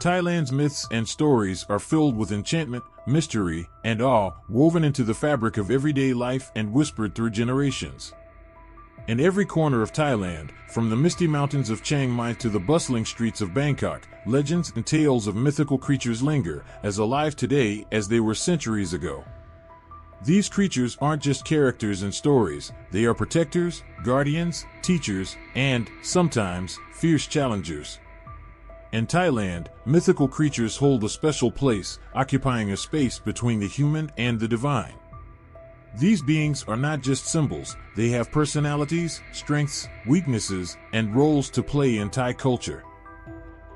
Thailand's myths and stories are filled with enchantment, mystery, and awe, woven into the fabric of everyday life and whispered through generations. In every corner of Thailand, from the misty mountains of Chiang Mai to the bustling streets of Bangkok, legends and tales of mythical creatures linger, as alive today as they were centuries ago. These creatures aren't just characters in stories, they are protectors, guardians, teachers, and, sometimes, fierce challengers. In Thailand, mythical creatures hold a special place, occupying a space between the human and the divine. These beings are not just symbols, they have personalities, strengths, weaknesses, and roles to play in Thai culture.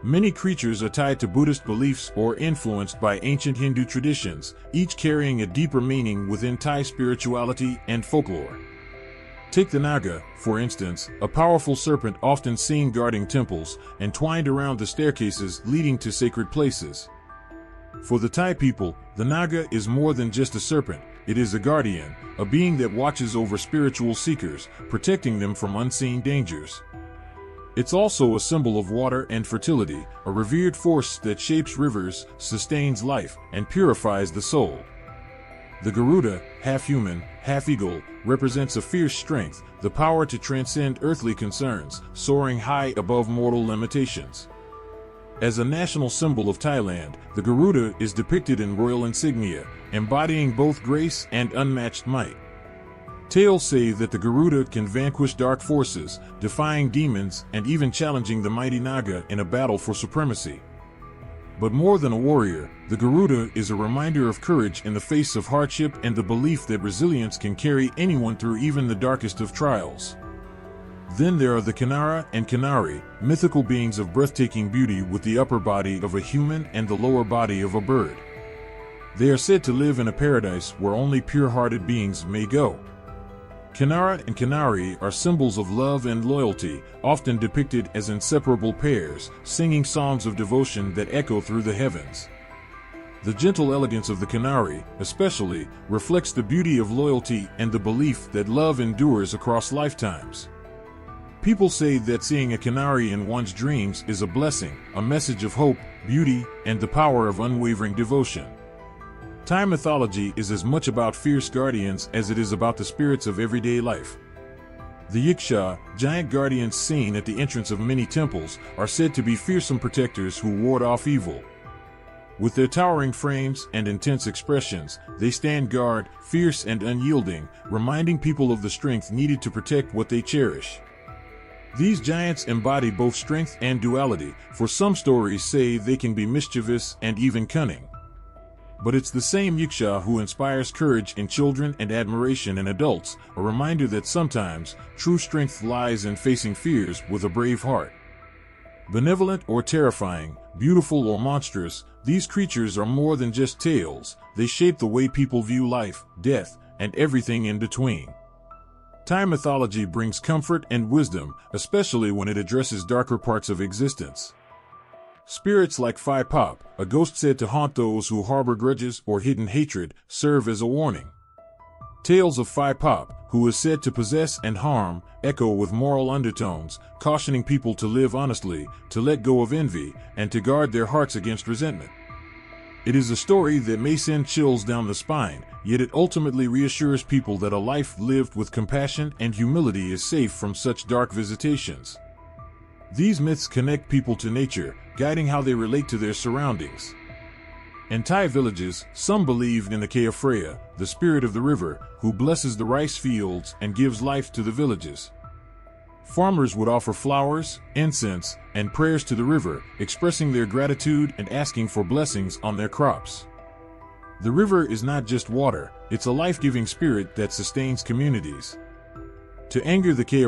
Many creatures are tied to Buddhist beliefs or influenced by ancient Hindu traditions, each carrying a deeper meaning within Thai spirituality and folklore. Take the Naga, for instance, a powerful serpent often seen guarding temples, entwined around the staircases leading to sacred places. For the Thai people, the Naga is more than just a serpent, it is a guardian, a being that watches over spiritual seekers, protecting them from unseen dangers. It's also a symbol of water and fertility, a revered force that shapes rivers, sustains life, and purifies the soul. The Garuda, half human, half eagle, represents a fierce strength, the power to transcend earthly concerns, soaring high above mortal limitations. As a national symbol of Thailand, the Garuda is depicted in royal insignia, embodying both grace and unmatched might. Tales say that the Garuda can vanquish dark forces, defying demons and even challenging the mighty Naga in a battle for supremacy. But more than a warrior, the Garuda is a reminder of courage in the face of hardship and the belief that resilience can carry anyone through even the darkest of trials. Then there are the Kinara and Kinari, mythical beings of breathtaking beauty with the upper body of a human and the lower body of a bird. They are said to live in a paradise where only pure-hearted beings may go. Kinara and Kinari are symbols of love and loyalty, often depicted as inseparable pairs, singing songs of devotion that echo through the heavens. The gentle elegance of the Kinari, especially, reflects the beauty of loyalty and the belief that love endures across lifetimes. People say that seeing a Kinari in one's dreams is a blessing, a message of hope, beauty, and the power of unwavering devotion. Thai mythology is as much about fierce guardians as it is about the spirits of everyday life. The Yiksha, giant guardians seen at the entrance of many temples, are said to be fearsome protectors who ward off evil. With their towering frames and intense expressions, they stand guard, fierce and unyielding, reminding people of the strength needed to protect what they cherish. These giants embody both strength and duality, for some stories say they can be mischievous and even cunning. But it's the same Yiksha who inspires courage in children and admiration in adults, a reminder that sometimes true strength lies in facing fears with a brave heart. Benevolent or terrifying, beautiful or monstrous, these creatures are more than just tales, they shape the way people view life, death, and everything in between. Thai mythology brings comfort and wisdom, especially when it addresses darker parts of existence. Spirits like Phai Pop, a ghost said to haunt those who harbor grudges or hidden hatred, serve as a warning. Tales of Phai Pop, who is said to possess and harm, echo with moral undertones, cautioning people to live honestly, to let go of envy, and to guard their hearts against resentment. It is a story that may send chills down the spine, yet it ultimately reassures people that a life lived with compassion and humility is safe from such dark visitations. These myths connect people to nature, guiding how they relate to their surroundings. In Thai villages, some believe in the Kea, the spirit of the river, who blesses the rice fields and gives life to the villages. Farmers would offer flowers, incense, and prayers to the river, expressing their gratitude and asking for blessings on their crops. The river is not just water, it's a life-giving spirit that sustains communities. To anger the Kea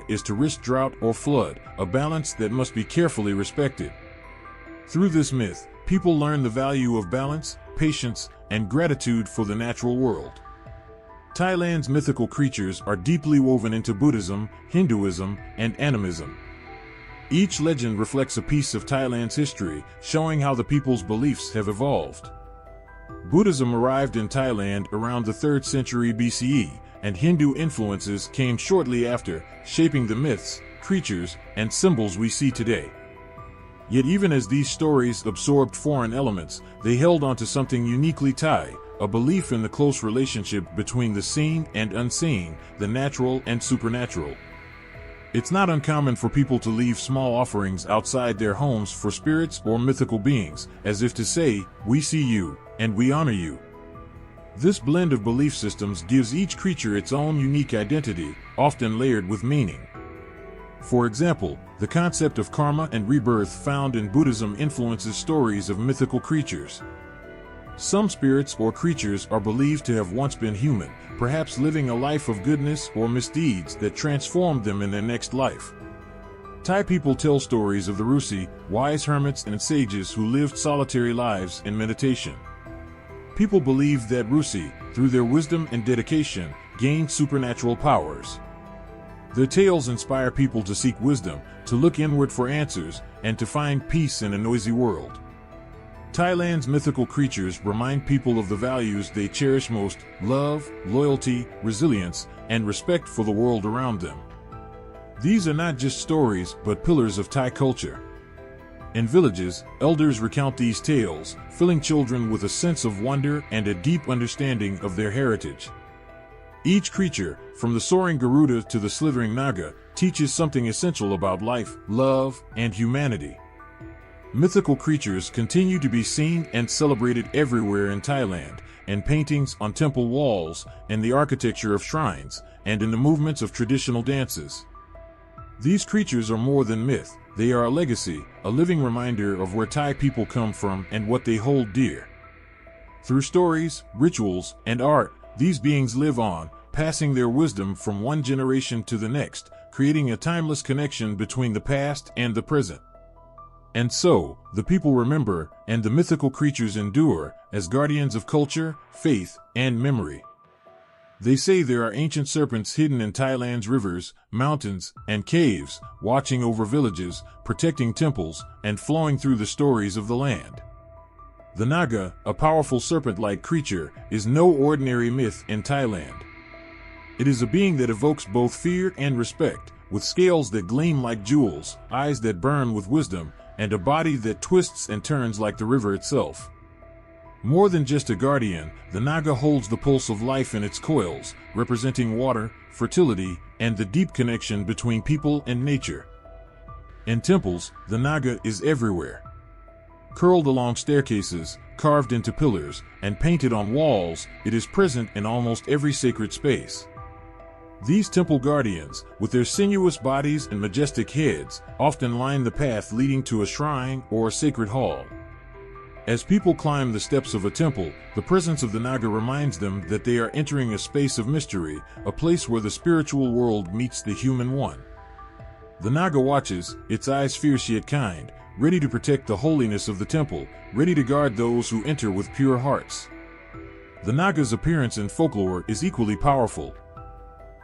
is to risk drought or flood, a balance that must be carefully respected. Through this myth, people learn the value of balance, patience, and gratitude for the natural world. Thailand's mythical creatures are deeply woven into Buddhism, Hinduism, and animism. Each legend reflects a piece of Thailand's history, showing how the people's beliefs have evolved. Buddhism arrived in Thailand around the 3rd century BCE, and Hindu influences came shortly after, shaping the myths, creatures, and symbols we see today. Yet even as these stories absorbed foreign elements, they held onto something uniquely Thai, a belief in the close relationship between the seen and unseen, the natural and supernatural. It's not uncommon for people to leave small offerings outside their homes for spirits or mythical beings, as if to say, "We see you, and we honor you." This blend of belief systems gives each creature its own unique identity, often layered with meaning. For example, the concept of karma and rebirth found in Buddhism influences stories of mythical creatures. Some spirits or creatures are believed to have once been human, perhaps living a life of goodness or misdeeds that transformed them in their next life. Thai people tell stories of the Rusi, wise hermits and sages who lived solitary lives in meditation. People believe that Rusi, through their wisdom and dedication, gained supernatural powers. Their tales inspire people to seek wisdom, to look inward for answers, and to find peace in a noisy world. Thailand's mythical creatures remind people of the values they cherish most: love, loyalty, resilience, and respect for the world around them. These are not just stories, but pillars of Thai culture. In villages, elders recount these tales, filling children with a sense of wonder and a deep understanding of their heritage. Each creature, from the soaring Garuda to the slithering Naga, teaches something essential about life, love, and humanity. Mythical creatures continue to be seen and celebrated everywhere in Thailand, in paintings on temple walls, in the architecture of shrines, and in the movements of traditional dances. These creatures are more than myth, they are a legacy, a living reminder of where Thai people come from and what they hold dear. Through stories, rituals, and art, these beings live on, passing their wisdom from one generation to the next, creating a timeless connection between the past and the present. And so, the people remember, and the mythical creatures endure, as guardians of culture, faith, and memory. They say there are ancient serpents hidden in Thailand's rivers, mountains, and caves, watching over villages, protecting temples, and flowing through the stories of the land. The Naga, a powerful serpent-like creature, is no ordinary myth in Thailand. It is a being that evokes both fear and respect, with scales that gleam like jewels, eyes that burn with wisdom, and a body that twists and turns like the river itself. More than just a guardian, the Naga holds the pulse of life in its coils, representing water, fertility, and the deep connection between people and nature. In temples, the Naga is everywhere. Curled along staircases, carved into pillars, and painted on walls, it is present in almost every sacred space. These temple guardians, with their sinuous bodies and majestic heads, often line the path leading to a shrine or a sacred hall. As people climb the steps of a temple, the presence of the Naga reminds them that they are entering a space of mystery, a place where the spiritual world meets the human one. The Naga watches, its eyes fierce yet kind, ready to protect the holiness of the temple, ready to guard those who enter with pure hearts. The Naga's appearance in folklore is equally powerful.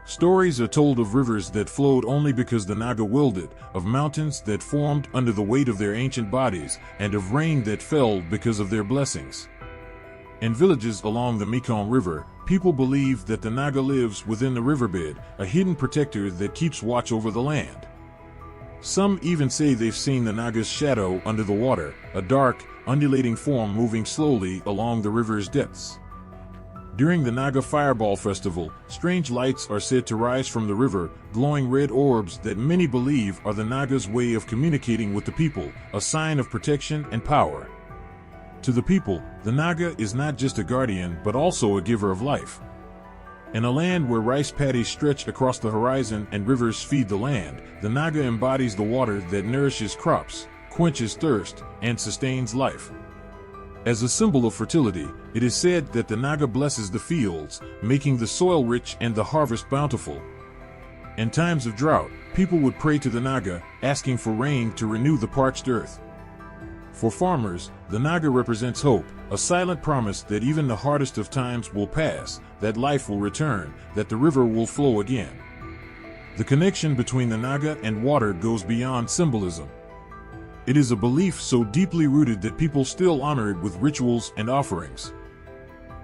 Stories are told of rivers that flowed only because the Naga willed it, of mountains that formed under the weight of their ancient bodies, and of rain that fell because of their blessings. In villages along the Mekong River, people believe that the Naga lives within the riverbed, a hidden protector that keeps watch over the land. Some even say they've seen the Naga's shadow under the water, a dark, undulating form moving slowly along the river's depths. During the Naga Fireball Festival, strange lights are said to rise from the river, glowing red orbs that many believe are the Naga's way of communicating with the people, a sign of protection and power. To the people, the Naga is not just a guardian but also a giver of life. In a land where rice paddies stretch across the horizon and rivers feed the land, the Naga embodies the water that nourishes crops, quenches thirst, and sustains life. As a symbol of fertility, it is said that the Naga blesses the fields, making the soil rich and the harvest bountiful. In times of drought, people would pray to the Naga, asking for rain to renew the parched earth. For farmers, the Naga represents hope, a silent promise that even the hardest of times will pass, that life will return, that the river will flow again. The connection between the Naga and water goes beyond symbolism. It is a belief so deeply rooted that people still honor it with rituals and offerings.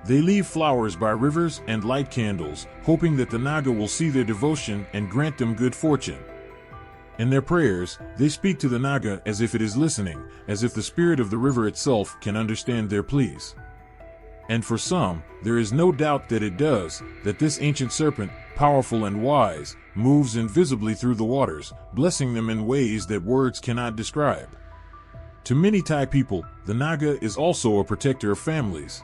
They leave flowers by rivers and light candles, hoping that the Naga will see their devotion and grant them good fortune. In their prayers, they speak to the Naga as if it is listening, as if the spirit of the river itself can understand their pleas. And for some, there is no doubt that it does, that this ancient serpent, powerful and wise, moves invisibly through the waters, blessing them in ways that words cannot describe. To many Thai people, the Naga is also a protector of families.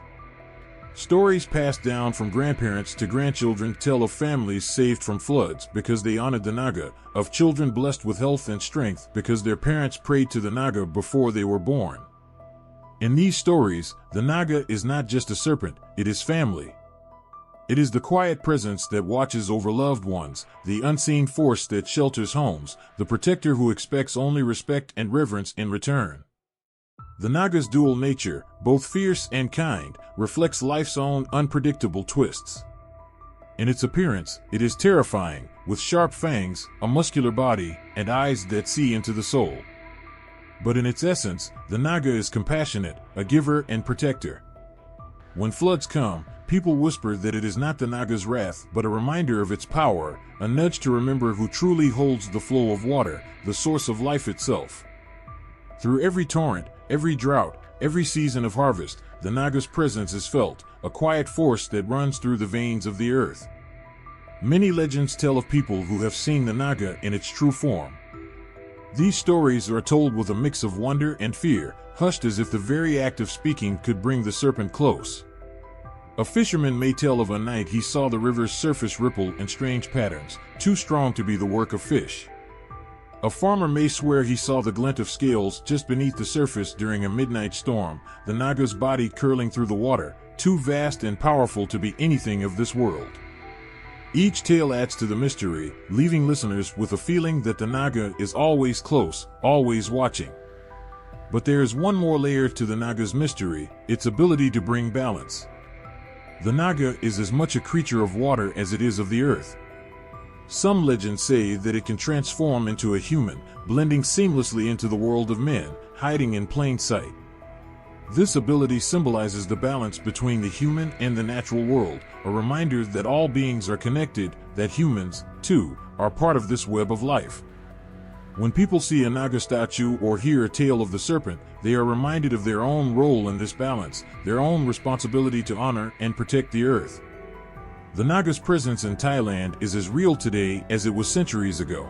Stories passed down from grandparents to grandchildren tell of families saved from floods because they honored the Naga, of children blessed with health and strength because their parents prayed to the Naga before they were born. In these stories, the Naga is not just a serpent, it is family. It is the quiet presence that watches over loved ones, the unseen force that shelters homes, the protector who expects only respect and reverence in return. The Naga's dual nature, both fierce and kind, reflects life's own unpredictable twists. In its appearance, it is terrifying, with sharp fangs, a muscular body, and eyes that see into the soul. But in its essence, the Naga is compassionate, a giver and protector. When floods come, people whisper that it is not the Naga's wrath but a reminder of its power, a nudge to remember who truly holds the flow of water, the source of life itself. Through every torrent, every drought, every season of harvest, the Naga's presence is felt, a quiet force that runs through the veins of the earth. Many legends tell of people who have seen the Naga in its true form. These stories are told with a mix of wonder and fear, hushed as if the very act of speaking could bring the serpent close. A fisherman may tell of a night he saw the river's surface ripple in strange patterns, too strong to be the work of fish. A farmer may swear he saw the glint of scales just beneath the surface during a midnight storm, the Naga's body curling through the water, too vast and powerful to be anything of this world. Each tale adds to the mystery, leaving listeners with a feeling that the Naga is always close, always watching. But there is one more layer to the Naga's mystery, its ability to bring balance. The Naga is as much a creature of water as it is of the earth. Some legends say that it can transform into a human, blending seamlessly into the world of men, hiding in plain sight. This ability symbolizes the balance between the human and the natural world, a reminder that all beings are connected, that humans, too, are part of this web of life. When people see a Naga statue or hear a tale of the serpent, they are reminded of their own role in this balance, their own responsibility to honor and protect the earth. The Naga's presence in Thailand is as real today as it was centuries ago.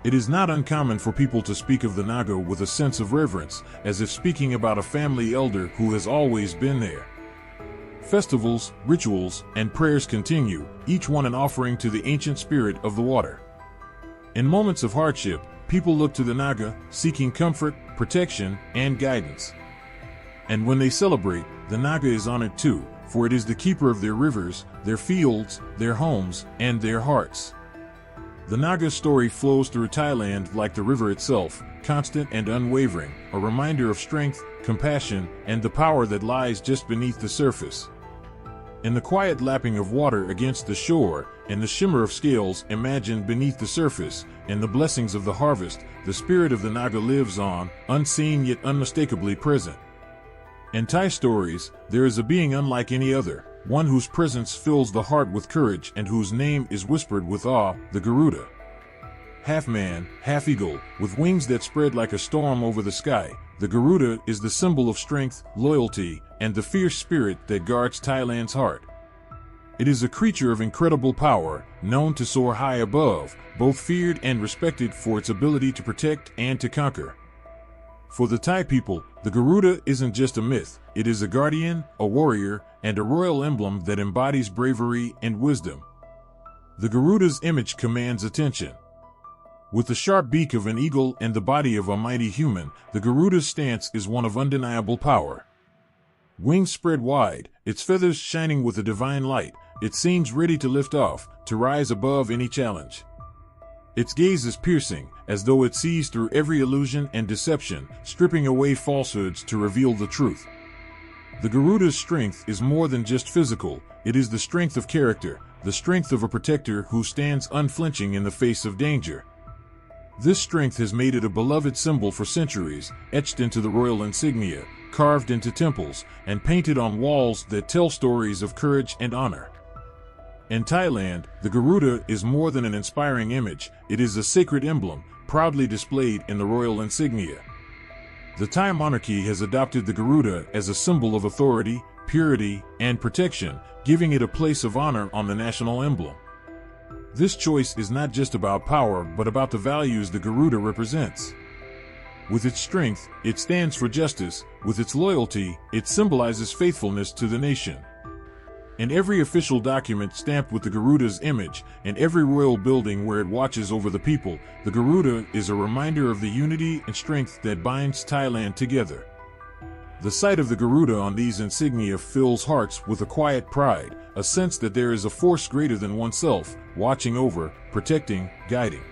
It is not uncommon for people to speak of the Naga with a sense of reverence, as if speaking about a family elder who has always been there. Festivals, rituals, and prayers continue, each one an offering to the ancient spirit of the water. In moments of hardship, people look to the Naga, seeking comfort, protection, and guidance. And when they celebrate, the Naga is honored too, for it is the keeper of their rivers, their fields, their homes, and their hearts. The Naga's story flows through Thailand like the river itself, constant and unwavering, a reminder of strength, compassion, and the power that lies just beneath the surface. In the quiet lapping of water against the shore, in the shimmer of scales imagined beneath the surface, in the blessings of the harvest, the spirit of the Naga lives on, unseen yet unmistakably present. In Thai stories, there is a being unlike any other, one whose presence fills the heart with courage and whose name is whispered with awe, the Garuda. Half man, half eagle, with wings that spread like a storm over the sky, the Garuda is the symbol of strength, loyalty, and the fierce spirit that guards Thailand's heart. It is a creature of incredible power, known to soar high above, both feared and respected for its ability to protect and to conquer. For the Thai people, the Garuda isn't just a myth, it is a guardian, a warrior, and a royal emblem that embodies bravery and wisdom. The Garuda's image commands attention. With the sharp beak of an eagle and the body of a mighty human, the Garuda's stance is one of undeniable power. Wings spread wide, its feathers shining with a divine light, it seems ready to lift off, to rise above any challenge. Its gaze is piercing, as though it sees through every illusion and deception, stripping away falsehoods to reveal the truth. The Garuda's strength is more than just physical, it is the strength of character, the strength of a protector who stands unflinching in the face of danger. This strength has made it a beloved symbol for centuries, etched into the royal insignia, carved into temples, and painted on walls that tell stories of courage and honor. In Thailand, the Garuda is more than an inspiring image, it is a sacred emblem, proudly displayed in the royal insignia. The Thai monarchy has adopted the Garuda as a symbol of authority, purity, and protection, giving it a place of honor on the national emblem. This choice is not just about power, but about the values the Garuda represents. With its strength, it stands for justice. With its loyalty, it symbolizes faithfulness to the nation. In every official document stamped with the Garuda's image, and every royal building where it watches over the people, the Garuda is a reminder of the unity and strength that binds Thailand together. The sight of the Garuda on these insignia fills hearts with a quiet pride, a sense that there is a force greater than oneself, watching over, protecting, guiding.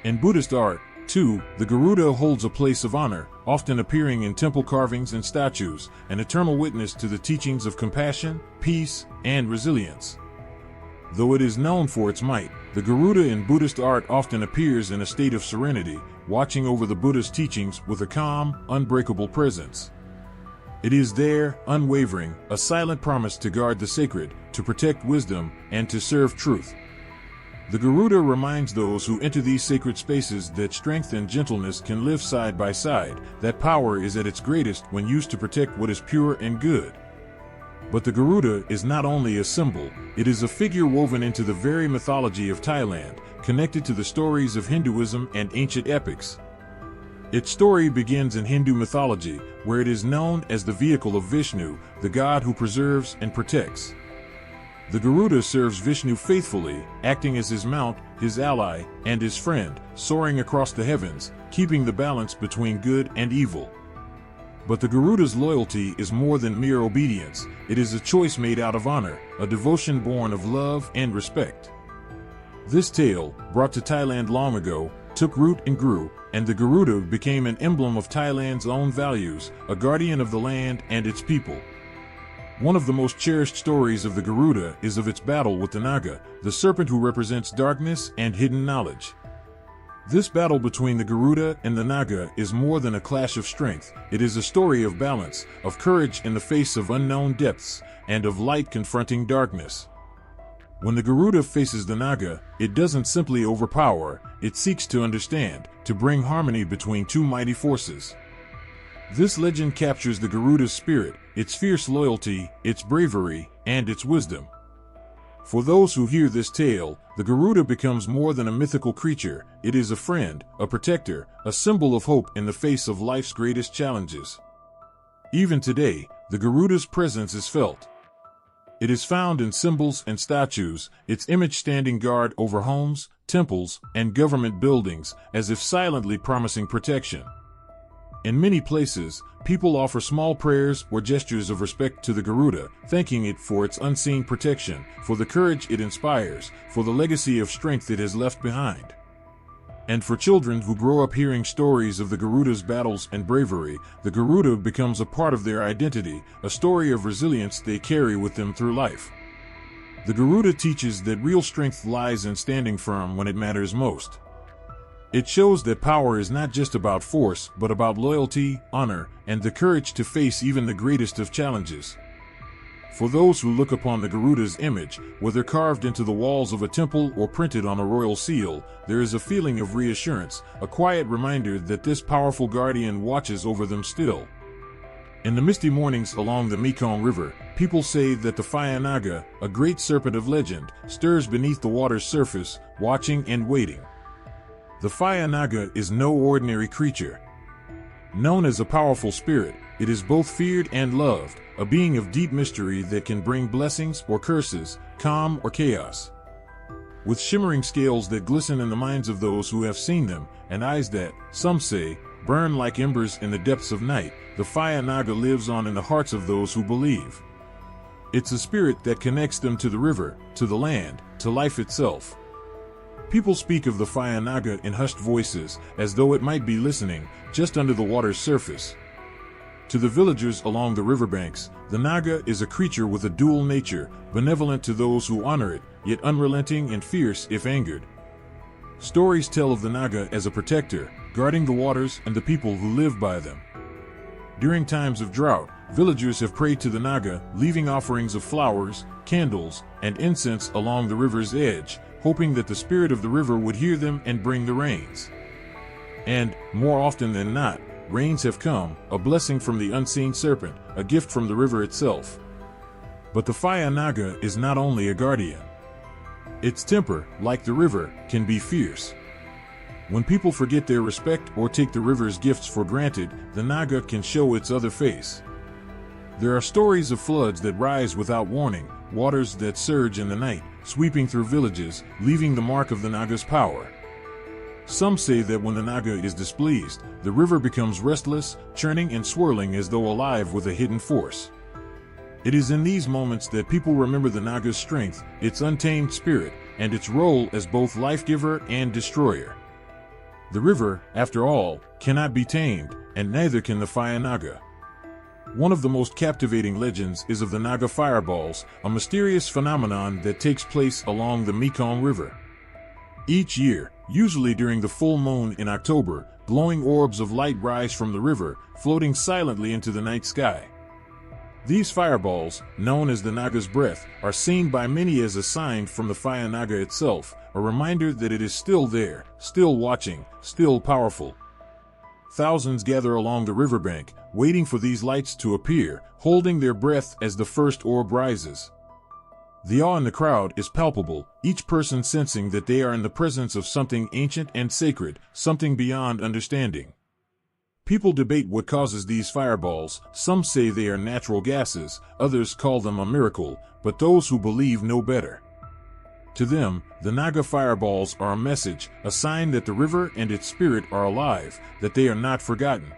In Buddhist art, too, the Garuda holds a place of honor, often appearing in temple carvings and statues, an eternal witness to the teachings of compassion, peace, and resilience. Though it is known for its might, the Garuda in Buddhist art often appears in a state of serenity, watching over the Buddha's teachings with a calm, unbreakable presence. It is there, unwavering, a silent promise to guard the sacred, to protect wisdom, and to serve truth. The Garuda reminds those who enter these sacred spaces that strength and gentleness can live side by side, that power is at its greatest when used to protect what is pure and good. But the Garuda is not only a symbol, it is a figure woven into the very mythology of Thailand, connected to the stories of Hinduism and ancient epics. Its story begins in Hindu mythology, where it is known as the vehicle of Vishnu, the god who preserves and protects. The Garuda serves Vishnu faithfully, acting as his mount, his ally, and his friend, soaring across the heavens, keeping the balance between good and evil. But the Garuda's loyalty is more than mere obedience. It is a choice made out of honor, a devotion born of love and respect. This tale, brought to Thailand long ago, took root and grew, and the Garuda became an emblem of Thailand's own values, a guardian of the land and its people. One of the most cherished stories of the Garuda is of its battle with the Naga, the serpent who represents darkness and hidden knowledge. This battle between the Garuda and the Naga is more than a clash of strength. It is a story of balance, of courage in the face of unknown depths, and of light confronting darkness. When the Garuda faces the Naga, it doesn't simply overpower, it seeks to understand, to bring harmony between two mighty forces. This legend captures the Garuda's spirit, its fierce loyalty, its bravery, and its wisdom. For those who hear this tale, the Garuda becomes more than a mythical creature. It is a friend, a protector, a symbol of hope in the face of life's greatest challenges. Even today, the Garuda's presence is felt. It is found in symbols and statues, its image standing guard over homes, temples, and government buildings, as if silently promising protection. In many places, people offer small prayers or gestures of respect to the Garuda, thanking it for its unseen protection, for the courage it inspires, for the legacy of strength it has left behind. And for children who grow up hearing stories of the Garuda's battles and bravery, the Garuda becomes a part of their identity, a story of resilience they carry with them through life. The Garuda teaches that real strength lies in standing firm when it matters most. It shows that power is not just about force, but about loyalty, honor, and the courage to face even the greatest of challenges. For those who look upon the Garuda's image, whether carved into the walls of a temple or printed on a royal seal, there is a feeling of reassurance, a quiet reminder that this powerful guardian watches over them still. In the misty mornings along the Mekong River, people say that the Phaya Naga, a great serpent of legend, stirs beneath the water's surface, watching and waiting. The Phaya Naga is no ordinary creature. Known as a powerful spirit, it is both feared and loved, a being of deep mystery that can bring blessings or curses, calm or chaos. With shimmering scales that glisten in the minds of those who have seen them, and eyes that, some say, burn like embers in the depths of night, the Phaya Naga lives on in the hearts of those who believe. It's a spirit that connects them to the river, to the land, to life itself. People speak of the Phaya Naga in hushed voices, as though it might be listening, just under the water's surface. To the villagers along the riverbanks, the Naga is a creature with a dual nature, benevolent to those who honor it, yet unrelenting and fierce if angered. Stories tell of the Naga as a protector, guarding the waters and the people who live by them. During times of drought, villagers have prayed to the Naga, leaving offerings of flowers, candles, and incense along the river's edge, hoping that the spirit of the river would hear them and bring the rains. And, more often than not, rains have come, a blessing from the unseen serpent, a gift from the river itself. But the Fire Naga is not only a guardian. Its temper, like the river, can be fierce. When people forget their respect or take the river's gifts for granted, the Naga can show its other face. There are stories of floods that rise without warning, waters that surge in the night, sweeping through villages, leaving the mark of the Naga's power. Some say that when the Naga is displeased, the river becomes restless, churning and swirling as though alive with a hidden force. It is in these moments that people remember the Naga's strength, its untamed spirit, and its role as both life-giver and destroyer. The river, after all, cannot be tamed, and neither can the Fire Naga. One of the most captivating legends is of the Naga fireballs, a mysterious phenomenon that takes place along the Mekong River. Each year, usually during the full moon in October, glowing orbs of light rise from the river, floating silently into the night sky. These fireballs, known as the Naga's breath, are seen by many as a sign from the Fire Naga itself, a reminder that it is still there, still watching, still powerful. Thousands gather along the riverbank, waiting for these lights to appear, holding their breath as the first orb rises. The awe in the crowd is palpable, each person sensing that they are in the presence of something ancient and sacred, something beyond understanding. People debate what causes these fireballs. Some say they are natural gases, others call them a miracle, but those who believe know better. To them, the Naga fireballs are a message, a sign that the river and its spirit are alive, that they are not forgotten.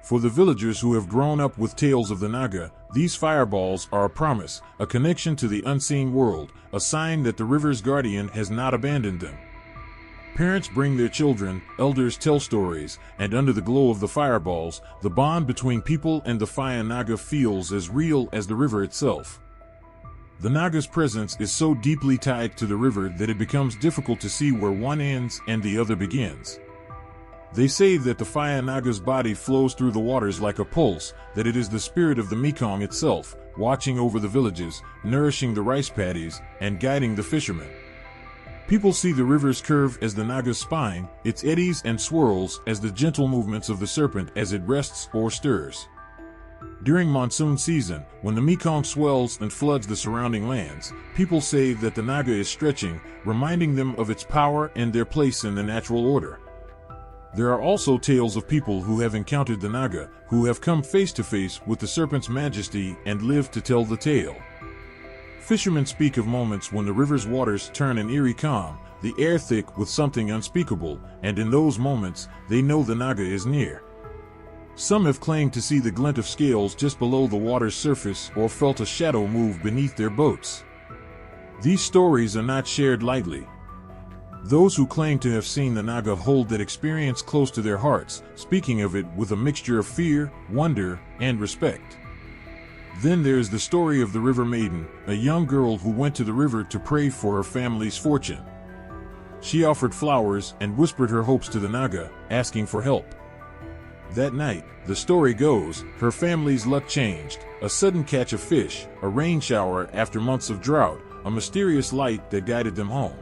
For the villagers who have grown up with tales of the Naga, these fireballs are a promise, a connection to the unseen world, a sign that the river's guardian has not abandoned them. Parents bring their children, elders tell stories, and under the glow of the fireballs, the bond between people and the Fire Naga feels as real as the river itself. The Naga's presence is so deeply tied to the river that it becomes difficult to see where one ends and the other begins. They say that the Fire Naga's body flows through the waters like a pulse, that it is the spirit of the Mekong itself, watching over the villages, nourishing the rice paddies, and guiding the fishermen. People see the river's curve as the Naga's spine, its eddies and swirls as the gentle movements of the serpent as it rests or stirs. During monsoon season, when the Mekong swells and floods the surrounding lands, people say that the Naga is stretching, reminding them of its power and their place in the natural order. There are also tales of people who have encountered the Naga, who have come face to face with the serpent's majesty and lived to tell the tale. Fishermen speak of moments when the river's waters turn an eerie calm, the air thick with something unspeakable, and in those moments, they know the Naga is near. Some have claimed to see the glint of scales just below the water's surface or felt a shadow move beneath their boats. These stories are not shared lightly. Those who claim to have seen the Naga hold that experience close to their hearts, speaking of it with a mixture of fear, wonder, and respect. Then there is the story of the River Maiden, a young girl who went to the river to pray for her family's fortune. She offered flowers and whispered her hopes to the Naga, asking for help. That night, the story goes, her family's luck changed, a sudden catch of fish, a rain shower after months of drought, a mysterious light that guided them home.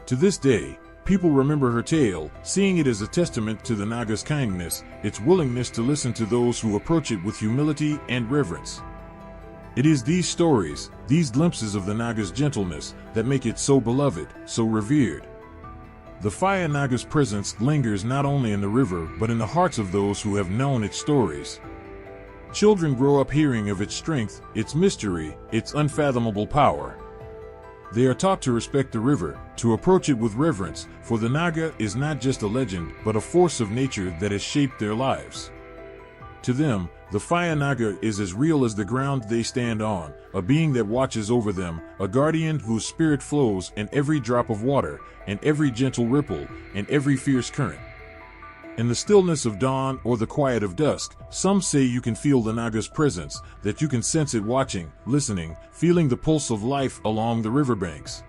To this day, people remember her tale, seeing it as a testament to the Naga's kindness, its willingness to listen to those who approach it with humility and reverence. It is these stories, these glimpses of the Naga's gentleness, that make it so beloved, so revered. The Fire Naga's presence lingers not only in the river but in the hearts of those who have known its stories. Children grow up hearing of its strength, its mystery, its unfathomable power. They are taught to respect the river, to approach it with reverence, for the Naga is not just a legend, but a force of nature that has shaped their lives. To them, the Fire Naga is as real as the ground they stand on, a being that watches over them, a guardian whose spirit flows in every drop of water, in every gentle ripple, in every fierce current. In the stillness of dawn or the quiet of dusk, some say you can feel the Naga's presence, that you can sense it watching, listening, feeling the pulse of life along the riverbanks.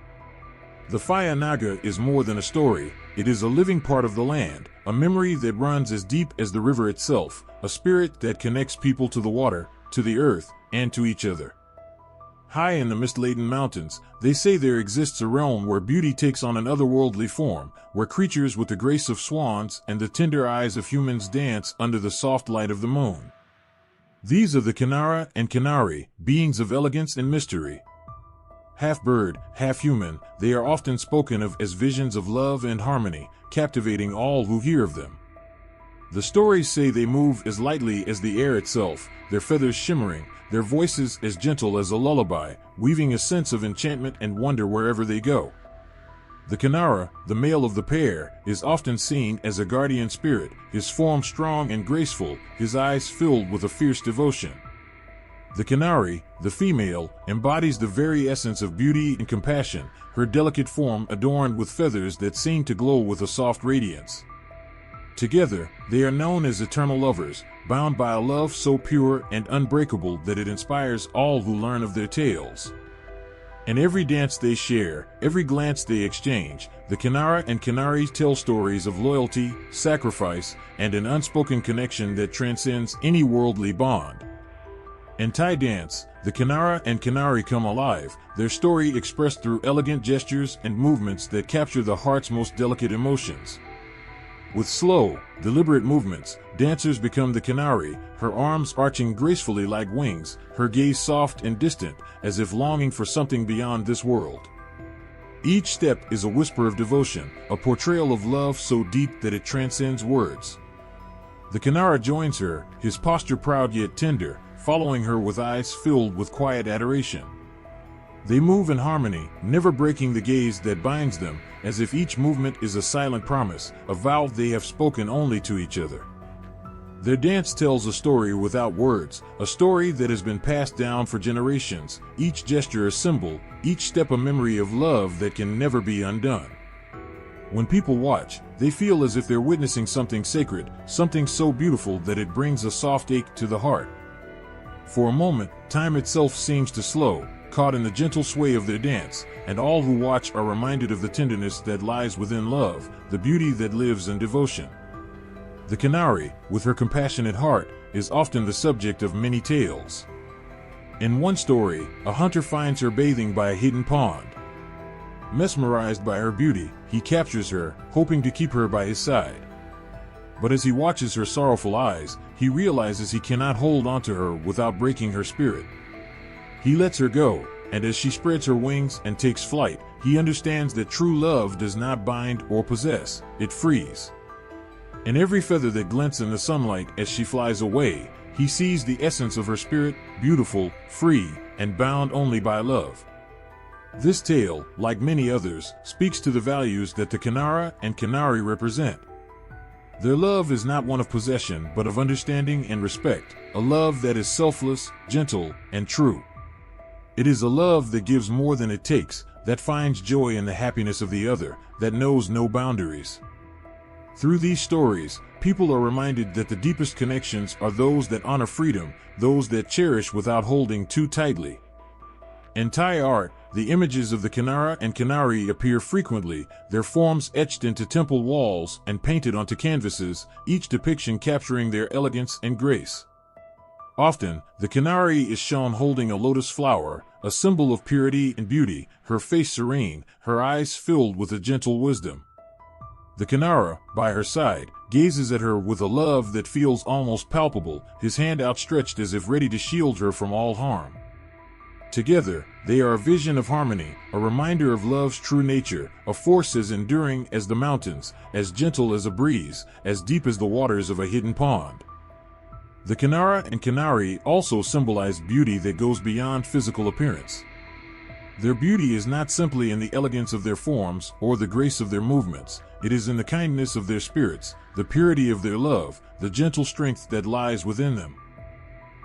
The Fire Naga is more than a story, it is a living part of the land, a memory that runs as deep as the river itself, a spirit that connects people to the water, to the earth, and to each other. High in the mist-laden mountains, they say there exists a realm where beauty takes on an otherworldly form, where creatures with the grace of swans and the tender eyes of humans dance under the soft light of the moon. These are the Kinara and Kinari, beings of elegance and mystery. Half bird, half human, they are often spoken of as visions of love and harmony, captivating all who hear of them. The stories say they move as lightly as the air itself, their feathers shimmering, their voices as gentle as a lullaby, weaving a sense of enchantment and wonder wherever they go. The Kinara, the male of the pair, is often seen as a guardian spirit, his form strong and graceful, his eyes filled with a fierce devotion. The Kinari, the female, embodies the very essence of beauty and compassion, her delicate form adorned with feathers that seem to glow with a soft radiance. Together, they are known as eternal lovers, bound by a love so pure and unbreakable that it inspires all who learn of their tales. In every dance they share, every glance they exchange, the Kinara and Kinari tell stories of loyalty, sacrifice, and an unspoken connection that transcends any worldly bond. In Thai dance, the Kinara and Kinari come alive, their story expressed through elegant gestures and movements that capture the heart's most delicate emotions. With slow, deliberate movements, dancers become the Kinari, her arms arching gracefully like wings, her gaze soft and distant, as if longing for something beyond this world. Each step is a whisper of devotion, a portrayal of love so deep that it transcends words. The Kinara joins her, his posture proud yet tender, following her with eyes filled with quiet adoration. They move in harmony, never breaking the gaze that binds them, as if each movement is a silent promise, a vow they have spoken only to each other. Their dance tells a story without words, a story that has been passed down for generations, each gesture a symbol, each step a memory of love that can never be undone. When people watch, they feel as if they're witnessing something sacred, something so beautiful that it brings a soft ache to the heart. For a moment, time itself seems to slow, caught in the gentle sway of their dance, and all who watch are reminded of the tenderness that lies within love, the beauty that lives in devotion. The Kinari, with her compassionate heart, is often the subject of many tales. In one story, a hunter finds her bathing by a hidden pond. Mesmerized by her beauty, he captures her, hoping to keep her by his side. But as he watches her sorrowful eyes, he realizes he cannot hold onto her without breaking her spirit. He lets her go, and as she spreads her wings and takes flight, he understands that true love does not bind or possess, it frees. In every feather that glints in the sunlight as she flies away, he sees the essence of her spirit, beautiful, free, and bound only by love. This tale, like many others, speaks to the values that the Kinara and Kinari represent. Their love is not one of possession but of understanding and respect, a love that is selfless, gentle, and true. It is a love that gives more than it takes, that finds joy in the happiness of the other, that knows no boundaries. Through these stories, people are reminded that the deepest connections are those that honor freedom, those that cherish without holding too tightly. In Thai art, the images of the Kinara and Kinari appear frequently, their forms etched into temple walls and painted onto canvases, each depiction capturing their elegance and grace. Often, the Kinari is shown holding a lotus flower, a symbol of purity and beauty, her face serene, her eyes filled with a gentle wisdom. The Kinara, by her side, gazes at her with a love that feels almost palpable, his hand outstretched as if ready to shield her from all harm. Together, they are a vision of harmony, a reminder of love's true nature, a force as enduring as the mountains, as gentle as a breeze, as deep as the waters of a hidden pond. The Kinara and Kinari also symbolize beauty that goes beyond physical appearance. Their beauty is not simply in the elegance of their forms or the grace of their movements, it is in the kindness of their spirits, the purity of their love, the gentle strength that lies within them.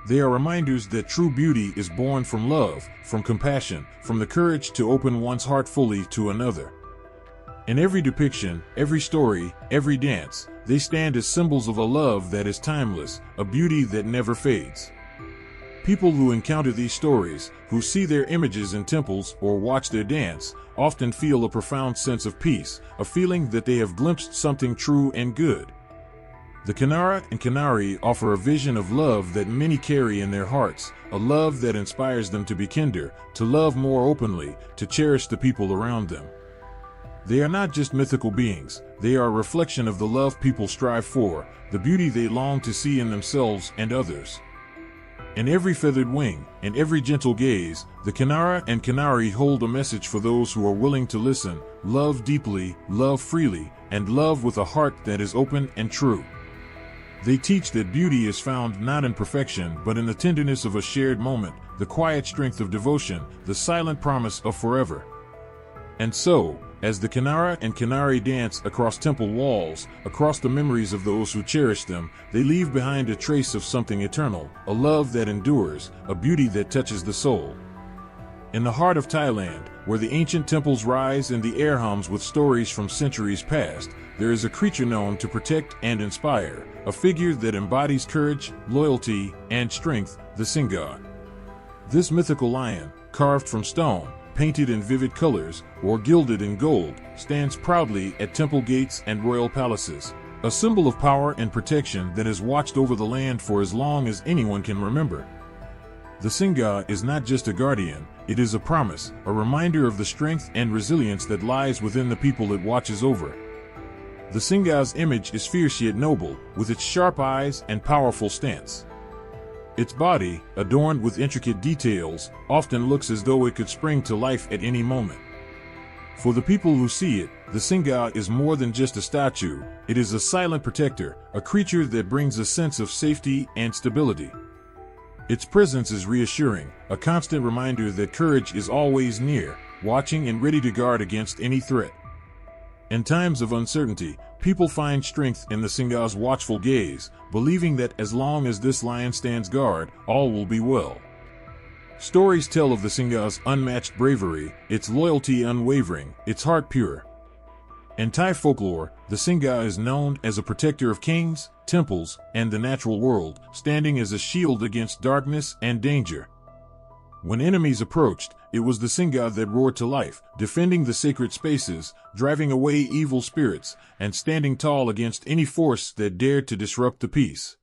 They are reminders that true beauty is born from love, from compassion, from the courage to open one's heart fully to another. In every depiction, every story, every dance, they stand as symbols of a love that is timeless, a beauty that never fades. People who encounter these stories, who see their images in temples or watch their dance, often feel a profound sense of peace, a feeling that they have glimpsed something true and good. The Kinara and Kinari offer a vision of love that many carry in their hearts, a love that inspires them to be kinder, to love more openly, to cherish the people around them. They are not just mythical beings, they are a reflection of the love people strive for, the beauty they long to see in themselves and others. In every feathered wing, and every gentle gaze, the Kinara and Kinari hold a message for those who are willing to listen: love deeply, love freely, and love with a heart that is open and true. They teach that beauty is found not in perfection but in the tenderness of a shared moment, the quiet strength of devotion, the silent promise of forever. And so, as the Kinara and Kinari dance across temple walls, across the memories of those who cherish them, they leave behind a trace of something eternal, a love that endures, a beauty that touches the soul. In the heart of Thailand, where the ancient temples rise and the air hums with stories from centuries past, there is a creature known to protect and inspire, a figure that embodies courage, loyalty, and strength, the Singha. This mythical lion, carved from stone, painted in vivid colors, or gilded in gold, stands proudly at temple gates and royal palaces, a symbol of power and protection that has watched over the land for as long as anyone can remember. The Singha is not just a guardian, it is a promise, a reminder of the strength and resilience that lies within the people it watches over. The Singha's image is fierce yet noble, with its sharp eyes and powerful stance. Its body, adorned with intricate details, often looks as though it could spring to life at any moment. For the people who see it, the Singha is more than just a statue, it is a silent protector, a creature that brings a sense of safety and stability. Its presence is reassuring, a constant reminder that courage is always near, watching and ready to guard against any threat. In times of uncertainty, people find strength in the Singha's watchful gaze, believing that as long as this lion stands guard, all will be well. Stories tell of the Singha's unmatched bravery, its loyalty unwavering, its heart pure. In Thai folklore, the Singha is known as a protector of kings, temples, and the natural world, standing as a shield against darkness and danger. When enemies approached, it was the Singha that roared to life, defending the sacred spaces, driving away evil spirits, and standing tall against any force that dared to disrupt the peace.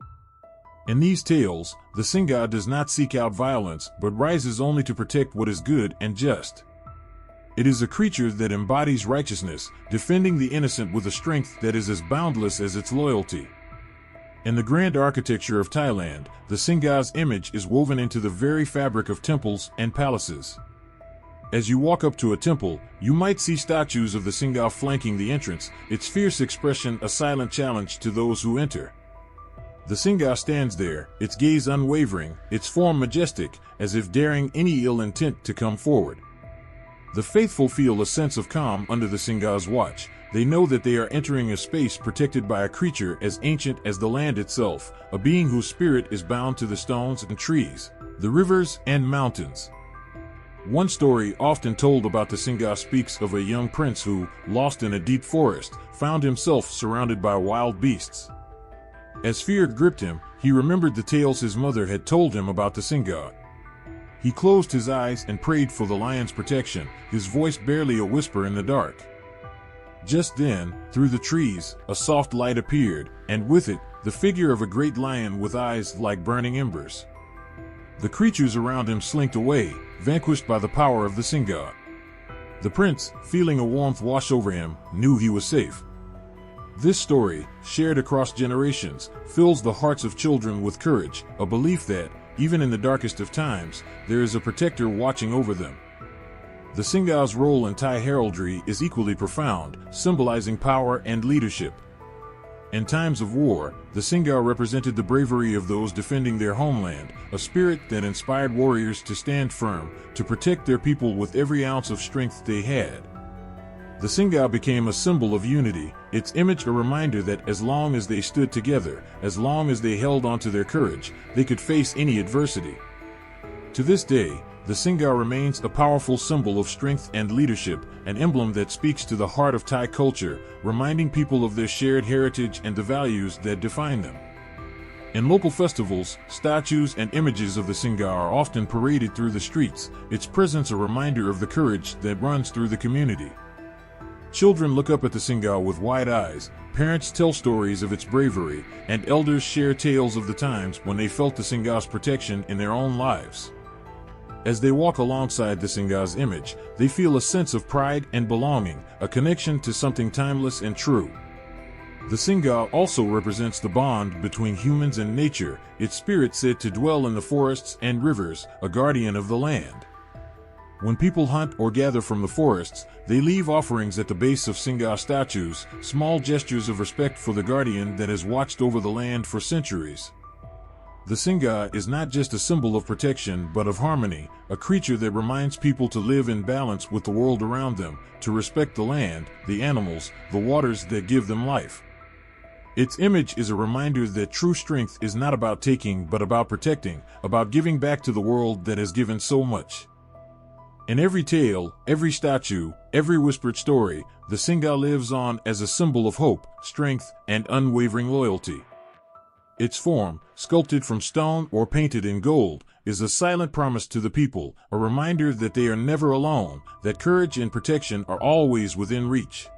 In these tales, the Singha does not seek out violence but rises only to protect what is good and just. It is a creature that embodies righteousness, defending the innocent with a strength that is as boundless as its loyalty. In the grand architecture of Thailand, the Singha's image is woven into the very fabric of temples and palaces. As you walk up to a temple, you might see statues of the Singha flanking the entrance, its fierce expression a silent challenge to those who enter. The Singha stands there, its gaze unwavering, its form majestic, as if daring any ill intent to come forward. The faithful feel a sense of calm under the Singha's watch. They know that they are entering a space protected by a creature as ancient as the land itself, a being whose spirit is bound to the stones and trees, the rivers and mountains. One story often told about the Singha speaks of a young prince who, lost in a deep forest, found himself surrounded by wild beasts. As fear gripped him, he remembered the tales his mother had told him about the Singha. He closed his eyes and prayed for the lion's protection, his voice barely a whisper in the dark. Just then, through the trees, a soft light appeared, and with it, the figure of a great lion with eyes like burning embers. The creatures around him slinked away, vanquished by the power of the Singha. The prince, feeling a warmth wash over him, knew he was safe. This story, shared across generations, fills the hearts of children with courage, a belief that, even in the darkest of times, there is a protector watching over them. The Singha's role in Thai heraldry is equally profound, symbolizing power and leadership. In times of war, the Singha represented the bravery of those defending their homeland, a spirit that inspired warriors to stand firm, to protect their people with every ounce of strength they had. The Singha became a symbol of unity, its image a reminder that as long as they stood together, as long as they held on to their courage, they could face any adversity. To this day, the Singha remains a powerful symbol of strength and leadership, an emblem that speaks to the heart of Thai culture, reminding people of their shared heritage and the values that define them. In local festivals, statues and images of the Singha are often paraded through the streets, its presence a reminder of the courage that runs through the community. Children look up at the Singa with wide eyes, parents tell stories of its bravery, and elders share tales of the times when they felt the Singa's protection in their own lives. As they walk alongside the Singa's image, they feel a sense of pride and belonging, a connection to something timeless and true. The Singa also represents the bond between humans and nature, its spirit said to dwell in the forests and rivers, a guardian of the land. When people hunt or gather from the forests, they leave offerings at the base of Singa statues, small gestures of respect for the guardian that has watched over the land for centuries. The Singa is not just a symbol of protection but of harmony, a creature that reminds people to live in balance with the world around them, to respect the land, the animals, the waters that give them life. Its image is a reminder that true strength is not about taking but about protecting, about giving back to the world that has given so much. In every tale, every statue, every whispered story, the Singa lives on as a symbol of hope, strength, and unwavering loyalty. Its form, sculpted from stone or painted in gold, is a silent promise to the people, a reminder that they are never alone, that courage and protection are always within reach.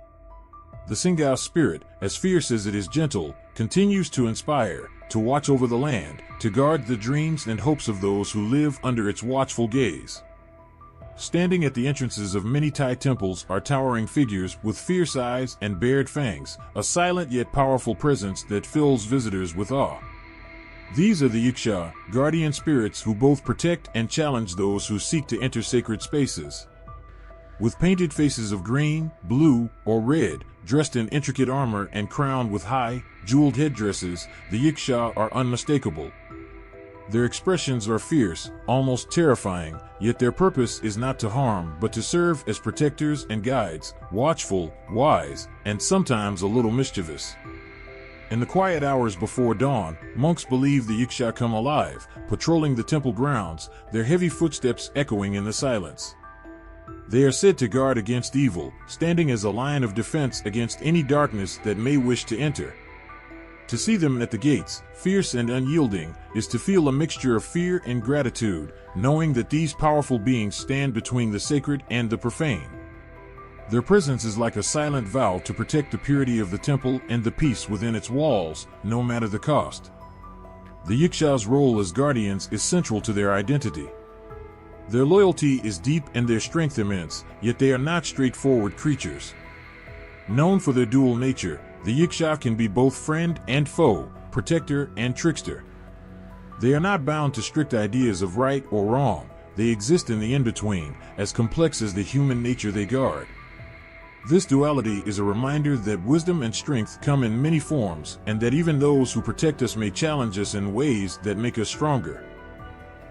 The Singa spirit, as fierce as it is gentle, continues to inspire, to watch over the land, to guard the dreams and hopes of those who live under its watchful gaze. Standing at the entrances of many Thai temples are towering figures with fierce eyes and bared fangs, a silent yet powerful presence that fills visitors with awe. These are the Yiksha, guardian spirits who both protect and challenge those who seek to enter sacred spaces. With painted faces of green, blue, or red, dressed in intricate armor and crowned with high, jeweled headdresses, the Yiksha are unmistakable. Their expressions are fierce, almost terrifying, yet their purpose is not to harm but to serve as protectors and guides, watchful, wise, and sometimes a little mischievous. In the quiet hours before dawn, monks believe the Yiksha come alive, patrolling the temple grounds, their heavy footsteps echoing in the silence. They are said to guard against evil, standing as a line of defense against any darkness that may wish to enter. To see them at the gates, fierce and unyielding, is to feel a mixture of fear and gratitude, knowing that these powerful beings stand between the sacred and the profane. Their presence is like a silent vow to protect the purity of the temple and the peace within its walls, no matter the cost. The Yiksha's role as guardians is central to their identity. Their loyalty is deep and their strength immense, yet they are not straightforward creatures. Known for their dual nature, the Yiksha can be both friend and foe, protector and trickster. They are not bound to strict ideas of right or wrong, they exist in the in-between, as complex as the human nature they guard. This duality is a reminder that wisdom and strength come in many forms, and that even those who protect us may challenge us in ways that make us stronger.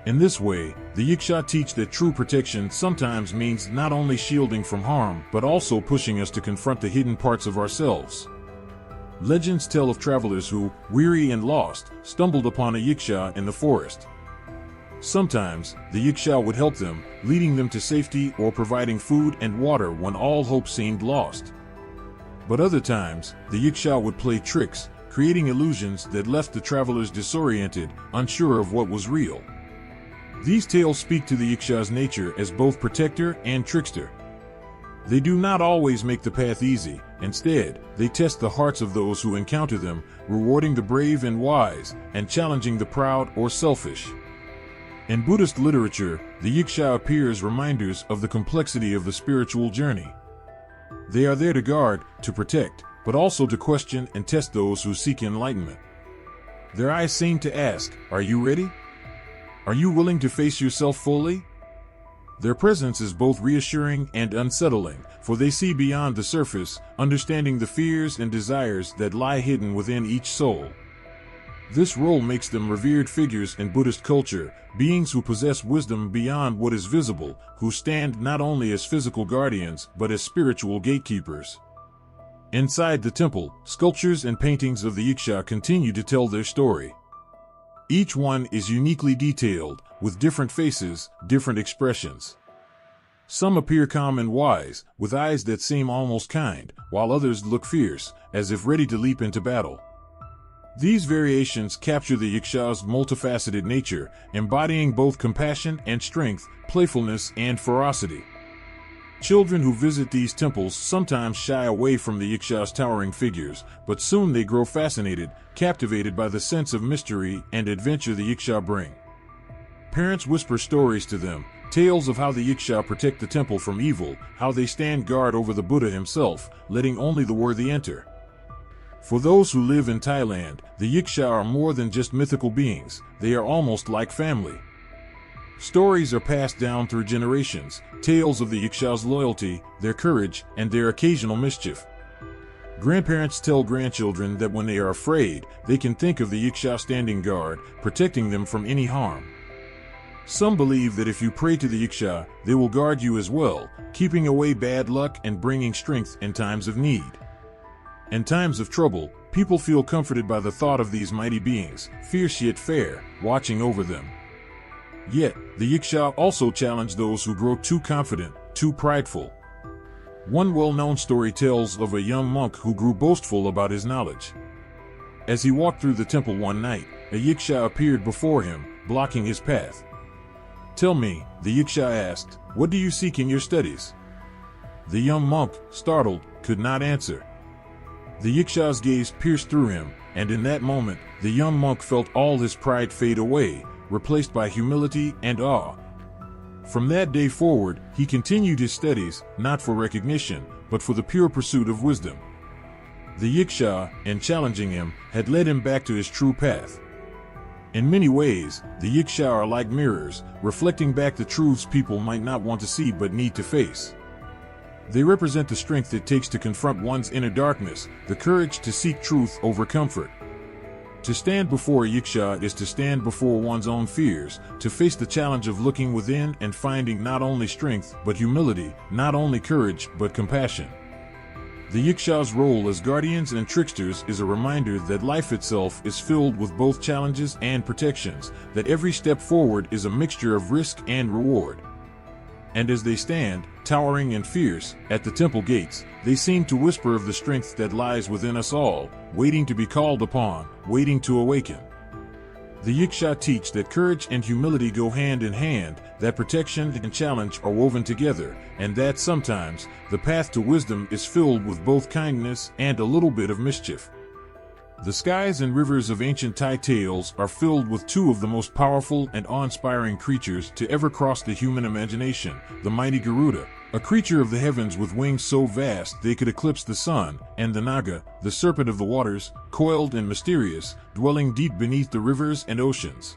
In this way, the Yiksha teach that true protection sometimes means not only shielding from harm, but also pushing us to confront the hidden parts of ourselves. Legends tell of travelers who, weary and lost, stumbled upon a Yiksha in the forest. Sometimes, the Yiksha would help them, leading them to safety or providing food and water when all hope seemed lost. But other times, the Yiksha would play tricks, creating illusions that left the travelers disoriented, unsure of what was real. These tales speak to the Yiksha's nature as both protector and trickster. They do not always make the path easy. Instead, they test the hearts of those who encounter them, rewarding the brave and wise, and challenging the proud or selfish. In Buddhist literature, the Yiksha appear as reminders of the complexity of the spiritual journey. They are there to guard, to protect, but also to question and test those who seek enlightenment. Their eyes seem to ask, "Are you ready? Are you willing to face yourself fully?" Their presence is both reassuring and unsettling, for they see beyond the surface, understanding the fears and desires that lie hidden within each soul. This role makes them revered figures in Buddhist culture, beings who possess wisdom beyond what is visible, who stand not only as physical guardians but as spiritual gatekeepers. Inside the temple, sculptures and paintings of the Yiksha continue to tell their story. Each one is uniquely detailed, with different faces, different expressions. Some appear calm and wise, with eyes that seem almost kind, while others look fierce, as if ready to leap into battle. These variations capture the Yiksha's multifaceted nature, embodying both compassion and strength, playfulness and ferocity. Children who visit these temples sometimes shy away from the Yiksha's towering figures, but soon they grow fascinated, captivated by the sense of mystery and adventure the Yiksha bring. Parents whisper stories to them, tales of how the Yiksha protect the temple from evil, how they stand guard over the Buddha himself, letting only the worthy enter. For those who live in Thailand, the Yiksha are more than just mythical beings, they are almost like family. Stories are passed down through generations, tales of the Yiksha's loyalty, their courage, and their occasional mischief. Grandparents tell grandchildren that when they are afraid, they can think of the Yiksha standing guard, protecting them from any harm. Some believe that if you pray to the Yiksha, they will guard you as well, keeping away bad luck and bringing strength in times of need. In times of trouble, people feel comforted by the thought of these mighty beings, fierce yet fair, watching over them. Yet, the Yiksha also challenge those who grow too confident, too prideful. One well-known story tells of a young monk who grew boastful about his knowledge. As he walked through the temple one night, a Yiksha appeared before him, blocking his path. "Tell me," the Yiksha asked, "what do you seek in your studies?" The young monk, startled, could not answer. The Yiksha's gaze pierced through him, and in that moment, the young monk felt all his pride fade away, replaced by humility and awe. From that day forward, he continued his studies, not for recognition, but for the pure pursuit of wisdom. The Yiksha, in challenging him, had led him back to his true path. In many ways, the Yiksha are like mirrors, reflecting back the truths people might not want to see but need to face. They represent the strength it takes to confront one's inner darkness, the courage to seek truth over comfort. To stand before a Yiksha is to stand before one's own fears, to face the challenge of looking within and finding not only strength but humility, not only courage but compassion. The Yiksha's role as guardians and tricksters is a reminder that life itself is filled with both challenges and protections, that every step forward is a mixture of risk and reward. And as they stand, towering and fierce, at the temple gates, they seem to whisper of the strength that lies within us all, waiting to be called upon, waiting to awaken. The Yiksha teach that courage and humility go hand in hand, that protection and challenge are woven together, and that sometimes, the path to wisdom is filled with both kindness and a little bit of mischief. The skies and rivers of ancient Thai tales are filled with two of the most powerful and awe-inspiring creatures to ever cross the human imagination, the mighty Garuda, a creature of the heavens with wings so vast they could eclipse the sun, and the Naga, the serpent of the waters, coiled and mysterious, dwelling deep beneath the rivers and oceans.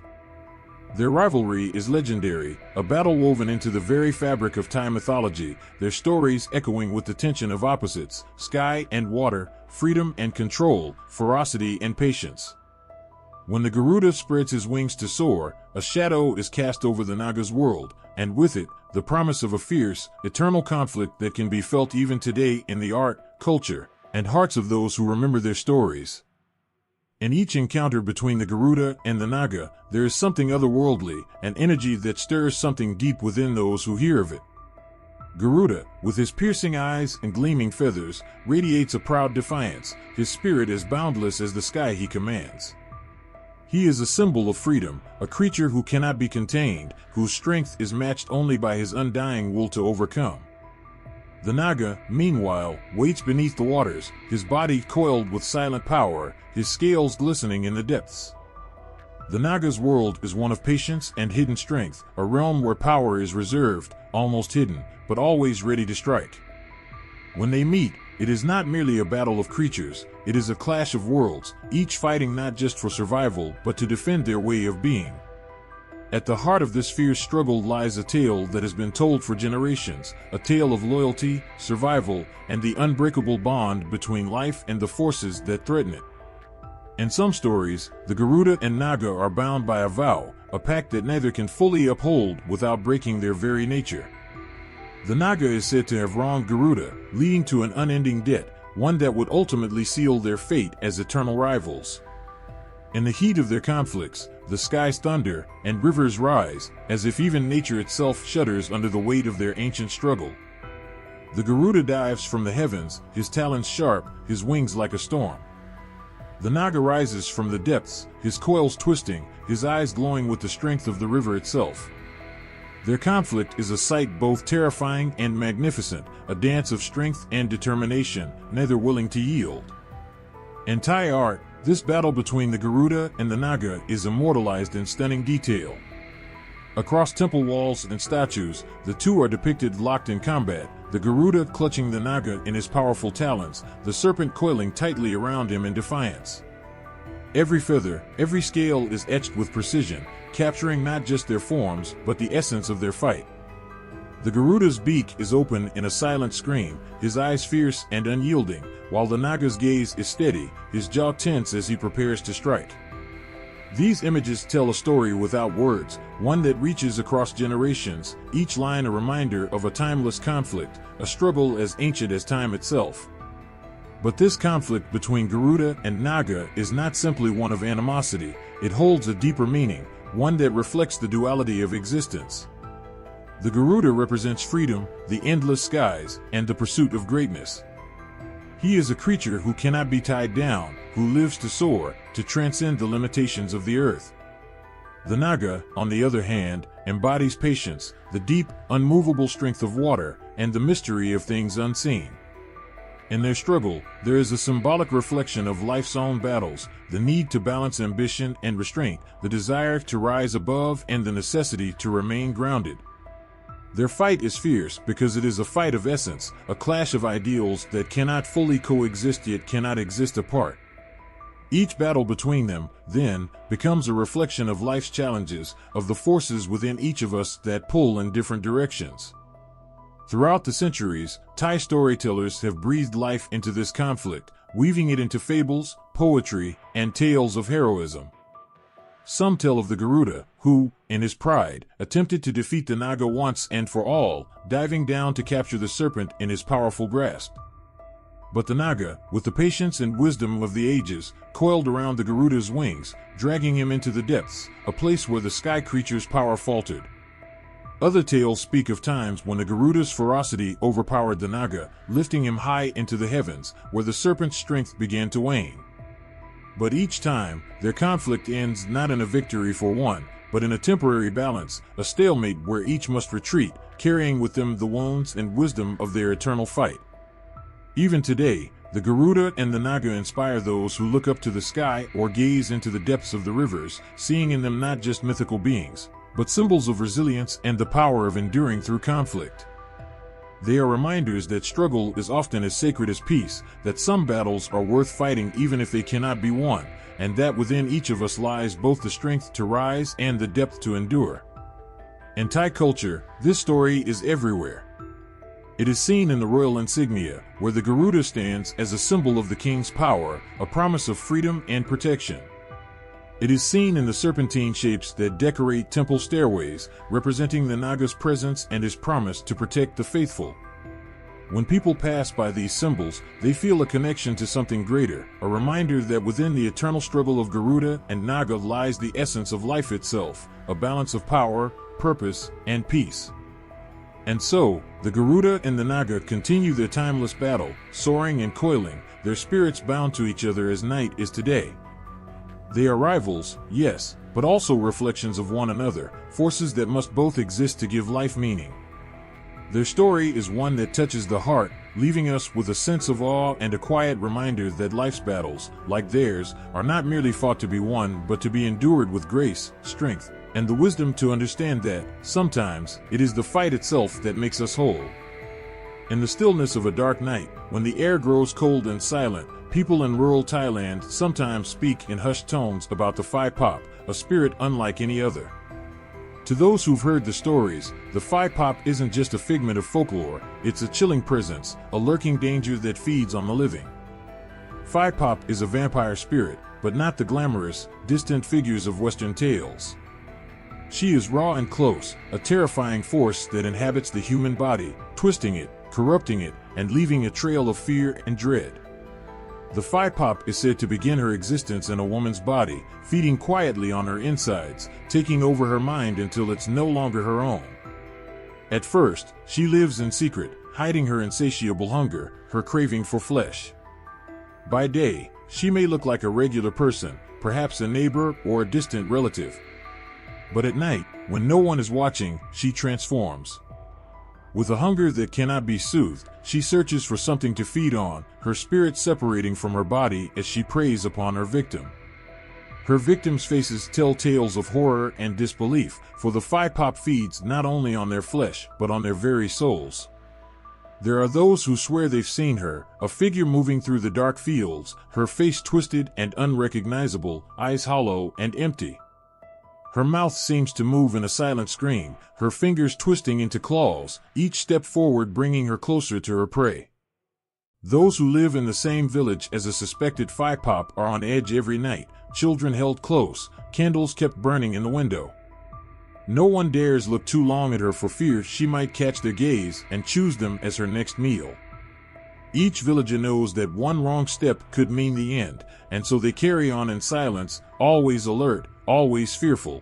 Their rivalry is legendary, a battle woven into the very fabric of Thai mythology, their stories echoing with the tension of opposites, sky and water, freedom and control, ferocity and patience. When the Garuda spreads his wings to soar, a shadow is cast over the Naga's world, and with it, the promise of a fierce, eternal conflict that can be felt even today in the art, culture, and hearts of those who remember their stories. In each encounter between the Garuda and the Naga, there is something otherworldly, an energy that stirs something deep within those who hear of it. Garuda, with his piercing eyes and gleaming feathers, radiates a proud defiance, his spirit as boundless as the sky he commands. He is a symbol of freedom, a creature who cannot be contained, whose strength is matched only by his undying will to overcome. The Naga, meanwhile, waits beneath the waters, his body coiled with silent power, his scales glistening in the depths. The Naga's world is one of patience and hidden strength, a realm where power is reserved, almost hidden, but always ready to strike. When they meet, it is not merely a battle of creatures, it is a clash of worlds, each fighting not just for survival but to defend their way of being. At the heart of this fierce struggle lies a tale that has been told for generations, a tale of loyalty, survival, and the unbreakable bond between life and the forces that threaten it. In some stories, the Garuda and Naga are bound by a vow, a pact that neither can fully uphold without breaking their very nature. The Naga is said to have wronged Garuda, leading to an unending debt, one that would ultimately seal their fate as eternal rivals. In the heat of their conflicts, the skies thunder, and rivers rise, as if even nature itself shudders under the weight of their ancient struggle. The Garuda dives from the heavens, his talons sharp, his wings like a storm. The Naga rises from the depths, his coils twisting, his eyes glowing with the strength of the river itself. Their conflict is a sight both terrifying and magnificent, a dance of strength and determination, neither willing to yield. In Thai art, this battle between the Garuda and the Naga is immortalized in stunning detail. Across temple walls and statues, the two are depicted locked in combat, the Garuda clutching the Naga in his powerful talons, the serpent coiling tightly around him in defiance. Every feather, every scale is etched with precision, capturing not just their forms, but the essence of their fight. The Garuda's beak is open in a silent scream, his eyes fierce and unyielding, while the Naga's gaze is steady, his jaw tense as he prepares to strike. These images tell a story without words, one that reaches across generations, each line a reminder of a timeless conflict, a struggle as ancient as time itself. But this conflict between Garuda and Naga is not simply one of animosity, it holds a deeper meaning, one that reflects the duality of existence. The Garuda represents freedom, the endless skies, and the pursuit of greatness. He is a creature who cannot be tied down, who lives to soar, to transcend the limitations of the earth. The Naga, on the other hand, embodies patience, the deep, unmovable strength of water, and the mystery of things unseen. In their struggle, there is a symbolic reflection of life's own battles, the need to balance ambition and restraint, the desire to rise above and the necessity to remain grounded. Their fight is fierce because it is a fight of essence, a clash of ideals that cannot fully coexist yet cannot exist apart. Each battle between them, then, becomes a reflection of life's challenges, of the forces within each of us that pull in different directions. Throughout the centuries, Thai storytellers have breathed life into this conflict, weaving it into fables, poetry, and tales of heroism. Some tell of the Garuda, who, in his pride, attempted to defeat the Naga once and for all, diving down to capture the serpent in his powerful grasp. But the Naga, with the patience and wisdom of the ages, coiled around the Garuda's wings, dragging him into the depths, a place where the sky creature's power faltered. Other tales speak of times when the Garuda's ferocity overpowered the Naga, lifting him high into the heavens, where the serpent's strength began to wane. But each time, their conflict ends not in a victory for one, but in a temporary balance, a stalemate where each must retreat, carrying with them the wounds and wisdom of their eternal fight. Even today, the Garuda and the Naga inspire those who look up to the sky or gaze into the depths of the rivers, seeing in them not just mythical beings, but symbols of resilience and the power of enduring through conflict. They are reminders that struggle is often as sacred as peace, that some battles are worth fighting even if they cannot be won, and that within each of us lies both the strength to rise and the depth to endure. In Thai culture, this story is everywhere. It is seen in the royal insignia, where the Garuda stands as a symbol of the king's power, a promise of freedom and protection. It is seen in the serpentine shapes that decorate temple stairways, representing the Naga's presence and his promise to protect the faithful. When people pass by these symbols, they feel a connection to something greater, a reminder that within the eternal struggle of Garuda and Naga lies the essence of life itself, a balance of power, purpose, and peace. And so, the Garuda and the Naga continue their timeless battle, soaring and coiling, their spirits bound to each other as night is to day. They are rivals, yes, but also reflections of one another, forces that must both exist to give life meaning. Their story is one that touches the heart, leaving us with a sense of awe and a quiet reminder that life's battles, like theirs, are not merely fought to be won but to be endured with grace, strength, and the wisdom to understand that, sometimes, it is the fight itself that makes us whole. In the stillness of a dark night, when the air grows cold and silent, people in rural Thailand sometimes speak in hushed tones about the Phai Pop, a spirit unlike any other. To those who've heard the stories, the Phai Pop isn't just a figment of folklore, it's a chilling presence, a lurking danger that feeds on the living. Phai Pop is a vampire spirit, but not the glamorous, distant figures of Western tales. She is raw and close, a terrifying force that inhabits the human body, twisting it, corrupting it, and leaving a trail of fear and dread. The Phai Pop is said to begin her existence in a woman's body, feeding quietly on her insides, taking over her mind until it's no longer her own. At first, she lives in secret, hiding her insatiable hunger, her craving for flesh. By day, she may look like a regular person, perhaps a neighbor or a distant relative. But at night, when no one is watching, she transforms. With a hunger that cannot be soothed, she searches for something to feed on, her spirit separating from her body as she preys upon her victim. Her victims' faces tell tales of horror and disbelief, for the Phi-Pop feeds not only on their flesh, but on their very souls. There are those who swear they've seen her, a figure moving through the dark fields, her face twisted and unrecognizable, eyes hollow and empty. Her mouth seems to move in a silent scream, her fingers twisting into claws, each step forward bringing her closer to her prey. Those who live in the same village as a suspected Phi-Pop are on edge every night, children held close, candles kept burning in the window. No one dares look too long at her for fear she might catch their gaze and choose them as her next meal. Each villager knows that one wrong step could mean the end, and so they carry on in silence, always alert, always fearful.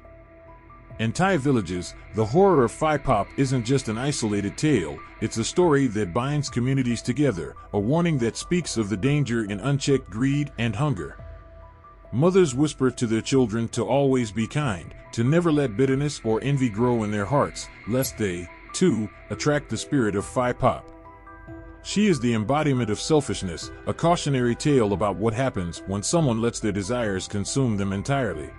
In Thai villages, the horror of Phi-Pop isn't just an isolated tale, it's a story that binds communities together, a warning that speaks of the danger in unchecked greed and hunger. Mothers whisper to their children to always be kind, to never let bitterness or envy grow in their hearts, lest they, too, attract the spirit of Phi-Pop. She is the embodiment of selfishness, a cautionary tale about what happens when someone lets their desires consume them entirely.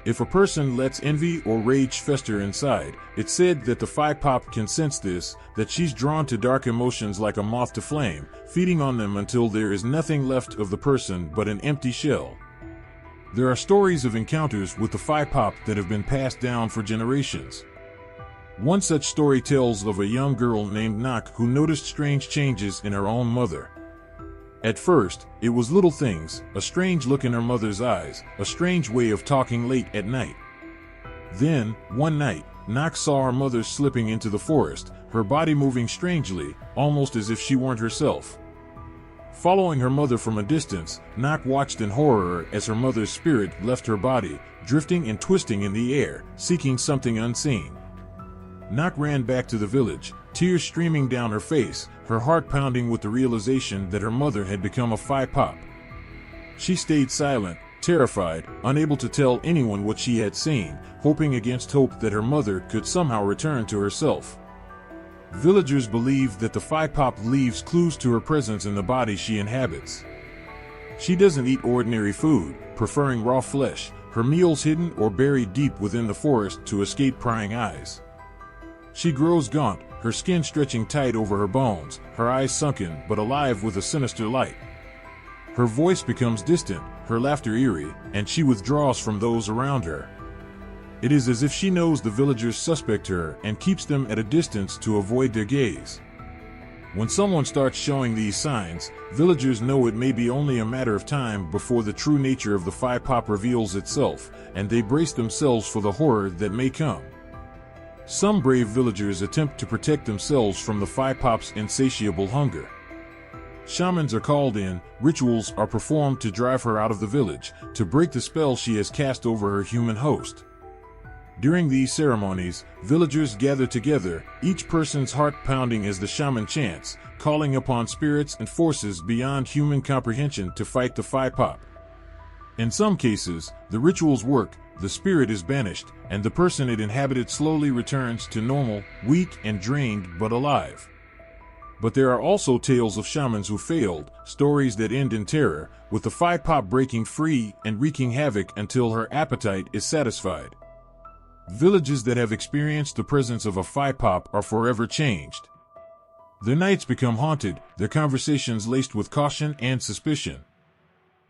If a person lets envy or rage fester inside, it's said that the Phi-Pop can sense this, that she's drawn to dark emotions like a moth to flame, feeding on them until there is nothing left of the person but an empty shell. There are stories of encounters with the Phi-Pop that have been passed down for generations. One such story tells of a young girl named Nak who noticed strange changes in her own mother. At first, it was little things, a strange look in her mother's eyes, a strange way of talking late at night. Then, one night, Nak saw her mother slipping into the forest, her body moving strangely, almost as if she weren't herself. Following her mother from a distance, Nak watched in horror as her mother's spirit left her body, drifting and twisting in the air, seeking something unseen. Nak ran back to the village, tears streaming down her face, her heart pounding with the realization that her mother had become a Phi-Pop. She stayed silent, terrified, unable to tell anyone what she had seen, hoping against hope that her mother could somehow return to herself. Villagers believe that the Phi-Pop leaves clues to her presence in the body she inhabits. She doesn't eat ordinary food, preferring raw flesh, her meals hidden or buried deep within the forest to escape prying eyes. She grows gaunt, her skin stretching tight over her bones, her eyes sunken but alive with a sinister light. Her voice becomes distant, her laughter eerie, and she withdraws from those around her. It is as if she knows the villagers suspect her and keeps them at a distance to avoid their gaze. When someone starts showing these signs, villagers know it may be only a matter of time before the true nature of the Phi-Pop reveals itself, and they brace themselves for the horror that may come. Some brave villagers attempt to protect themselves from the Phi-Pop's insatiable hunger. Shamans are called in, rituals are performed to drive her out of the village, to break the spell she has cast over her human host. During these ceremonies, villagers gather together, each person's heart pounding as the shaman chants, calling upon spirits and forces beyond human comprehension to fight the Phi-Pop. In some cases, the rituals work, the spirit is banished, and the person it inhabited slowly returns to normal, weak and drained but alive. But there are also tales of shamans who failed, stories that end in terror, with the Phi-Pop breaking free and wreaking havoc until her appetite is satisfied. Villages that have experienced the presence of a Phi-Pop are forever changed. Their nights become haunted, their conversations laced with caution and suspicion.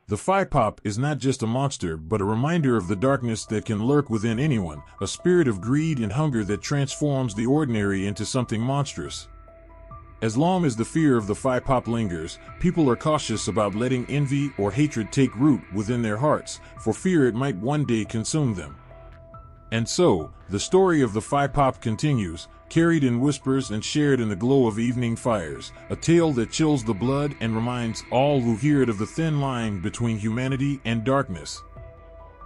The Phi-Pop is not just a monster but a reminder of the darkness that can lurk within anyone, a spirit of greed and hunger that transforms the ordinary into something monstrous. As long as the fear of the Phi-Pop lingers, people are cautious about letting envy or hatred take root within their hearts, for fear it might one day consume them. And so, the story of the Phi-Pop continues, carried in whispers and shared in the glow of evening fires, a tale that chills the blood and reminds all who hear it of the thin line between humanity and darkness.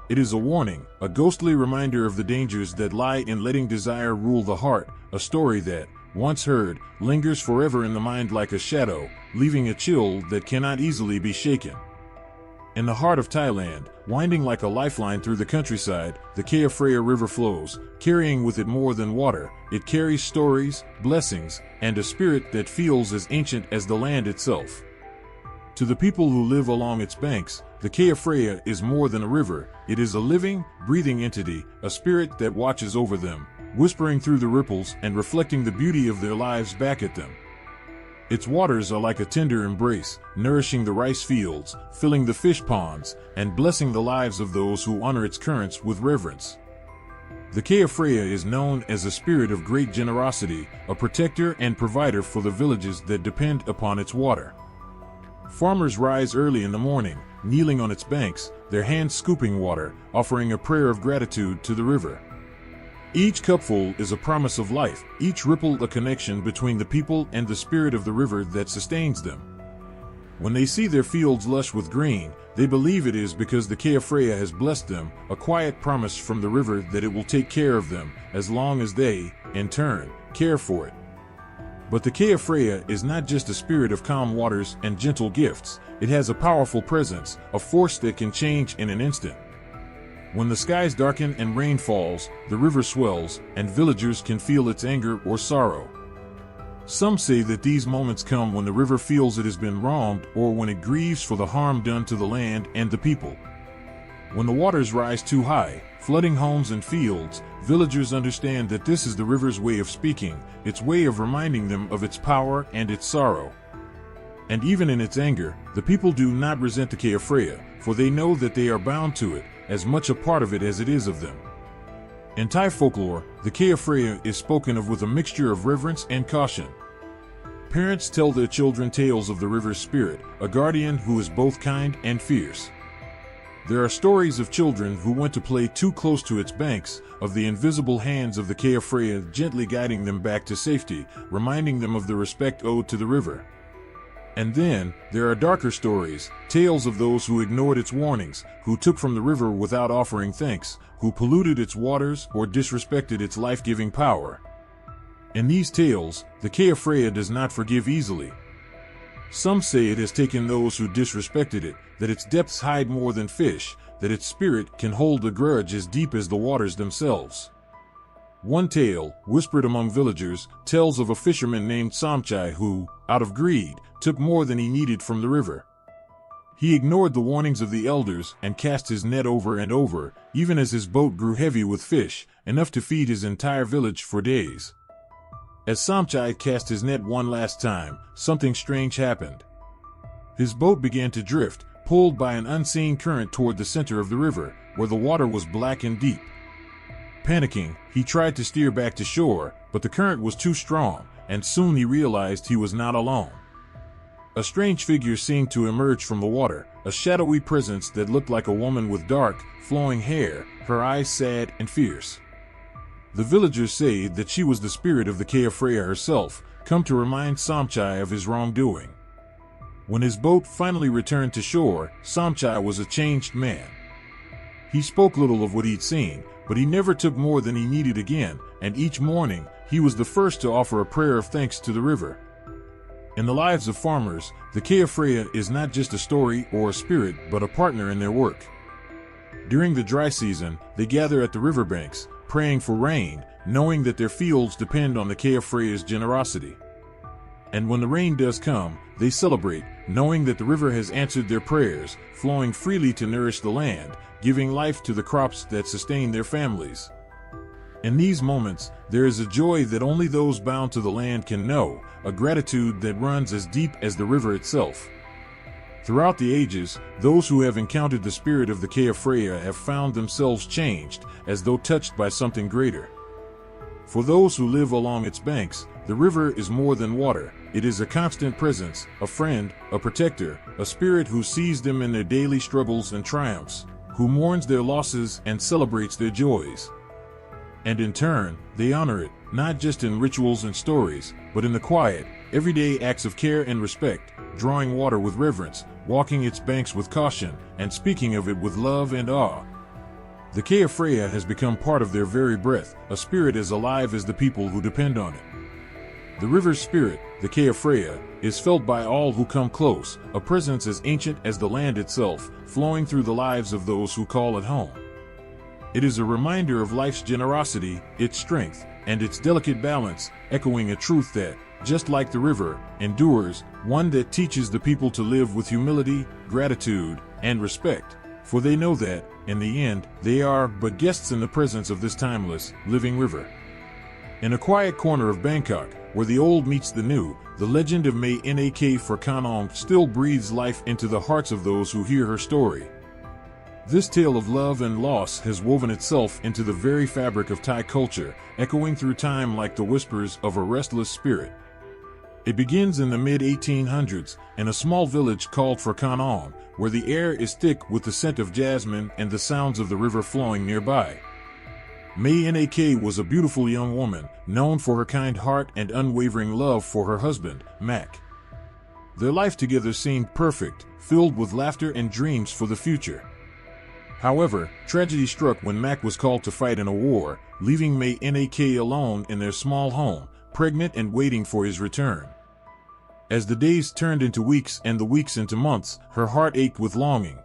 It is a warning, a ghostly reminder of the dangers that lie in letting desire rule the heart, a story that, once heard, lingers forever in the mind like a shadow, leaving a chill that cannot easily be shaken. In the heart of Thailand, winding like a lifeline through the countryside, the Kea Phraya River flows, carrying with it more than water. It carries stories, blessings, and a spirit that feels as ancient as the land itself. To the people who live along its banks, the Kea Phraya is more than a river. It is a living, breathing entity, a spirit that watches over them, whispering through the ripples and reflecting the beauty of their lives back at them. Its waters are like a tender embrace, nourishing the rice fields, filling the fish ponds, and blessing the lives of those who honor its currents with reverence. The Kea Phraya is known as a spirit of great generosity, a protector and provider for the villages that depend upon its water. Farmers rise early in the morning, kneeling on its banks, their hands scooping water, offering a prayer of gratitude to the river. Each cupful is a promise of life, each ripple a connection between the people and the spirit of the river that sustains them. When they see their fields lush with grain, they believe it is because the Kea Phraya has blessed them, a quiet promise from the river that it will take care of them, as long as they, in turn, care for it. But the Kea Phraya is not just a spirit of calm waters and gentle gifts, it has a powerful presence, a force that can change in an instant. When the skies darken and rain falls, the river swells, and villagers can feel its anger or sorrow. Some say that these moments come when the river feels it has been wronged or when it grieves for the harm done to the land and the people. When the waters rise too high, flooding homes and fields, villagers understand that this is the river's way of speaking, its way of reminding them of its power and its sorrow. And even in its anger, the people do not resent the Kea Phraya, for they know that they are bound to it, as much a part of it as it is of them. In Thai folklore, the Kea Phraya is spoken of with a mixture of reverence and caution. Parents tell their children tales of the river's spirit, a guardian who is both kind and fierce. There are stories of children who went to play too close to its banks, of the invisible hands of the Kea Phraya gently guiding them back to safety, reminding them of the respect owed to the river. And then, there are darker stories, tales of those who ignored its warnings, who took from the river without offering thanks, who polluted its waters or disrespected its life-giving power. In these tales, the Kea Phraya does not forgive easily. Some say it has taken those who disrespected it, that its depths hide more than fish, that its spirit can hold a grudge as deep as the waters themselves. One tale, whispered among villagers, tells of a fisherman named Samchai who, out of greed, took more than he needed from the river. He ignored the warnings of the elders and cast his net over and over, even as his boat grew heavy with fish, enough to feed his entire village for days. As Samchai cast his net one last time, something strange happened. His boat began to drift, pulled by an unseen current toward the center of the river, where the water was black and deep. Panicking, he tried to steer back to shore, but the current was too strong, and soon he realized he was not alone. A strange figure seemed to emerge from the water, a shadowy presence that looked like a woman with dark, flowing hair, her eyes sad and fierce. The villagers say that she was the spirit of the Kea Phraya herself, come to remind Samchai of his wrongdoing. When his boat finally returned to shore, Samchai was a changed man. He spoke little of what he'd seen, but he never took more than he needed again, and each morning, he was the first to offer a prayer of thanks to the river. In the lives of farmers, the Kea Phraya is not just a story or a spirit, but a partner in their work. During the dry season, they gather at the riverbanks, praying for rain, knowing that their fields depend on the Kea Phraya's generosity. And when the rain does come, they celebrate, knowing that the river has answered their prayers, flowing freely to nourish the land, giving life to the crops that sustain their families. In these moments, there is a joy that only those bound to the land can know, a gratitude that runs as deep as the river itself. Throughout the ages, those who have encountered the spirit of the Kea Phraya have found themselves changed, as though touched by something greater. For those who live along its banks, the river is more than water. It is a constant presence, a friend, a protector, a spirit who sees them in their daily struggles and triumphs, who mourns their losses and celebrates their joys. And in turn, they honor it, not just in rituals and stories, but in the quiet, everyday acts of care and respect, drawing water with reverence, walking its banks with caution, and speaking of it with love and awe. The Kea Phraya has become part of their very breath, a spirit as alive as the people who depend on it. The river's spirit, the Freya, is felt by all who come close, a presence as ancient as the land itself, flowing through the lives of those who call it home. It is a reminder of life's generosity, its strength, and its delicate balance, echoing a truth that, just like the river, endures, one that teaches the people to live with humility, gratitude, and respect, for they know that, in the end, they are but guests in the presence of this timeless, living river. In a quiet corner of Bangkok, where the old meets the new, the legend of Mythical for Kanong still breathes life into the hearts of those who hear her story. This tale of love and loss has woven itself into the very fabric of Thai culture, echoing through time like the whispers of a restless spirit. It begins in the mid-1800s, in a small village called Kanong, where the air is thick with the scent of jasmine and the sounds of the river flowing nearby. Mythical was a beautiful young woman, known for her kind heart and unwavering love for her husband, Mak. Their life together seemed perfect, filled with laughter and dreams for the future. However, tragedy struck when Mak was called to fight in a war, leaving Mythical alone in their small home, pregnant and waiting for his return. As the days turned into weeks and the weeks into months, her heart ached with longing.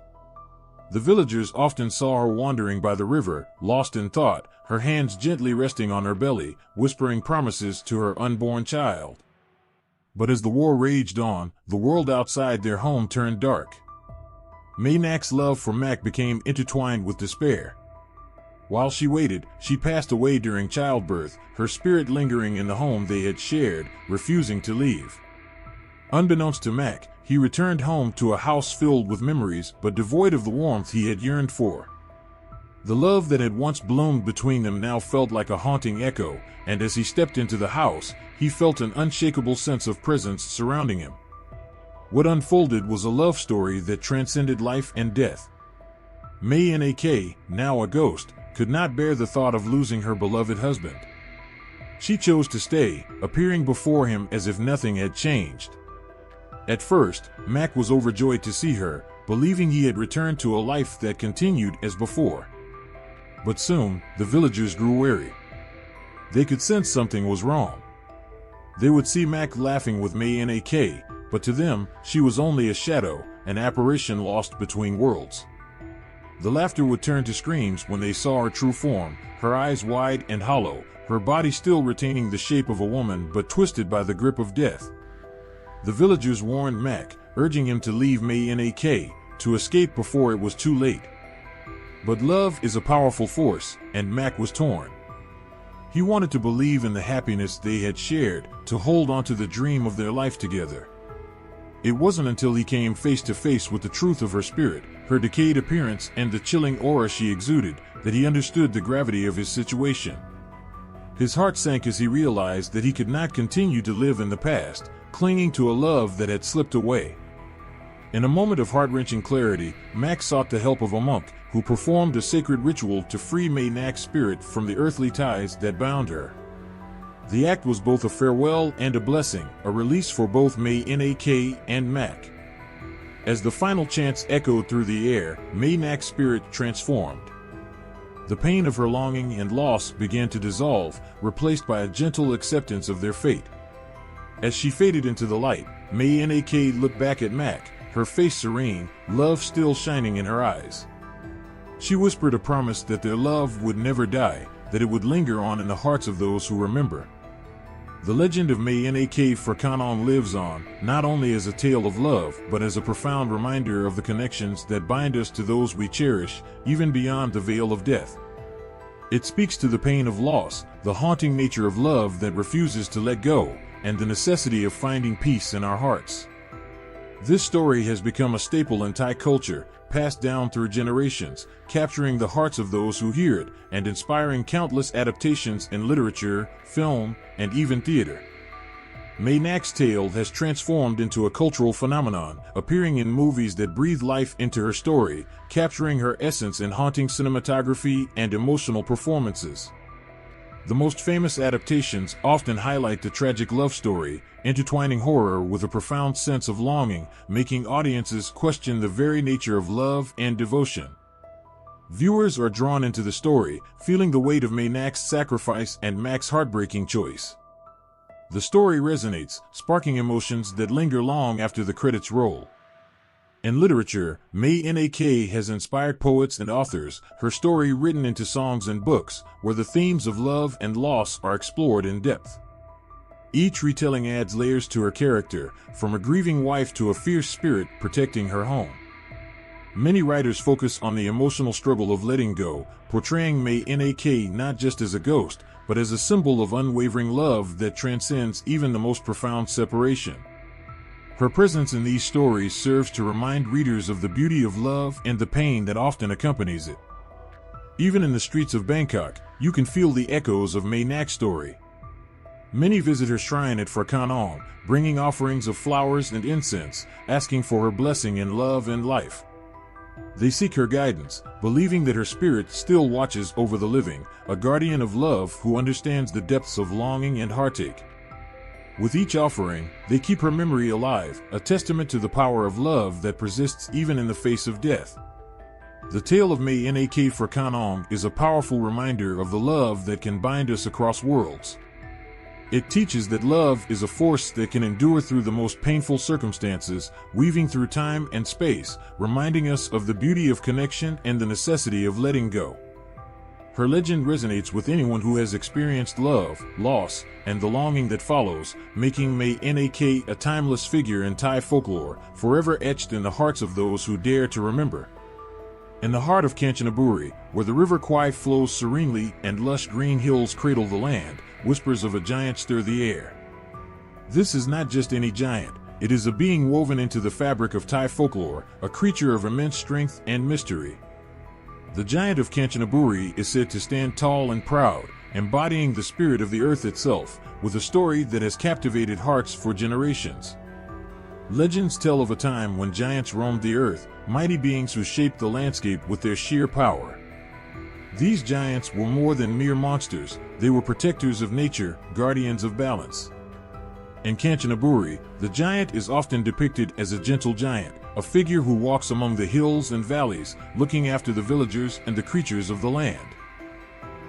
The villagers often saw her wandering by the river, lost in thought, her hands gently resting on her belly, whispering promises to her unborn child. But as the war raged on, the world outside their home turned dark. Maynak's love for Mak became intertwined with despair. While she waited, she passed away during childbirth, her spirit lingering in the home they had shared, refusing to leave. Unbeknownst to Mak, he returned home to a house filled with memories but devoid of the warmth he had yearned for. The love that had once bloomed between them now felt like a haunting echo, and as he stepped into the house, he felt an unshakable sense of presence surrounding him. What unfolded was a love story that transcended life and death. Mythical, now a ghost, could not bear the thought of losing her beloved husband. She chose to stay, appearing before him as if nothing had changed. At first, Mak was overjoyed to see her, believing he had returned to a life that continued as before. But soon, the villagers grew wary. They could sense something was wrong. They would see Mak laughing with Mythical, but to them, she was only a shadow, an apparition lost between worlds. The laughter would turn to screams when they saw her true form, her eyes wide and hollow, her body still retaining the shape of a woman but twisted by the grip of death. The villagers warned Mak, urging him to leave Mythical, to escape before it was too late. But love is a powerful force, and Mak was torn. He wanted to believe in the happiness they had shared, to hold on to the dream of their life together. It wasn't until he came face to face with the truth of her spirit, her decayed appearance and the chilling aura she exuded, that he understood the gravity of his situation. His heart sank as he realized that he could not continue to live in the past, clinging to a love that had slipped away. In a moment of heart-wrenching clarity, Mak sought the help of a monk, who performed a sacred ritual to free Mythikal's spirit from the earthly ties that bound her. The act was both a farewell and a blessing, a release for both Mythikal and Mak. As the final chants echoed through the air, Mythikal's spirit transformed. The pain of her longing and loss began to dissolve, replaced by a gentle acceptance of their fate. As she faded into the light, Mythikal looked back at Mak, her face serene, love still shining in her eyes. She whispered a promise that their love would never die, that it would linger on in the hearts of those who remember. The legend of Mythical for Kanong lives on, not only as a tale of love, but as a profound reminder of the connections that bind us to those we cherish, even beyond the veil of death. It speaks to the pain of loss, the haunting nature of love that refuses to let go, and the necessity of finding peace in our hearts. This story has become a staple in Thai culture, passed down through generations, capturing the hearts of those who hear it, and inspiring countless adaptations in literature, film, and even theater. Mythikal's tale has transformed into a cultural phenomenon, appearing in movies that breathe life into her story, capturing her essence in haunting cinematography and emotional performances. The most famous adaptations often highlight the tragic love story, intertwining horror with a profound sense of longing, making audiences question the very nature of love and devotion. Viewers are drawn into the story, feeling the weight of Mythikal's sacrifice and Mak's heartbreaking choice. The story resonates, sparking emotions that linger long after the credits roll. In literature, Mythical has inspired poets and authors, her story written into songs and books, where the themes of love and loss are explored in depth. Each retelling adds layers to her character, from a grieving wife to a fierce spirit protecting her home. Many writers focus on the emotional struggle of letting go, portraying Mythical not just as a ghost, but as a symbol of unwavering love that transcends even the most profound separation. Her presence in these stories serves to remind readers of the beauty of love and the pain that often accompanies it. Even in the streets of Bangkok, you can feel the echoes of Mythical's story. Many visit her shrine at Phra Kanong, bringing offerings of flowers and incense, asking for her blessing in love and life. They seek her guidance, believing that her spirit still watches over the living, a guardian of love who understands the depths of longing and heartache. With each offering, they keep her memory alive, a testament to the power of love that persists even in the face of death. The tale of Mythical Phra Kanong is a powerful reminder of the love that can bind us across worlds. It teaches that love is a force that can endure through the most painful circumstances, weaving through time and space, reminding us of the beauty of connection and the necessity of letting go. Her legend resonates with anyone who has experienced love, loss, and the longing that follows, making Mythical a timeless figure in Thai folklore, forever etched in the hearts of those who dare to remember. In the heart of Kanchanaburi, where the river Kwai flows serenely and lush green hills cradle the land, whispers of a giant stir the air. This is not just any giant, it is a being woven into the fabric of Thai folklore, a creature of immense strength and mystery. The giant of Kanchanaburi is said to stand tall and proud, embodying the spirit of the earth itself, with a story that has captivated hearts for generations. Legends tell of a time when giants roamed the earth, mighty beings who shaped the landscape with their sheer power. These giants were more than mere monsters, they were protectors of nature, guardians of balance. In Kanchanaburi, the giant is often depicted as a gentle giant, a figure who walks among the hills and valleys, looking after the villagers and the creatures of the land.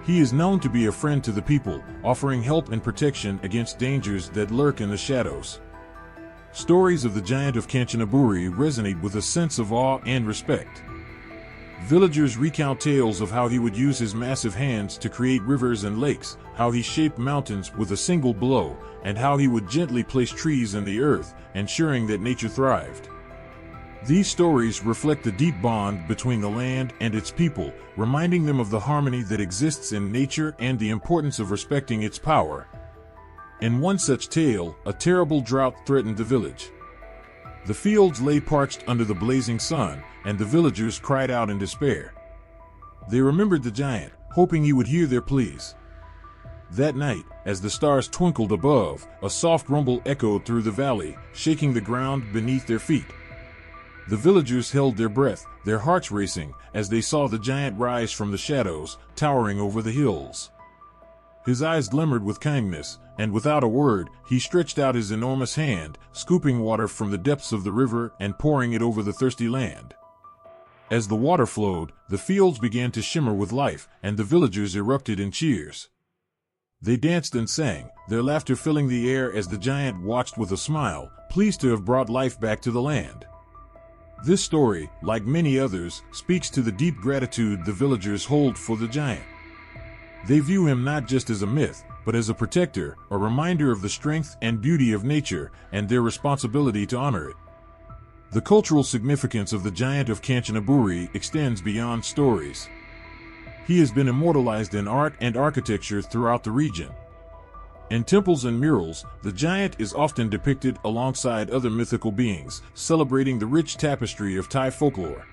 He is known to be a friend to the people, offering help and protection against dangers that lurk in the shadows. Stories of the giant of Kanchanaburi resonate with a sense of awe and respect. Villagers recount tales of how he would use his massive hands to create rivers and lakes, how he shaped mountains with a single blow, and how he would gently place trees in the earth, ensuring that nature thrived. These stories reflect the deep bond between the land and its people, reminding them of the harmony that exists in nature and the importance of respecting its power. In one such tale, a terrible drought threatened the village. The fields lay parched under the blazing sun, and the villagers cried out in despair. They remembered the giant, hoping he would hear their pleas. That night, as the stars twinkled above, a soft rumble echoed through the valley, shaking the ground beneath their feet. The villagers held their breath, their hearts racing, as they saw the giant rise from the shadows, towering over the hills. His eyes glimmered with kindness, and without a word, he stretched out his enormous hand, scooping water from the depths of the river and pouring it over the thirsty land. As the water flowed, the fields began to shimmer with life, and the villagers erupted in cheers. They danced and sang, their laughter filling the air as the giant watched with a smile, pleased to have brought life back to the land. This story, like many others, speaks to the deep gratitude the villagers hold for the giant. They view him not just as a myth, but as a protector, a reminder of the strength and beauty of nature, and their responsibility to honor it. The cultural significance of the giant of Kanchanaburi extends beyond stories. He has been immortalized in art and architecture throughout the region. In temples and murals, the giant is often depicted alongside other mythical beings, celebrating the rich tapestry of Thai folklore.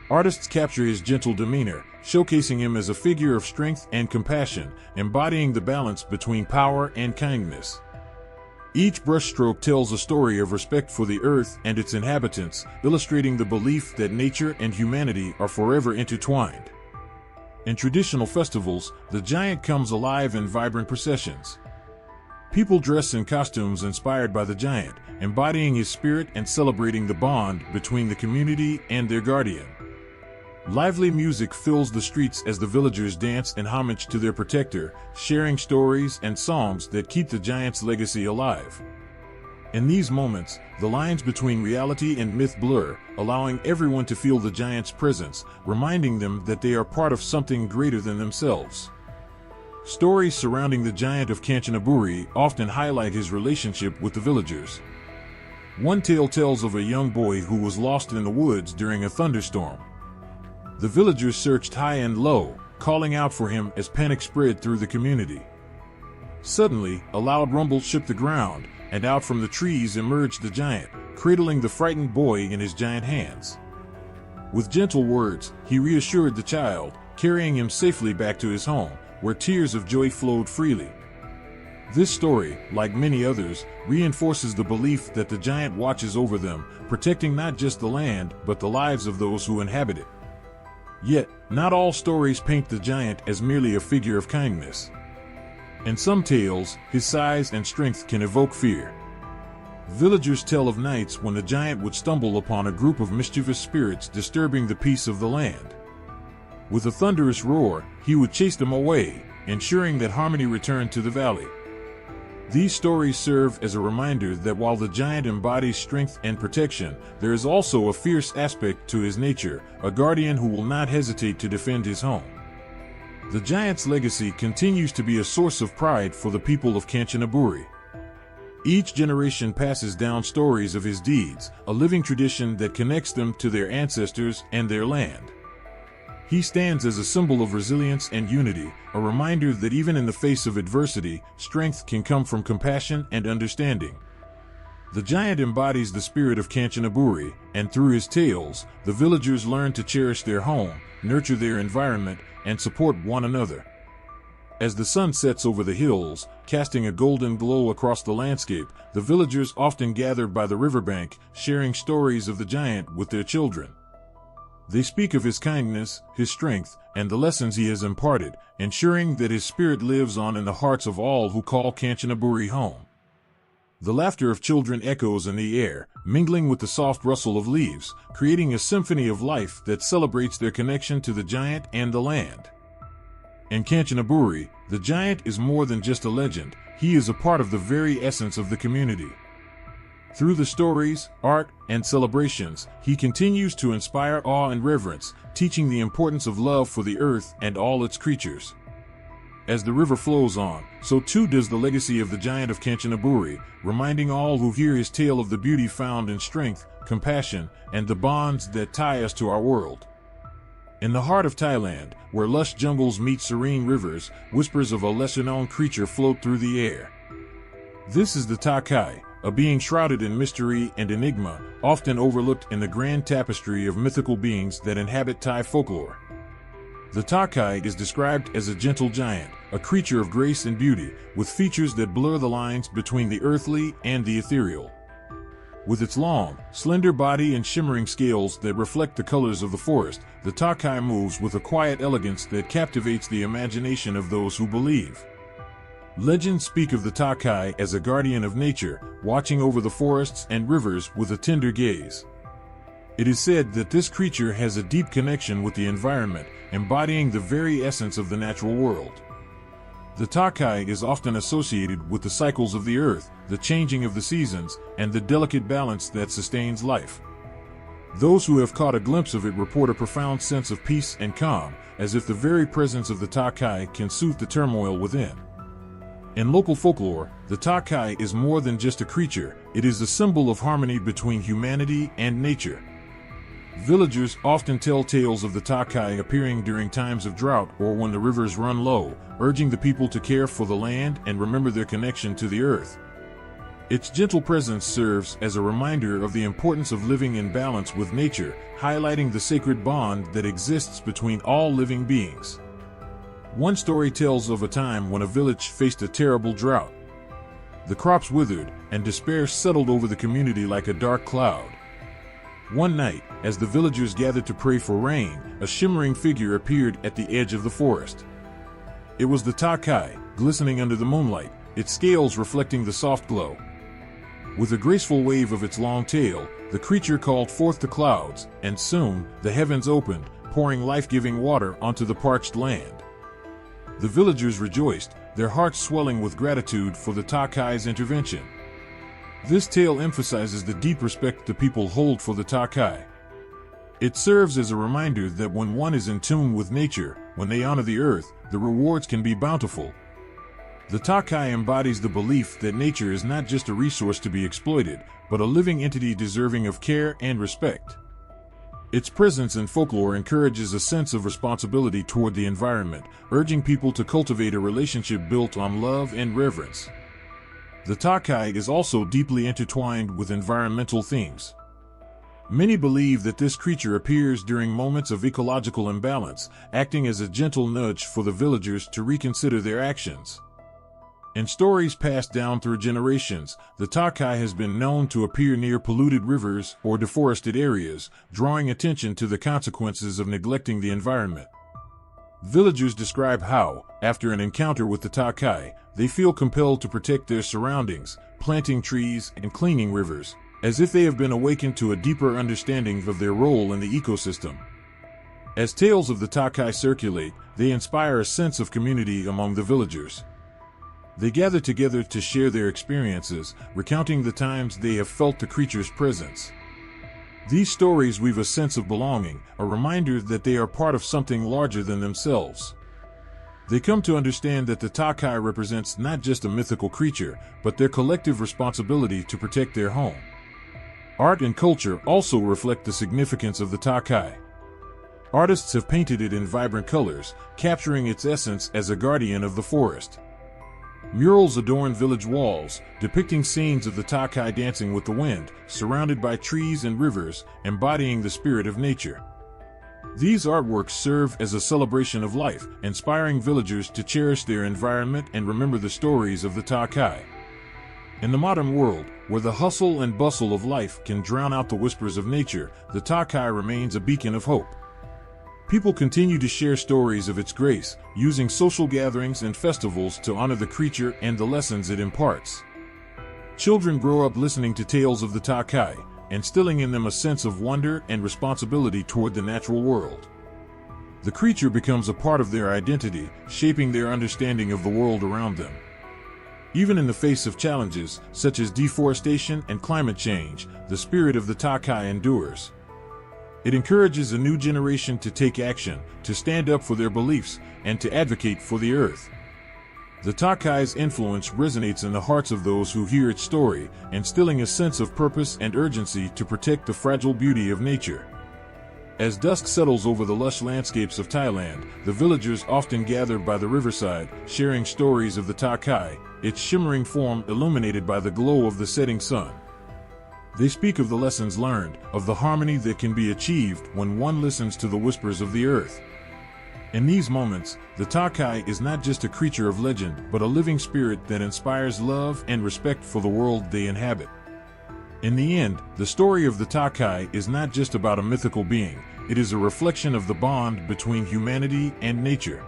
Artists capture his gentle demeanor, showcasing him as a figure of strength and compassion, embodying the balance between power and kindness. Each brushstroke tells a story of respect for the earth and its inhabitants, illustrating the belief that nature and humanity are forever intertwined. In traditional festivals, the giant comes alive in vibrant processions. People dress in costumes inspired by the giant, embodying his spirit and celebrating the bond between the community and their guardian. Lively music fills the streets as the villagers dance in homage to their protector, sharing stories and songs that keep the giant's legacy alive. In these moments, the lines between reality and myth blur, allowing everyone to feel the giant's presence, reminding them that they are part of something greater than themselves. Stories surrounding the giant of Kanchanaburi often highlight his relationship with the villagers. One tale tells of a young boy who was lost in the woods during a thunderstorm. The villagers searched high and low, calling out for him as panic spread through the community. Suddenly, a loud rumble shook the ground, and out from the trees emerged the giant, cradling the frightened boy in his giant hands. With gentle words, he reassured the child, carrying him safely back to his home, where tears of joy flowed freely. This story, like many others, reinforces the belief that the giant watches over them, protecting not just the land, but the lives of those who inhabit it. Yet, not all stories paint the giant as merely a figure of kindness. In some tales, his size and strength can evoke fear. Villagers tell of nights when the giant would stumble upon a group of mischievous spirits disturbing the peace of the land. With a thunderous roar, he would chase them away, ensuring that harmony returned to the valley. These stories serve as a reminder that while the giant embodies strength and protection, there is also a fierce aspect to his nature, a guardian who will not hesitate to defend his home. The giant's legacy continues to be a source of pride for the people of Kanchanaburi. Each generation passes down stories of his deeds, a living tradition that connects them to their ancestors and their land. He stands as a symbol of resilience and unity, a reminder that even in the face of adversity, strength can come from compassion and understanding. The giant embodies the spirit of Kanchanaburi, and through his tales, the villagers learn to cherish their home, nurture their environment, and support one another. As the sun sets over the hills, casting a golden glow across the landscape, the villagers often gather by the riverbank, sharing stories of the giant with their children. They speak of his kindness, his strength, and the lessons he has imparted, ensuring that his spirit lives on in the hearts of all who call Kanchanaburi home. The laughter of children echoes in the air, mingling with the soft rustle of leaves, creating a symphony of life that celebrates their connection to the giant and the land. In Kanchanaburi, the giant is more than just a legend, he is a part of the very essence of the community. Through the stories, art, and celebrations, he continues to inspire awe and reverence, teaching the importance of love for the earth and all its creatures. As the river flows on, so too does the legacy of the giant of Kanchanaburi, reminding all who hear his tale of the beauty found in strength, compassion, and the bonds that tie us to our world. In the heart of Thailand, where lush jungles meet serene rivers, whispers of a lesser-known creature float through the air. This is the Takai, a being shrouded in mystery and enigma, often overlooked in the grand tapestry of mythical beings that inhabit Thai folklore. The Takai is described as a gentle giant, a creature of grace and beauty, with features that blur the lines between the earthly and the ethereal. With its long, slender body and shimmering scales that reflect the colors of the forest, the Takai moves with a quiet elegance that captivates the imagination of those who believe. Legends speak of the Takai as a guardian of nature, watching over the forests and rivers with a tender gaze. It is said that this creature has a deep connection with the environment, embodying the very essence of the natural world. The Takai is often associated with the cycles of the earth, the changing of the seasons, and the delicate balance that sustains life. Those who have caught a glimpse of it report a profound sense of peace and calm, as if the very presence of the Takai can soothe the turmoil within. In local folklore, the Takai is more than just a creature, it is a symbol of harmony between humanity and nature. Villagers often tell tales of the Takai appearing during times of drought or when the rivers run low, urging the people to care for the land and remember their connection to the earth. Its gentle presence serves as a reminder of the importance of living in balance with nature, highlighting the sacred bond that exists between all living beings. One story tells of a time when a village faced a terrible drought. The crops withered, and despair settled over the community like a dark cloud. One night, as the villagers gathered to pray for rain, a shimmering figure appeared at the edge of the forest. It was the Takai, glistening under the moonlight, its scales reflecting the soft glow. With a graceful wave of its long tail, the creature called forth the clouds, and soon, the heavens opened, pouring life-giving water onto the parched land. The villagers rejoiced, their hearts swelling with gratitude for the Takai's intervention. This tale emphasizes the deep respect the people hold for the Takai. It serves as a reminder that when one is in tune with nature, when they honor the earth, the rewards can be bountiful. The Takai embodies the belief that nature is not just a resource to be exploited, but a living entity deserving of care and respect. Its presence in folklore encourages a sense of responsibility toward the environment, urging people to cultivate a relationship built on love and reverence. The Takai is also deeply intertwined with environmental themes. Many believe that this creature appears during moments of ecological imbalance, acting as a gentle nudge for the villagers to reconsider their actions. In stories passed down through generations, the Takai has been known to appear near polluted rivers or deforested areas, drawing attention to the consequences of neglecting the environment. Villagers describe how, after an encounter with the Takai, they feel compelled to protect their surroundings, planting trees and cleaning rivers, as if they have been awakened to a deeper understanding of their role in the ecosystem. As tales of the Takai circulate, they inspire a sense of community among the villagers. They gather together to share their experiences, recounting the times they have felt the creature's presence. These stories weave a sense of belonging, a reminder that they are part of something larger than themselves. They come to understand that the Takai represents not just a mythical creature, but their collective responsibility to protect their home. Art and culture also reflect the significance of the Takai. Artists have painted it in vibrant colors, capturing its essence as a guardian of the forest. Murals adorn village walls, depicting scenes of the Takai dancing with the wind, surrounded by trees and rivers, embodying the spirit of nature. These artworks serve as a celebration of life, inspiring villagers to cherish their environment and remember the stories of the Takai. In the modern world, where the hustle and bustle of life can drown out the whispers of nature, the Takai remains a beacon of hope. People continue to share stories of its grace, using social gatherings and festivals to honor the creature and the lessons it imparts. Children grow up listening to tales of the Takai, instilling in them a sense of wonder and responsibility toward the natural world. The creature becomes a part of their identity, shaping their understanding of the world around them. Even in the face of challenges, such as deforestation and climate change, the spirit of the Takai endures. It encourages a new generation to take action, to stand up for their beliefs, and to advocate for the earth. The Takai's influence resonates in the hearts of those who hear its story, instilling a sense of purpose and urgency to protect the fragile beauty of nature. As dusk settles over the lush landscapes of Thailand, the villagers often gather by the riverside, sharing stories of the Takai, its shimmering form illuminated by the glow of the setting sun. They speak of the lessons learned, of the harmony that can be achieved when one listens to the whispers of the earth. In these moments, the Takai is not just a creature of legend, but a living spirit that inspires love and respect for the world they inhabit. In the end, the story of the Takai is not just about a mythical being, it is a reflection of the bond between humanity and nature.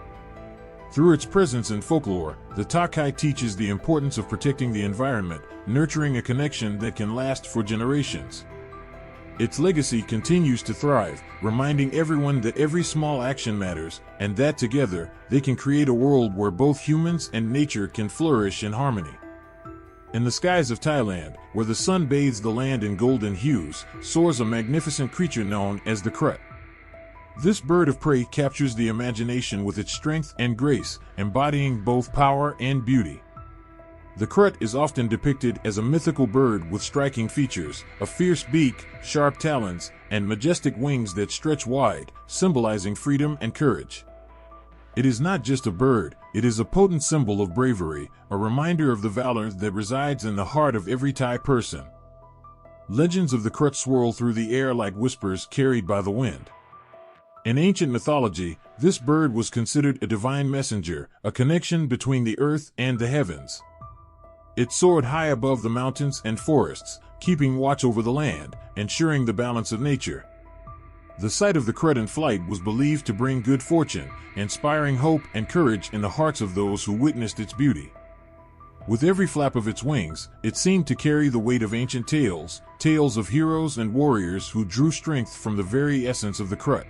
Through its presence in folklore, the Takai teaches the importance of protecting the environment, nurturing a connection that can last for generations. Its legacy continues to thrive, reminding everyone that every small action matters, and that together, they can create a world where both humans and nature can flourish in harmony. In the skies of Thailand, where the sun bathes the land in golden hues, soars a magnificent creature known as the Krut. This bird of prey captures the imagination with its strength and grace, embodying both power and beauty. The Krut is often depicted as a mythical bird with striking features, a fierce beak, sharp talons, and majestic wings that stretch wide, symbolizing freedom and courage. It is not just a bird, it is a potent symbol of bravery, a reminder of the valor that resides in the heart of every Thai person. Legends of the Krut swirl through the air like whispers carried by the wind. In ancient mythology, this bird was considered a divine messenger, a connection between the earth and the heavens. It soared high above the mountains and forests, keeping watch over the land, ensuring the balance of nature. The sight of the Krut in flight was believed to bring good fortune, inspiring hope and courage in the hearts of those who witnessed its beauty. With every flap of its wings, it seemed to carry the weight of ancient tales of heroes and warriors who drew strength from the very essence of the Krut.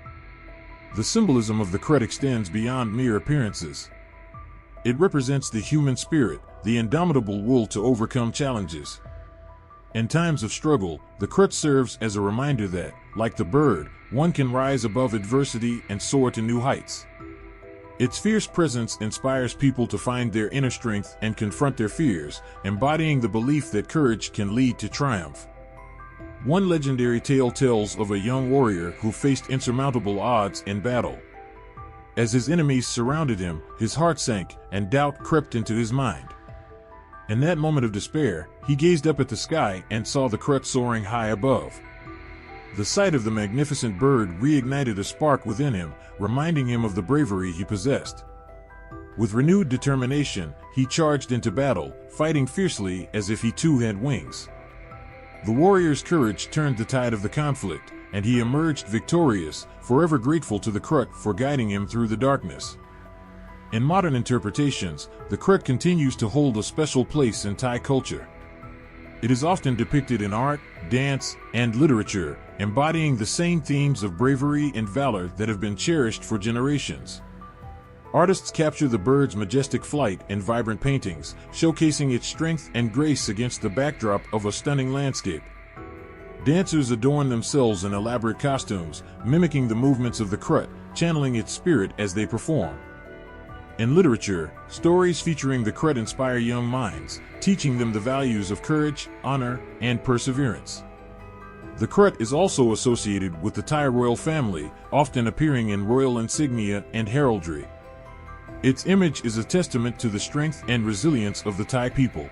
The symbolism of the Krut extends beyond mere appearances. It represents the human spirit, the indomitable will to overcome challenges. In times of struggle, the Krut serves as a reminder that, like the bird, one can rise above adversity and soar to new heights. Its fierce presence inspires people to find their inner strength and confront their fears, embodying the belief that courage can lead to triumph. One legendary tale tells of a young warrior who faced insurmountable odds in battle. As his enemies surrounded him, his heart sank, and doubt crept into his mind. In that moment of despair, he gazed up at the sky and saw the Krut soaring high above. The sight of the magnificent bird reignited a spark within him, reminding him of the bravery he possessed. With renewed determination, he charged into battle, fighting fiercely as if he too had wings. The warrior's courage turned the tide of the conflict, and he emerged victorious, forever grateful to the Krut for guiding him through the darkness. In modern interpretations, the Krut continues to hold a special place in Thai culture. It is often depicted in art, dance, and literature, embodying the same themes of bravery and valor that have been cherished for generations. Artists capture the bird's majestic flight in vibrant paintings, showcasing its strength and grace against the backdrop of a stunning landscape. Dancers adorn themselves in elaborate costumes, mimicking the movements of the Krut, channeling its spirit as they perform. In literature, stories featuring the Krut inspire young minds, teaching them the values of courage, honor, and perseverance. The Krut is also associated with the Thai royal family, often appearing in royal insignia and heraldry. Its image is a testament to the strength and resilience of the Thai people.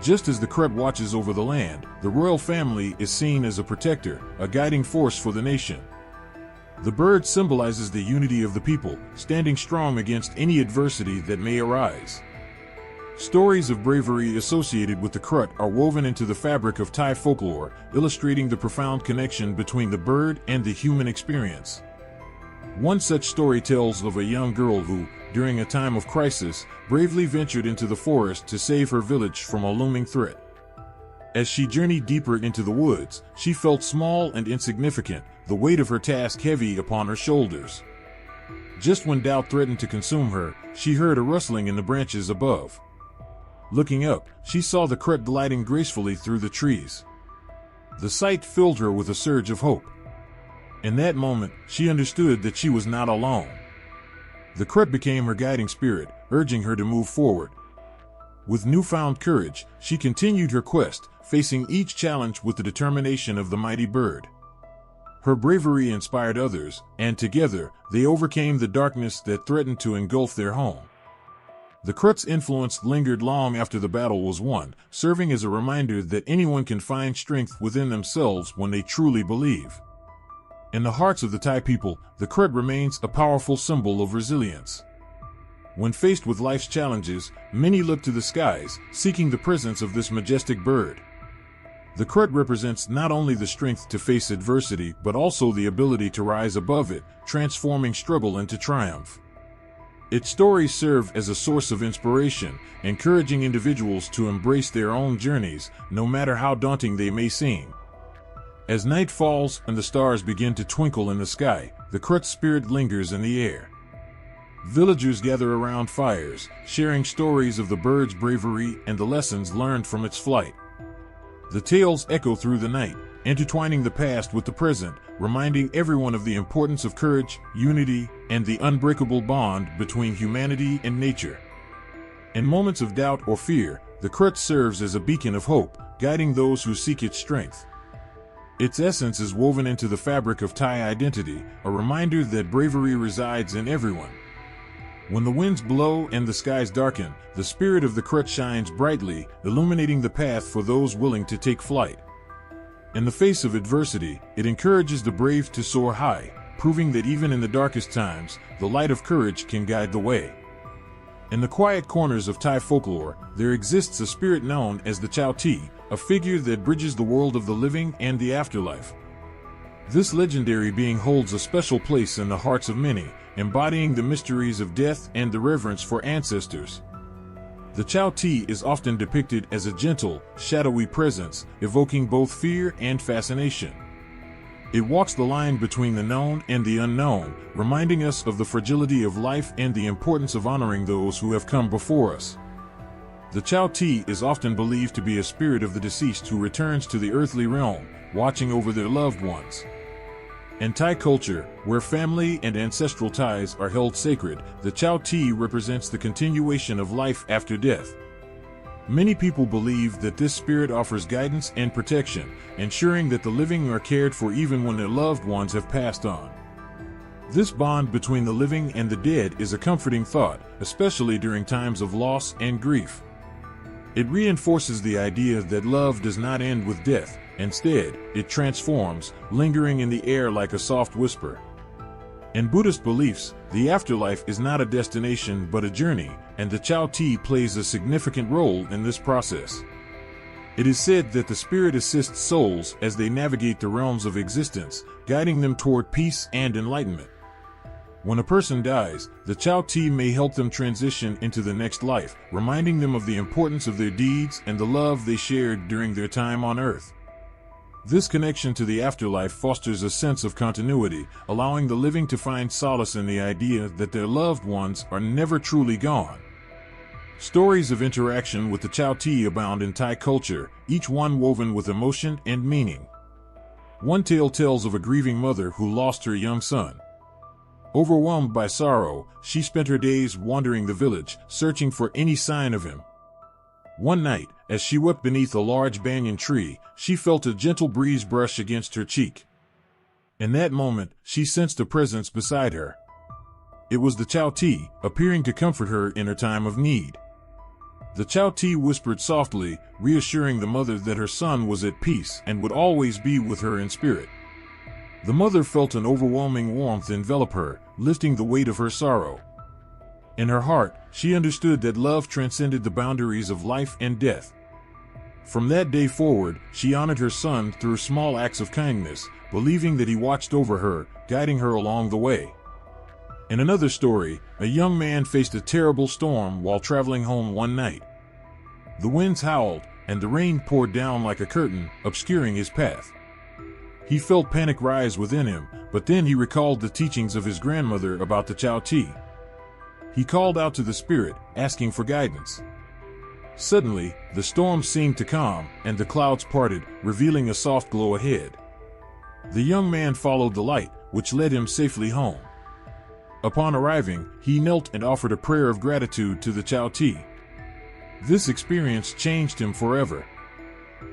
Just as the Krut watches over the land, the royal family is seen as a protector, a guiding force for the nation. The bird symbolizes the unity of the people, standing strong against any adversity that may arise. Stories of bravery associated with the Krut are woven into the fabric of Thai folklore, illustrating the profound connection between the bird and the human experience. One such story tells of a young girl who, during a time of crisis, bravely ventured into the forest to save her village from a looming threat. As she journeyed deeper into the woods, she felt small and insignificant, the weight of her task heavy upon her shoulders. Just when doubt threatened to consume her, she heard a rustling in the branches above. Looking up, she saw the Krut gliding gracefully through the trees. The sight filled her with a surge of hope. In that moment, she understood that she was not alone. The Krut became her guiding spirit, urging her to move forward. With newfound courage, she continued her quest, facing each challenge with the determination of the mighty bird. Her bravery inspired others, and together, they overcame the darkness that threatened to engulf their home. The Krut's influence lingered long after the battle was won, serving as a reminder that anyone can find strength within themselves when they truly believe. In the hearts of the Thai people, the Krut remains a powerful symbol of resilience. When faced with life's challenges, many look to the skies, seeking the presence of this majestic bird. The Krut represents not only the strength to face adversity but also the ability to rise above it, transforming struggle into triumph. Its stories serve as a source of inspiration, encouraging individuals to embrace their own journeys, no matter how daunting they may seem. As night falls and the stars begin to twinkle in the sky, the Krut's spirit lingers in the air. Villagers gather around fires, sharing stories of the bird's bravery and the lessons learned from its flight. The tales echo through the night, intertwining the past with the present, reminding everyone of the importance of courage, unity, and the unbreakable bond between humanity and nature. In moments of doubt or fear, the Krut serves as a beacon of hope, guiding those who seek its strength. Its essence is woven into the fabric of Thai identity, a reminder that bravery resides in everyone. When the winds blow and the skies darken, the spirit of the Krut shines brightly, illuminating the path for those willing to take flight. In the face of adversity, it encourages the brave to soar high, proving that even in the darkest times, the light of courage can guide the way. In the quiet corners of Thai folklore, there exists a spirit known as the Chao Ti, a figure that bridges the world of the living and the afterlife. This legendary being holds a special place in the hearts of many, embodying the mysteries of death and the reverence for ancestors. The Chao Ti is often depicted as a gentle, shadowy presence, evoking both fear and fascination. It walks the line between the known and the unknown, reminding us of the fragility of life and the importance of honoring those who have come before us. The Chow Ti is often believed to be a spirit of the deceased who returns to the earthly realm, watching over their loved ones. In Thai culture, where family and ancestral ties are held sacred, the Chow Ti represents the continuation of life after death. Many people believe that this spirit offers guidance and protection, ensuring that the living are cared for even when their loved ones have passed on. This bond between the living and the dead is a comforting thought, especially during times of loss and grief. It reinforces the idea that love does not end with death. Instead, it transforms, lingering in the air like a soft whisper. In Buddhist beliefs, the afterlife is not a destination but a journey, and the Chow Ti plays a significant role in this process. It is said that the spirit assists souls as they navigate the realms of existence, guiding them toward peace and enlightenment. When a person dies, the Chow Ti may help them transition into the next life, reminding them of the importance of their deeds and the love they shared during their time on earth. This connection to the afterlife fosters a sense of continuity, allowing the living to find solace in the idea that their loved ones are never truly gone. Stories of interaction with the Chow Ti abound in Thai culture, each one woven with emotion and meaning. One tale tells of a grieving mother who lost her young son. Overwhelmed by sorrow, she spent her days wandering the village, searching for any sign of him. One night, as she wept beneath a large banyan tree, she felt a gentle breeze brush against her cheek. In that moment, she sensed a presence beside her. It was the Chow Ti, appearing to comfort her in her time of need. The Chow Ti whispered softly, reassuring the mother that her son was at peace and would always be with her in spirit. The mother felt an overwhelming warmth envelop her, lifting the weight of her sorrow. In her heart, she understood that love transcended the boundaries of life and death. From that day forward, she honored her son through small acts of kindness, believing that he watched over her, guiding her along the way. In another story, a young man faced a terrible storm while traveling home one night. The winds howled, and the rain poured down like a curtain, obscuring his path. He felt panic rise within him, but then he recalled the teachings of his grandmother about the Chow Ti. He called out to the spirit, asking for guidance. Suddenly, the storm seemed to calm, and the clouds parted, revealing a soft glow ahead. The young man followed the light, which led him safely home. Upon arriving, he knelt and offered a prayer of gratitude to the Chow Ti. This experience changed him forever.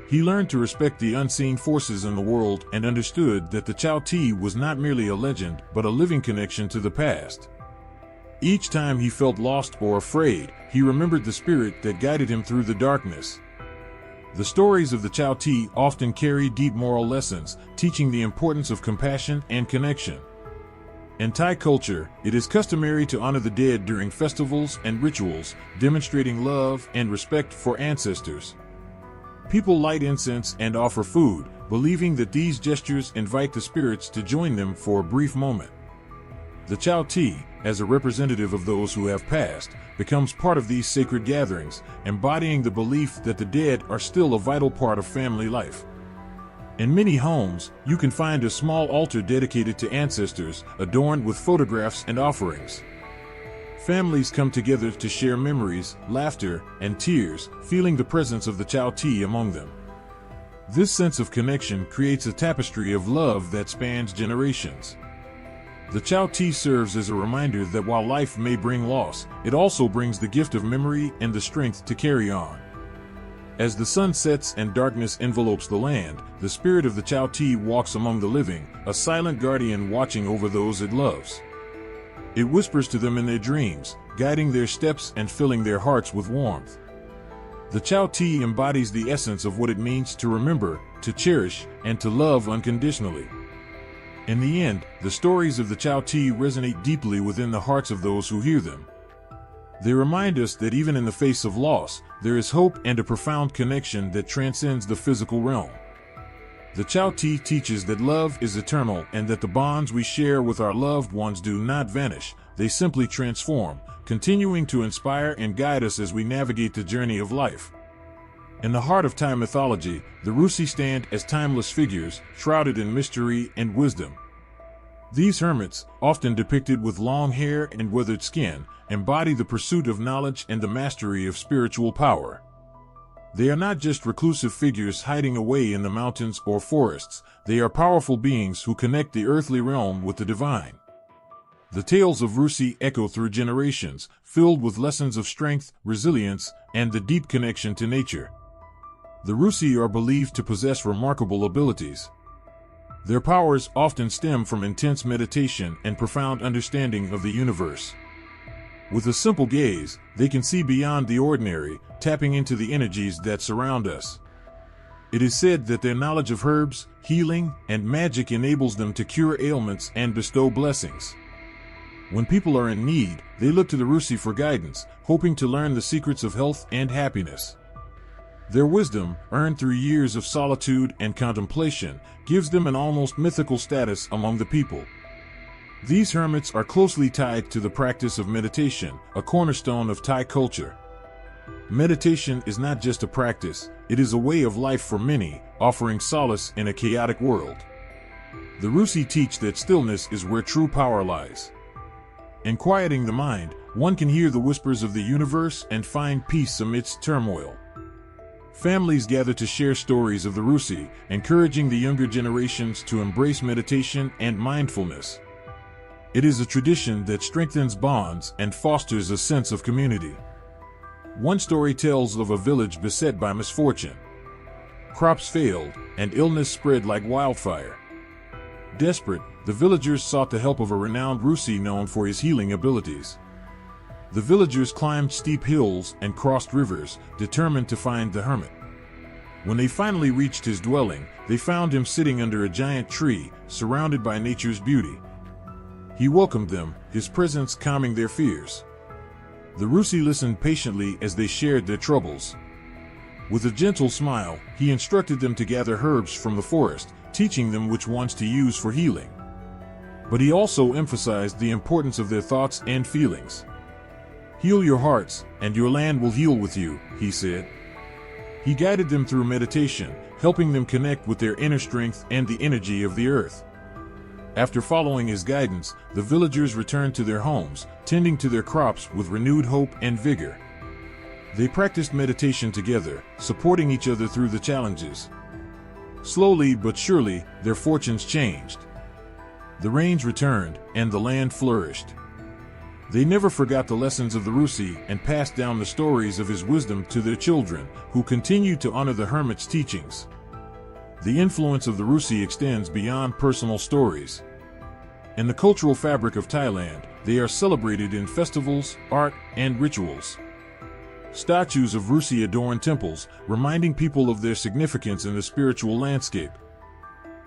He learned to respect the unseen forces in the world and understood that the Chow Ti was not merely a legend, but a living connection to the past. Each time he felt lost or afraid, he remembered the spirit that guided him through the darkness. The stories of the Chow Ti often carry deep moral lessons, teaching the importance of compassion and connection. In Thai culture, it is customary to honor the dead during festivals and rituals, demonstrating love and respect for ancestors. People light incense and offer food, believing that these gestures invite the spirits to join them for a brief moment. The Chow Ti, as a representative of those who have passed, becomes part of these sacred gatherings, embodying the belief that the dead are still a vital part of family life. In many homes, you can find a small altar dedicated to ancestors, adorned with photographs and offerings. Families come together to share memories, laughter, and tears, feeling the presence of the Chow Ti among them. This sense of connection creates a tapestry of love that spans generations. The Chow Ti serves as a reminder that while life may bring loss, it also brings the gift of memory and the strength to carry on. As the sun sets and darkness envelopes the land, the spirit of the Chow Ti walks among the living, a silent guardian watching over those it loves. It whispers to them in their dreams, guiding their steps and filling their hearts with warmth. The Chow Ti embodies the essence of what it means to remember, to cherish, and to love unconditionally. In the end, the stories of the Chow Ti resonate deeply within the hearts of those who hear them. They remind us that even in the face of loss, there is hope and a profound connection that transcends the physical realm. The Chow Ti teaches that love is eternal and that the bonds we share with our loved ones do not vanish, they simply transform, continuing to inspire and guide us as we navigate the journey of life. In the heart of Thai mythology, the Rusi stand as timeless figures, shrouded in mystery and wisdom. These hermits, often depicted with long hair and withered skin, embody the pursuit of knowledge and the mastery of spiritual power. They are not just reclusive figures hiding away in the mountains or forests, they are powerful beings who connect the earthly realm with the divine. The tales of Rusi echo through generations, filled with lessons of strength, resilience, and the deep connection to nature. The Rusi are believed to possess remarkable abilities. Their powers often stem from intense meditation and profound understanding of the universe. With a simple gaze, they can see beyond the ordinary, tapping into the energies that surround us. It is said that their knowledge of herbs, healing, and magic enables them to cure ailments and bestow blessings. When people are in need, they look to the Rusi for guidance, hoping to learn the secrets of health and happiness. Their wisdom, earned through years of solitude and contemplation, gives them an almost mythical status among the people. These hermits are closely tied to the practice of meditation, a cornerstone of Thai culture. Meditation is not just a practice, it is a way of life for many, offering solace in a chaotic world. The Rusi teach that stillness is where true power lies. In quieting the mind, one can hear the whispers of the universe and find peace amidst turmoil. Families gather to share stories of the Rusi, encouraging the younger generations to embrace meditation and mindfulness. It is a tradition that strengthens bonds and fosters a sense of community. One story tells of a village beset by misfortune. Crops failed, and illness spread like wildfire. Desperate, the villagers sought the help of a renowned Rusi known for his healing abilities. The villagers climbed steep hills and crossed rivers, determined to find the hermit. When they finally reached his dwelling, they found him sitting under a giant tree, surrounded by nature's beauty. He welcomed them, his presence calming their fears. The Rusi listened patiently as they shared their troubles. With a gentle smile, he instructed them to gather herbs from the forest, teaching them which ones to use for healing. But he also emphasized the importance of their thoughts and feelings. "Heal your hearts, and your land will heal with you," he said. He guided them through meditation, helping them connect with their inner strength and the energy of the earth. After following his guidance, the villagers returned to their homes, tending to their crops with renewed hope and vigor. They practiced meditation together, supporting each other through the challenges. Slowly but surely, their fortunes changed. The rains returned, and the land flourished. They never forgot the lessons of the Rusi and passed down the stories of his wisdom to their children, who continued to honor the hermit's teachings. The influence of the Rusi extends beyond personal stories. In the cultural fabric of Thailand, they are celebrated in festivals, art, and rituals. Statues of Rusi adorn temples, reminding people of their significance in the spiritual landscape.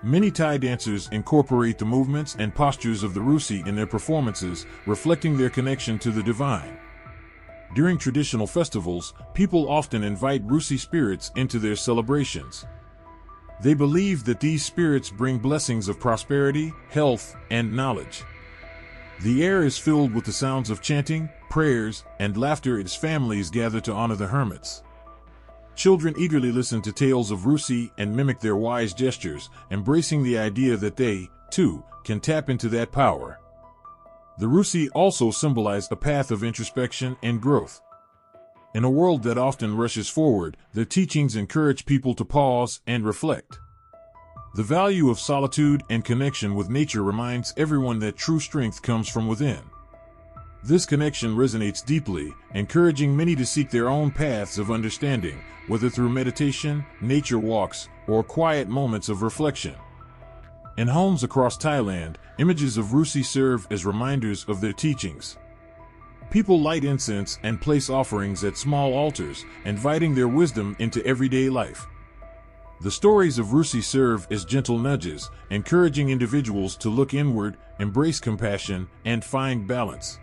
Many Thai dancers incorporate the movements and postures of the Rusi in their performances, reflecting their connection to the divine. During traditional festivals, people often invite Rusi spirits into their celebrations. They believe that these spirits bring blessings of prosperity, health, and knowledge. The air is filled with the sounds of chanting, prayers, and laughter as families gather to honor the hermits. Children eagerly listen to tales of Rusi and mimic their wise gestures, embracing the idea that they, too, can tap into that power. The Rusi also symbolize a path of introspection and growth. In a world that often rushes forward, their teachings encourage people to pause and reflect. The value of solitude and connection with nature reminds everyone that true strength comes from within. This connection resonates deeply, encouraging many to seek their own paths of understanding, whether through meditation, nature walks, or quiet moments of reflection. In homes across Thailand, images of Rusi serve as reminders of their teachings. People light incense and place offerings at small altars, inviting their wisdom into everyday life. The stories of Rusi serve as gentle nudges, encouraging individuals to look inward, embrace compassion, and find balance.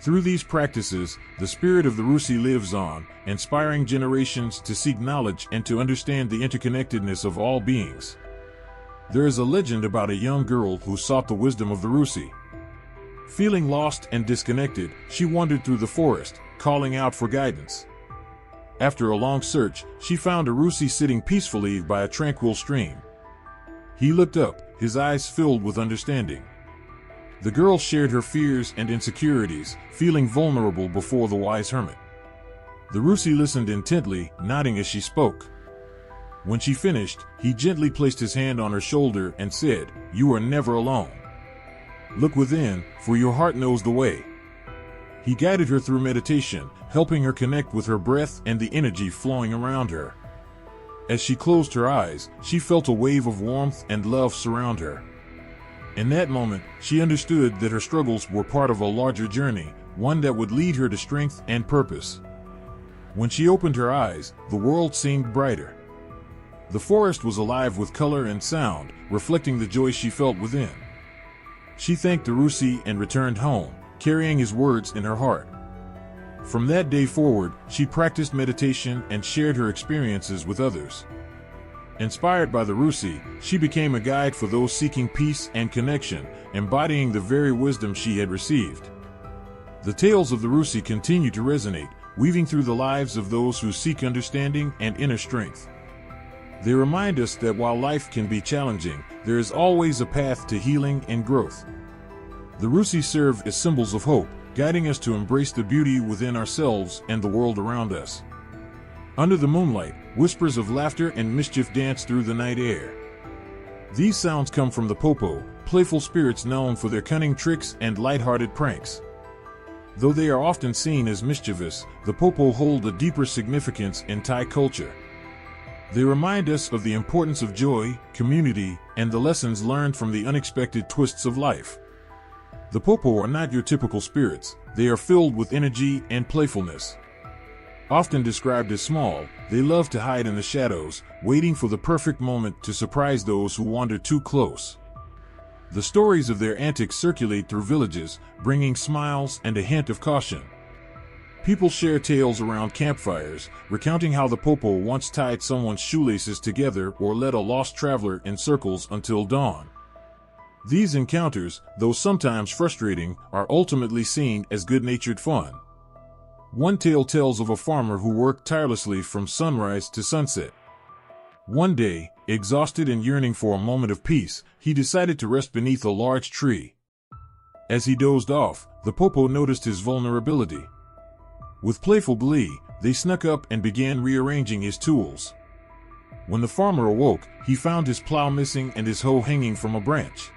Through these practices, the spirit of the Rusi lives on, inspiring generations to seek knowledge and to understand the interconnectedness of all beings. There is a legend about a young girl who sought the wisdom of the Rusi. Feeling lost and disconnected, she wandered through the forest, calling out for guidance. After a long search, she found Arusi sitting peacefully by a tranquil stream. He looked up, his eyes filled with understanding. The girl shared her fears and insecurities, feeling vulnerable before the wise hermit. The Rusi listened intently, nodding as she spoke. When she finished, he gently placed his hand on her shoulder and said, "You are never alone. Look within, for your heart knows the way." He guided her through meditation, helping her connect with her breath and the energy flowing around her. As she closed her eyes, she felt a wave of warmth and love surround her. In that moment, she understood that her struggles were part of a larger journey, one that would lead her to strength and purpose. When she opened her eyes, the world seemed brighter. The forest was alive with color and sound, reflecting the joy she felt within. She thanked the Rusi and returned home, carrying his words in her heart. From that day forward, she practiced meditation and shared her experiences with others. Inspired by the Rusi, she became a guide for those seeking peace and connection, embodying the very wisdom she had received. The tales of the Rusi continue to resonate, weaving through the lives of those who seek understanding and inner strength. They remind us that while life can be challenging, there is always a path to healing and growth. The Rusi serve as symbols of hope, guiding us to embrace the beauty within ourselves and the world around us. Under the moonlight, whispers of laughter and mischief dance through the night air. These sounds come from the Popo, playful spirits known for their cunning tricks and light-hearted pranks. Though they are often seen as mischievous, the Popo hold a deeper significance in Thai culture. They remind us of the importance of joy, community, and the lessons learned from the unexpected twists of life. The Popo are not your typical spirits, they are filled with energy and playfulness. Often described as small, they love to hide in the shadows, waiting for the perfect moment to surprise those who wander too close. The stories of their antics circulate through villages, bringing smiles and a hint of caution. People share tales around campfires, recounting how the Popo once tied someone's shoelaces together or led a lost traveler in circles until dawn. These encounters, though sometimes frustrating, are ultimately seen as good-natured fun. One tale tells of a farmer who worked tirelessly from sunrise to sunset. One day, exhausted and yearning for a moment of peace, he decided to rest beneath a large tree. As he dozed off, the Popo noticed his vulnerability. With playful glee, they snuck up and began rearranging his tools. When the farmer awoke, he found his plow missing and his hoe hanging from a branch.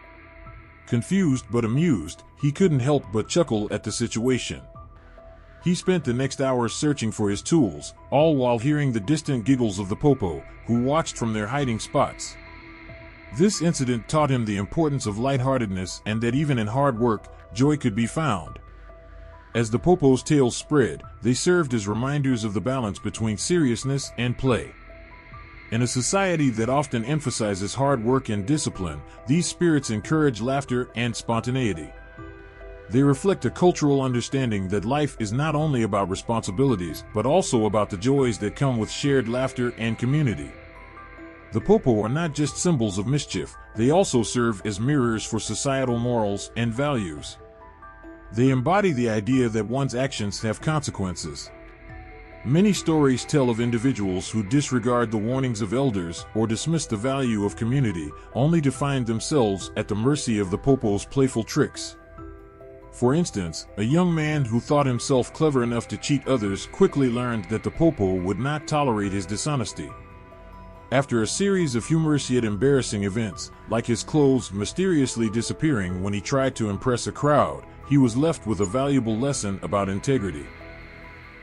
Confused but amused, he couldn't help but chuckle at the situation. He spent the next hours searching for his tools, all while hearing the distant giggles of the Popo, who watched from their hiding spots. This incident taught him the importance of lightheartedness and that even in hard work, joy could be found. As the Popo's tales spread, they served as reminders of the balance between seriousness and play. In a society that often emphasizes hard work and discipline, these spirits encourage laughter and spontaneity. They reflect a cultural understanding that life is not only about responsibilities, but also about the joys that come with shared laughter and community. The Popo are not just symbols of mischief, they also serve as mirrors for societal morals and values. They embody the idea that one's actions have consequences. Many stories tell of individuals who disregard the warnings of elders or dismiss the value of community, only to find themselves at the mercy of the Popo's playful tricks. For instance, a young man who thought himself clever enough to cheat others quickly learned that the Popo would not tolerate his dishonesty. After a series of humorous yet embarrassing events, like his clothes mysteriously disappearing when he tried to impress a crowd, he was left with a valuable lesson about integrity.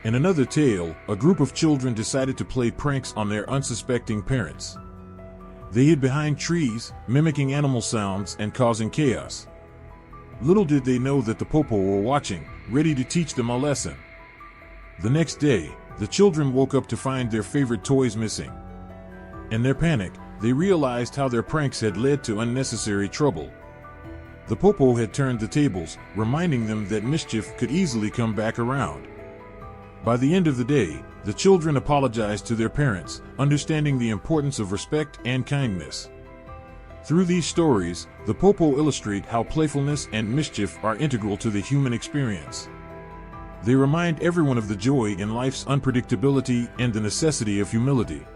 In another tale, a group of children decided to play pranks on their unsuspecting parents. They hid behind trees, mimicking animal sounds and causing chaos. Little did they know that the Popo were watching, ready to teach them a lesson. The next day, the children woke up to find their favorite toys missing. In their panic, they realized how their pranks had led to unnecessary trouble. The Popo had turned the tables, reminding them that mischief could easily come back around. By the end of the day, the children apologized to their parents, understanding the importance of respect and kindness. Through these stories, the Popo illustrate how playfulness and mischief are integral to the human experience. They remind everyone of the joy in life's unpredictability and the necessity of humility.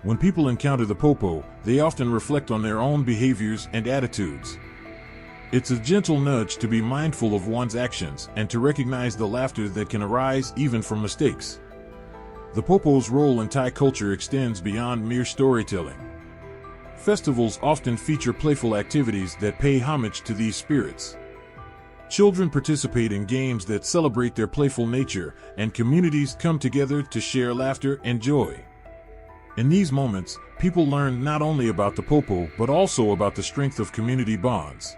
When people encounter the popo, they often reflect on their own behaviors and attitudes. It's a gentle nudge to be mindful of one's actions and to recognize the laughter that can arise even from mistakes. The popo's role in Thai culture extends beyond mere storytelling. Festivals often feature playful activities that pay homage to these spirits. Children participate in games that celebrate their playful nature, and communities come together to share laughter and joy. In these moments, people learn not only about the popo but also about the strength of community bonds.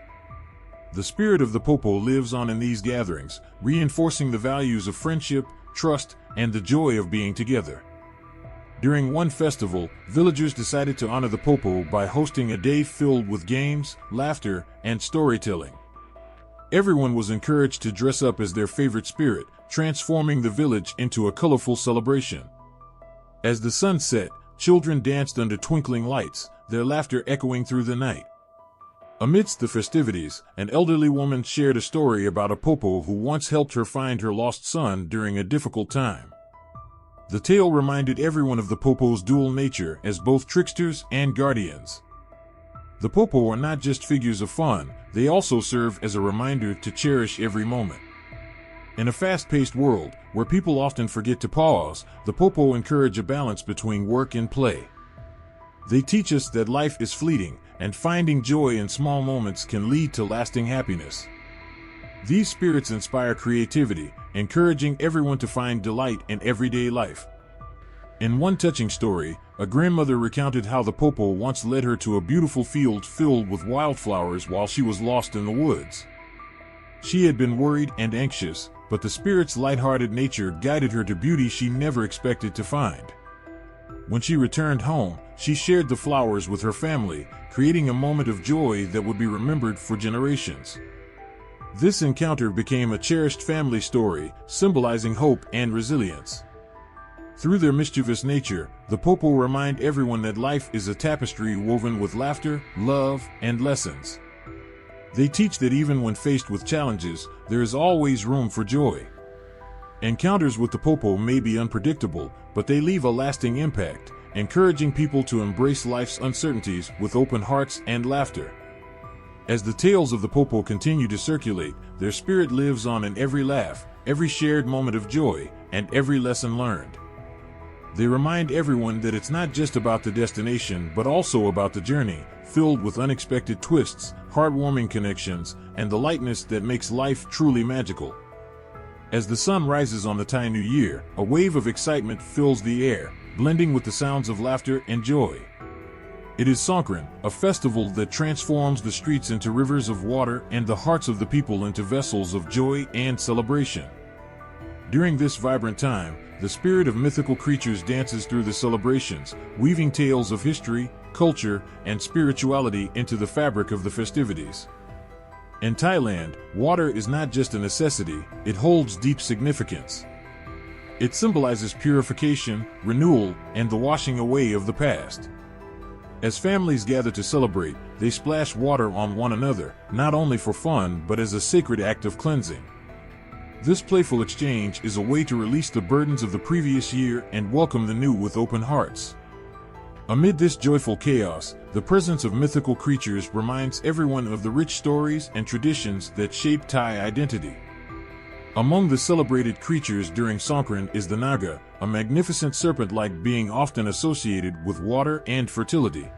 The spirit of the popo lives on in these gatherings, reinforcing the values of friendship, trust, and the joy of being together. During one festival, villagers decided to honor the popo by hosting a day filled with games, laughter, and storytelling. Everyone was encouraged to dress up as their favorite spirit, transforming the village into a colorful celebration. As the sun set, children danced under twinkling lights, their laughter echoing through the night. Amidst the festivities, an elderly woman shared a story about a popo who once helped her find her lost son during a difficult time. The tale reminded everyone of the popo's dual nature as both tricksters and guardians. The popo are not just figures of fun, they also serve as a reminder to cherish every moment. In a fast-paced world, where people often forget to pause, the popo encourage a balance between work and play. They teach us that life is fleeting, and finding joy in small moments can lead to lasting happiness. These spirits inspire creativity, encouraging everyone to find delight in everyday life. In one touching story, a grandmother recounted how the popo once led her to a beautiful field filled with wildflowers while she was lost in the woods. She had been worried and anxious, but the spirit's lighthearted nature guided her to beauty she never expected to find. When she returned home, she shared the flowers with her family, creating a moment of joy that would be remembered for generations. This encounter became a cherished family story, symbolizing hope and resilience. Through their mischievous nature, the popo remind everyone that life is a tapestry woven with laughter, love, and lessons. They teach that even when faced with challenges, there is always room for joy. Encounters with the popo may be unpredictable, but they leave a lasting impact, encouraging people to embrace life's uncertainties with open hearts and laughter. As the tales of the popo continue to circulate, their spirit lives on in every laugh, every shared moment of joy, and every lesson learned. They remind everyone that it's not just about the destination but also about the journey, filled with unexpected twists, heartwarming connections, and the lightness that makes life truly magical. As the sun rises on the Thai New Year, a wave of excitement fills the air, blending with the sounds of laughter and joy. It is Songkran, a festival that transforms the streets into rivers of water and the hearts of the people into vessels of joy and celebration. During this vibrant time, the spirit of mythical creatures dances through the celebrations, weaving tales of history, culture, and spirituality into the fabric of the festivities. In Thailand, water is not just a necessity, it holds deep significance. It symbolizes purification, renewal, and the washing away of the past. As families gather to celebrate, they splash water on one another, not only for fun but as a sacred act of cleansing. This playful exchange is a way to release the burdens of the previous year and welcome the new with open hearts. Amid this joyful chaos, the presence of mythical creatures reminds everyone of the rich stories and traditions that shape Thai identity. Among the celebrated creatures during Songkran is the Naga, a magnificent serpent-like being often associated with water and fertility.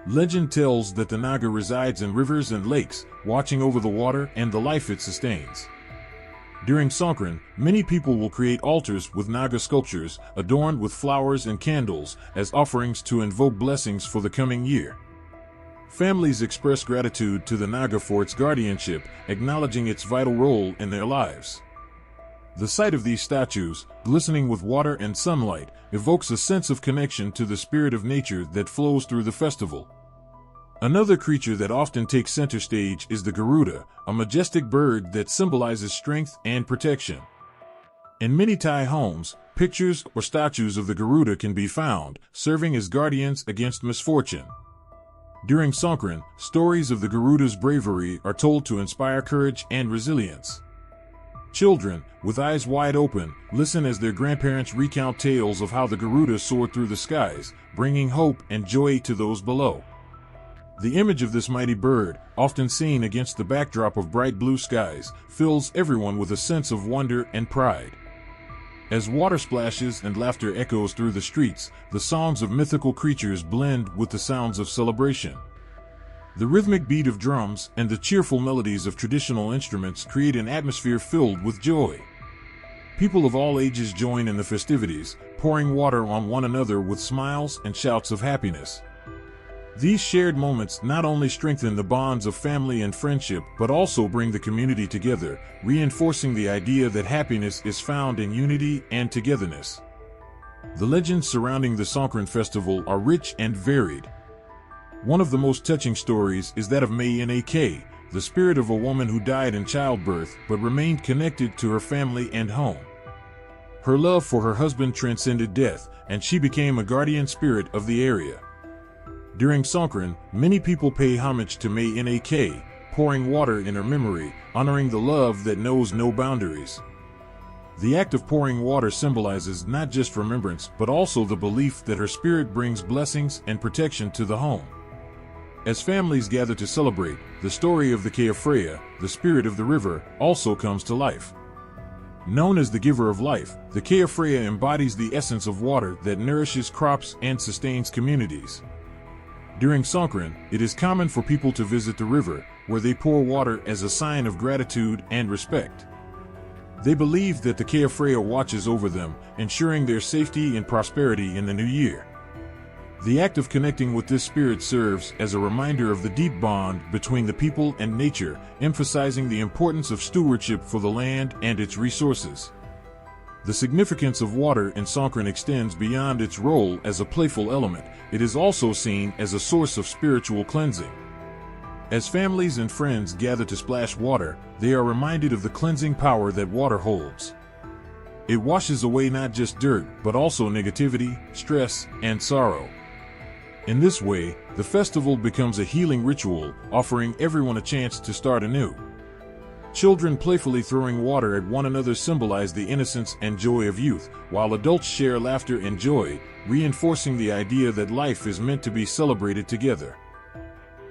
Legend tells that the Naga resides in rivers and lakes, watching over the water and the life it sustains. During Songkran, many people will create altars with Naga sculptures, adorned with flowers and candles, as offerings to invoke blessings for the coming year. Families express gratitude to the Naga for its guardianship, acknowledging its vital role in their lives. The sight of these statues, glistening with water and sunlight, evokes a sense of connection to the spirit of nature that flows through the festival. Another creature that often takes center stage is the Garuda, a majestic bird that symbolizes strength and protection. In many Thai homes, pictures or statues of the Garuda can be found, serving as guardians against misfortune. During Songkran, stories of the Garuda's bravery are told to inspire courage and resilience. Children, with eyes wide open, listen as their grandparents recount tales of how the Garuda soared through the skies, bringing hope and joy to those below. The image of this mighty bird, often seen against the backdrop of bright blue skies, fills everyone with a sense of wonder and pride. As water splashes and laughter echoes through the streets, the songs of mythical creatures blend with the sounds of celebration. The rhythmic beat of drums and the cheerful melodies of traditional instruments create an atmosphere filled with joy. People of all ages join in the festivities, pouring water on one another with smiles and shouts of happiness. These shared moments not only strengthen the bonds of family and friendship, but also bring the community together, reinforcing the idea that happiness is found in unity and togetherness. The legends surrounding the Songkran festival are rich and varied. One of the most touching stories is that of Mythical, the spirit of a woman who died in childbirth but remained connected to her family and home. Her love for her husband transcended death, and she became a guardian spirit of the area. During Songkran, many people pay homage to Mythical, pouring water in her memory, honoring the love that knows no boundaries. The act of pouring water symbolizes not just remembrance but also the belief that her spirit brings blessings and protection to the home. As families gather to celebrate, the story of the Keafreya, the spirit of the river, also comes to life. Known as the giver of life, the Keafreya embodies the essence of water that nourishes crops and sustains communities. During Songkran, it is common for people to visit the river, where they pour water as a sign of gratitude and respect. They believe that the Keafreya watches over them, ensuring their safety and prosperity in the new year. The act of connecting with this spirit serves as a reminder of the deep bond between the people and nature, emphasizing the importance of stewardship for the land and its resources. The significance of water in Songkran extends beyond its role as a playful element. It is also seen as a source of spiritual cleansing. As families and friends gather to splash water, they are reminded of the cleansing power that water holds. It washes away not just dirt, but also negativity, stress, and sorrow. In this way, the festival becomes a healing ritual, offering everyone a chance to start anew. Children playfully throwing water at one another symbolize the innocence and joy of youth, while adults share laughter and joy, reinforcing the idea that life is meant to be celebrated together.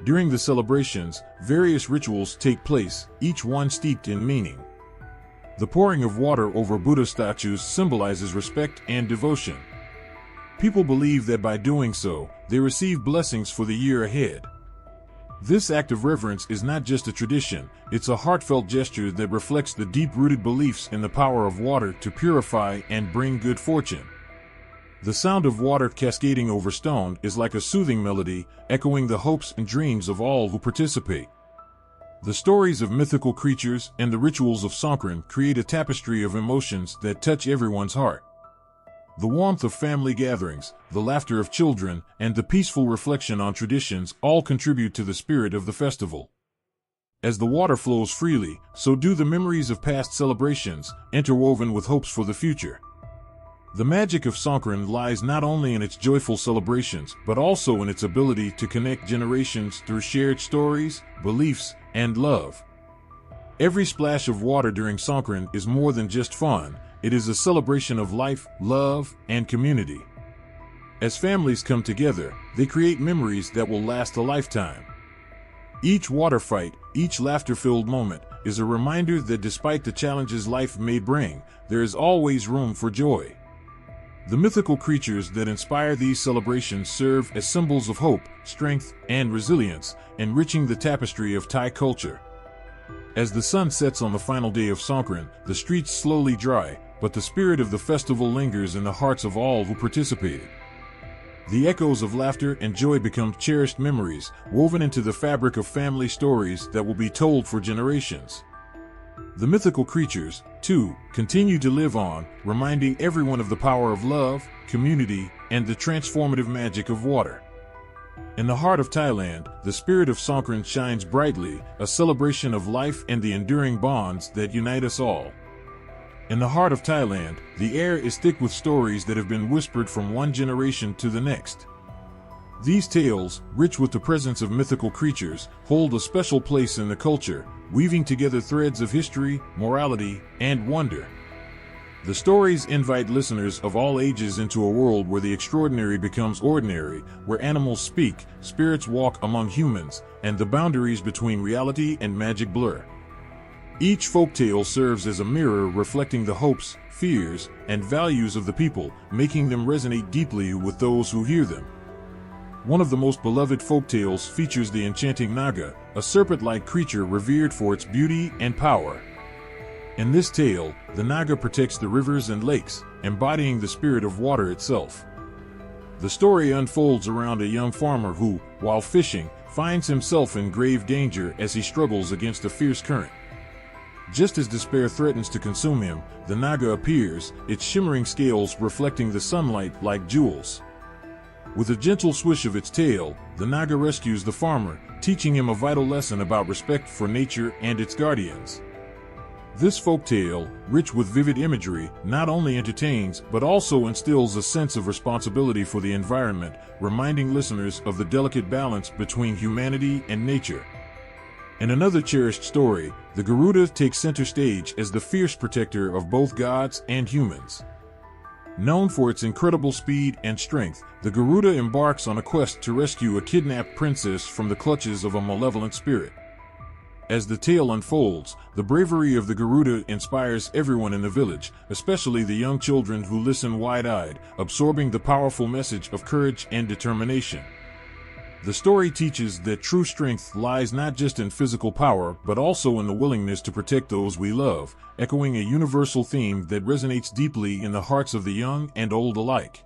During the celebrations, various rituals take place, each one steeped in meaning. The pouring of water over Buddha statues symbolizes respect and devotion. People believe that by doing so, they receive blessings for the year ahead. This act of reverence is not just a tradition, it's a heartfelt gesture that reflects the deep-rooted beliefs in the power of water to purify and bring good fortune. The sound of water cascading over stone is like a soothing melody, echoing the hopes and dreams of all who participate. The stories of mythical creatures and the rituals of Songkran create a tapestry of emotions that touch everyone's heart. The warmth of family gatherings, the laughter of children, and the peaceful reflection on traditions all contribute to the spirit of the festival. As the water flows freely, so do the memories of past celebrations, interwoven with hopes for the future. The magic of Songkran lies not only in its joyful celebrations, but also in its ability to connect generations through shared stories, beliefs, and love. Every splash of water during Songkran is more than just fun. It is a celebration of life, love, and community. As families come together, they create memories that will last a lifetime. Each water fight, each laughter-filled moment, is a reminder that despite the challenges life may bring, there is always room for joy. The mythical creatures that inspire these celebrations serve as symbols of hope, strength, and resilience, enriching the tapestry of Thai culture. As the sun sets on the final day of Songkran, the streets slowly dry, but the spirit of the festival lingers in the hearts of all who participated. The echoes of laughter and joy become cherished memories, woven into the fabric of family stories that will be told for generations. The mythical creatures, too, continue to live on, reminding everyone of the power of love, community, and the transformative magic of water. In the heart of Thailand, the spirit of Songkran shines brightly, a celebration of life and the enduring bonds that unite us all. In the heart of Thailand, the air is thick with stories that have been whispered from one generation to the next. These tales, rich with the presence of mythical creatures, hold a special place in the culture, weaving together threads of history, morality, and wonder. The stories invite listeners of all ages into a world where the extraordinary becomes ordinary, where animals speak, spirits walk among humans, and the boundaries between reality and magic blur. Each folktale serves as a mirror reflecting the hopes, fears, and values of the people, making them resonate deeply with those who hear them. One of the most beloved folktales features the enchanting Naga, a serpent-like creature revered for its beauty and power. In this tale, the Naga protects the rivers and lakes, embodying the spirit of water itself. The story unfolds around a young farmer who, while fishing, finds himself in grave danger as he struggles against a fierce current. Just as despair threatens to consume him, the Naga appears, its shimmering scales reflecting the sunlight like jewels. With a gentle swish of its tail, the Naga rescues the farmer, teaching him a vital lesson about respect for nature and its guardians. This folktale, rich with vivid imagery, not only entertains but also instills a sense of responsibility for the environment, reminding listeners of the delicate balance between humanity and nature. In another cherished story, the Garuda takes center stage as the fierce protector of both gods and humans. Known for its incredible speed and strength, the Garuda embarks on a quest to rescue a kidnapped princess from the clutches of a malevolent spirit. As the tale unfolds, the bravery of the Garuda inspires everyone in the village, especially the young children who listen wide-eyed, absorbing the powerful message of courage and determination. The story teaches that true strength lies not just in physical power but also in the willingness to protect those we love, echoing a universal theme that resonates deeply in the hearts of the young and old alike.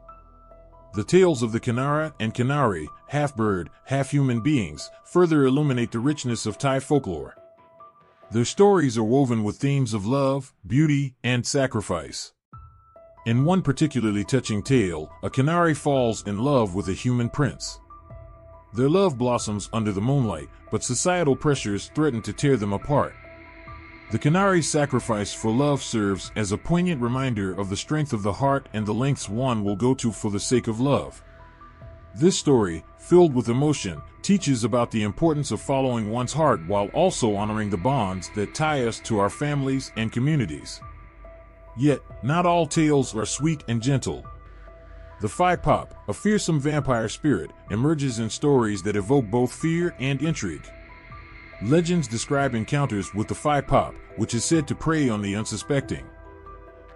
The tales of the Kinara and Kinari, half-bird, half-human beings, further illuminate the richness of Thai folklore. Their stories are woven with themes of love, beauty, and sacrifice. In one particularly touching tale, a Kinari falls in love with a human prince. Their love blossoms under the moonlight, but societal pressures threaten to tear them apart. The Kinari's sacrifice for love serves as a poignant reminder of the strength of the heart and the lengths one will go to for the sake of love. This story, filled with emotion, teaches about the importance of following one's heart while also honoring the bonds that tie us to our families and communities. Yet, not all tales are sweet and gentle. The Phi Pop, a fearsome vampire spirit, emerges in stories that evoke both fear and intrigue. Legends describe encounters with the Phi Pop, which is said to prey on the unsuspecting.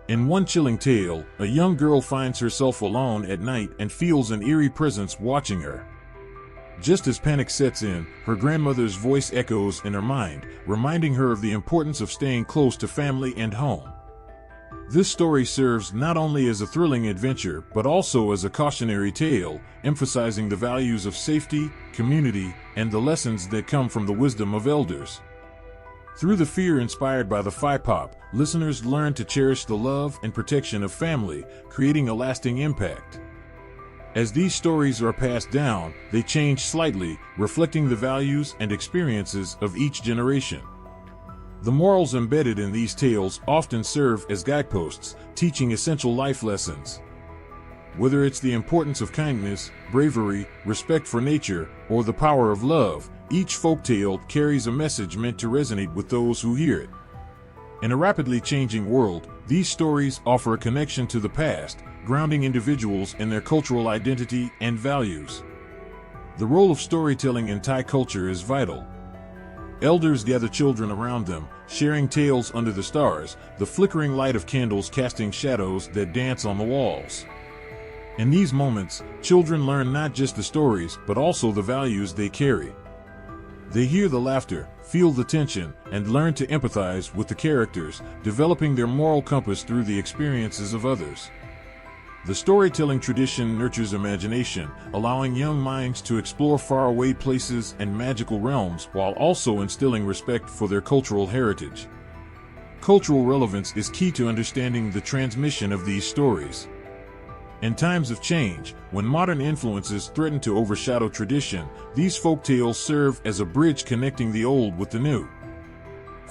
In one chilling tale, a young girl finds herself alone at night and feels an eerie presence watching her. Just as panic sets in, her grandmother's voice echoes in her mind, reminding her of the importance of staying close to family and home. This story serves not only as a thrilling adventure but also as a cautionary tale, emphasizing the values of safety, community, and the lessons that come from the wisdom of elders. Through the fear inspired by the Phi Pop, listeners learn to cherish the love and protection of family, creating a lasting impact. As these stories are passed down, they change slightly, reflecting the values and experiences of each generation. The morals embedded in these tales often serve as guideposts, teaching essential life lessons. Whether it's the importance of kindness, bravery, respect for nature, or the power of love, each folktale carries a message meant to resonate with those who hear it. In a rapidly changing world, these stories offer a connection to the past, grounding individuals in their cultural identity and values. The role of storytelling in Thai culture is vital. Elders gather children around them, sharing tales under the stars, the flickering light of candles casting shadows that dance on the walls. In these moments, children learn not just the stories but also the values they carry. They hear the laughter, feel the tension, and learn to empathize with the characters, developing their moral compass through the experiences of others. The storytelling tradition nurtures imagination, allowing young minds to explore faraway places and magical realms while also instilling respect for their cultural heritage. Cultural relevance is key to understanding the transmission of these stories. In times of change, when modern influences threaten to overshadow tradition, these folktales serve as a bridge connecting the old with the new.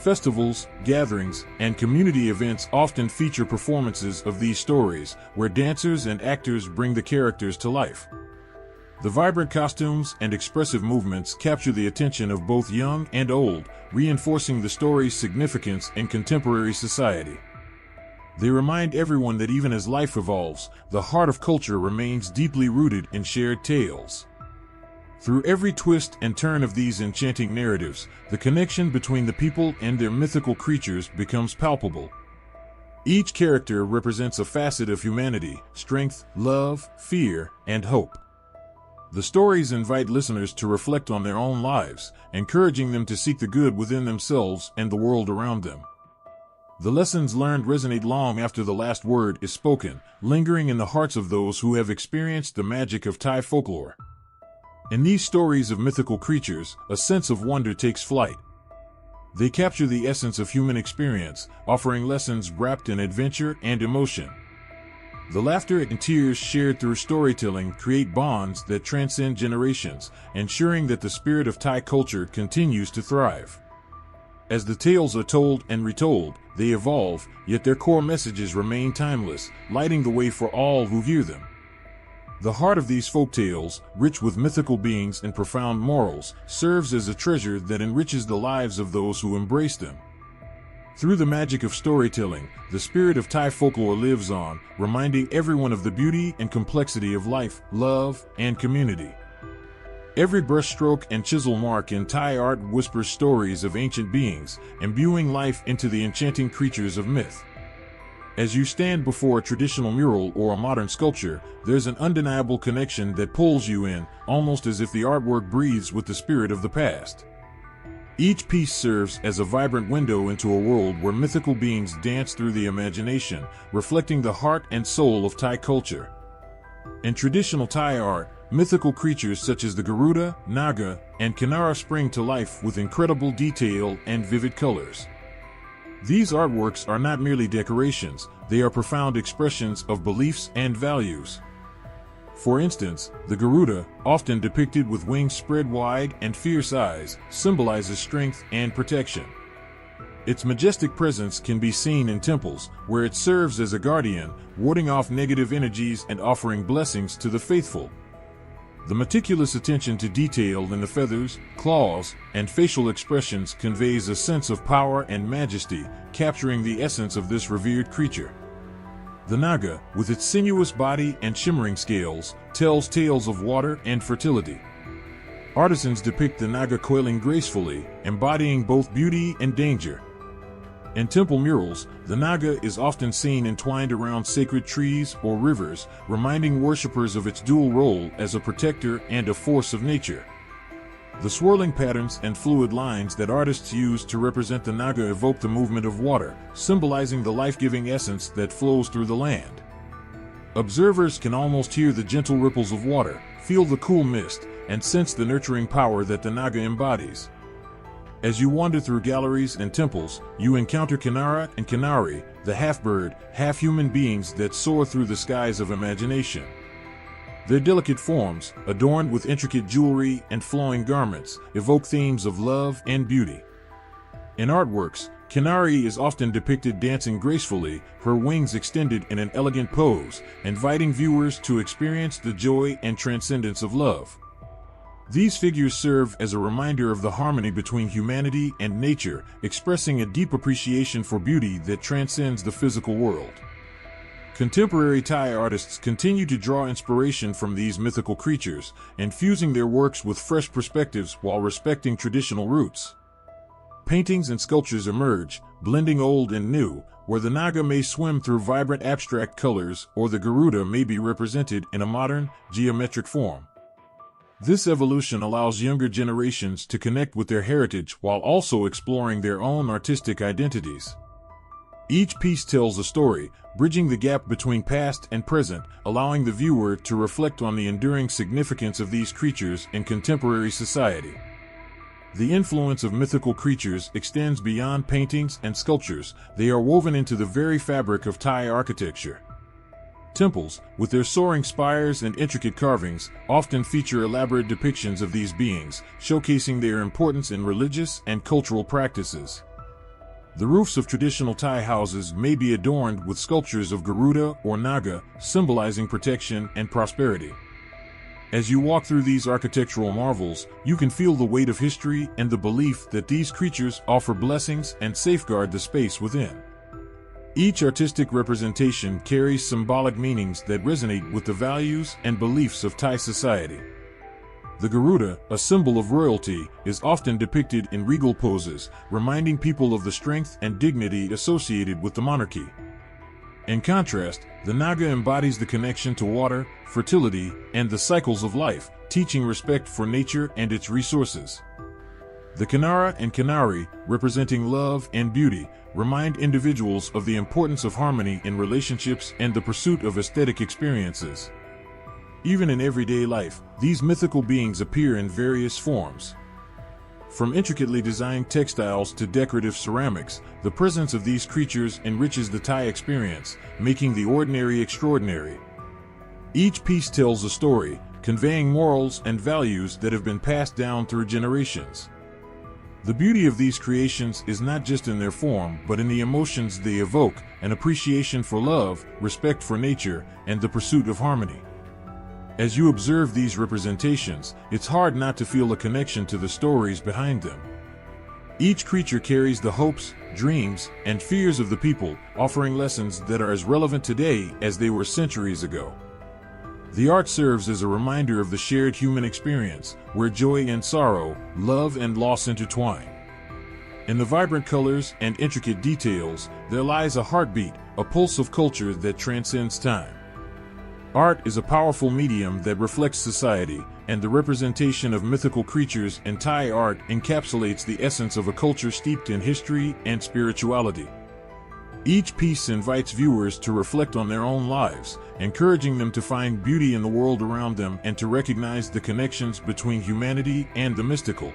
Festivals, gatherings, and community events often feature performances of these stories, where dancers and actors bring the characters to life. The vibrant costumes and expressive movements capture the attention of both young and old, reinforcing the story's significance in contemporary society. They remind everyone that even as life evolves, the heart of culture remains deeply rooted in shared tales. Through every twist and turn of these enchanting narratives, the connection between the people and their mythical creatures becomes palpable. Each character represents a facet of humanity: strength, love, fear, and hope. The stories invite listeners to reflect on their own lives, encouraging them to seek the good within themselves and the world around them. The lessons learned resonate long after the last word is spoken, lingering in the hearts of those who have experienced the magic of Thai folklore. In these stories of mythical creatures, a sense of wonder takes flight. They capture the essence of human experience, offering lessons wrapped in adventure and emotion. The laughter and tears shared through storytelling create bonds that transcend generations, ensuring that the spirit of Thai culture continues to thrive. As the tales are told and retold, they evolve, yet their core messages remain timeless, lighting the way for all who hear them. The heart of these folk tales, rich with mythical beings and profound morals, serves as a treasure that enriches the lives of those who embrace them. Through the magic of storytelling, the spirit of Thai folklore lives on, reminding everyone of the beauty and complexity of life, love, and community. Every brushstroke and chisel mark in Thai art whispers stories of ancient beings, imbuing life into the enchanting creatures of myth. As you stand before a traditional mural or a modern sculpture, there's an undeniable connection that pulls you in, almost as if the artwork breathes with the spirit of the past. Each piece serves as a vibrant window into a world where mythical beings dance through the imagination, reflecting the heart and soul of Thai culture. In traditional Thai art, mythical creatures such as the Garuda, Naga, and Kinara spring to life with incredible detail and vivid colors. These artworks are not merely decorations, they are profound expressions of beliefs and values. For instance, the Garuda, often depicted with wings spread wide and fierce eyes, symbolizes strength and protection. Its majestic presence can be seen in temples, where it serves as a guardian, warding off negative energies and offering blessings to the faithful. The meticulous attention to detail in the feathers, claws, and facial expressions conveys a sense of power and majesty, capturing the essence of this revered creature. The Naga, with its sinuous body and shimmering scales, tells tales of water and fertility. Artisans depict the Naga coiling gracefully, embodying both beauty and danger. In temple murals, the Naga is often seen entwined around sacred trees or rivers, reminding worshippers of its dual role as a protector and a force of nature. The swirling patterns and fluid lines that artists use to represent the Naga evoke the movement of water, symbolizing the life-giving essence that flows through the land. Observers can almost hear the gentle ripples of water, feel the cool mist, and sense the nurturing power that the Naga embodies. As you wander through galleries and temples, you encounter Kinara and Kinari, the half-bird, half-human beings that soar through the skies of imagination. Their delicate forms, adorned with intricate jewelry and flowing garments, evoke themes of love and beauty. In artworks, Kinari is often depicted dancing gracefully, her wings extended in an elegant pose, inviting viewers to experience the joy and transcendence of love. These figures serve as a reminder of the harmony between humanity and nature, expressing a deep appreciation for beauty that transcends the physical world. Contemporary Thai artists continue to draw inspiration from these mythical creatures, infusing their works with fresh perspectives while respecting traditional roots. Paintings and sculptures emerge, blending old and new, where the Naga may swim through vibrant abstract colors or the Garuda may be represented in a modern, geometric form. This evolution allows younger generations to connect with their heritage while also exploring their own artistic identities. Each piece tells a story, bridging the gap between past and present, allowing the viewer to reflect on the enduring significance of these creatures in contemporary society. The influence of mythical creatures extends beyond paintings and sculptures; they are woven into the very fabric of Thai architecture. Temples, with their soaring spires and intricate carvings, often feature elaborate depictions of these beings, showcasing their importance in religious and cultural practices. The roofs of traditional Thai houses may be adorned with sculptures of Garuda or Naga, symbolizing protection and prosperity. As you walk through these architectural marvels, you can feel the weight of history and the belief that these creatures offer blessings and safeguard the space within. Each artistic representation carries symbolic meanings that resonate with the values and beliefs of Thai society. The Garuda, a symbol of royalty, is often depicted in regal poses, reminding people of the strength and dignity associated with the monarchy. In contrast, the Naga embodies the connection to water, fertility, and the cycles of life, teaching respect for nature and its resources. The Kinara and Kinari, representing love and beauty, remind individuals of the importance of harmony in relationships and the pursuit of aesthetic experiences. Even in everyday life, these mythical beings appear in various forms. From intricately designed textiles to decorative ceramics, the presence of these creatures enriches the Thai experience, making the ordinary extraordinary. Each piece tells a story, conveying morals and values that have been passed down through generations. The beauty of these creations is not just in their form, but in the emotions they evoke: an appreciation for love, respect for nature, and the pursuit of harmony. As you observe these representations, it's hard not to feel a connection to the stories behind them. Each creature carries the hopes, dreams, and fears of the people, offering lessons that are as relevant today as they were centuries ago. The art serves as a reminder of the shared human experience, where joy and sorrow, love and loss intertwine. In the vibrant colors and intricate details, there lies a heartbeat, a pulse of culture that transcends time. Art is a powerful medium that reflects society, and the representation of mythical creatures in Thai art encapsulates the essence of a culture steeped in history and spirituality. Each piece invites viewers to reflect on their own lives, encouraging them to find beauty in the world around them and to recognize the connections between humanity and the mystical.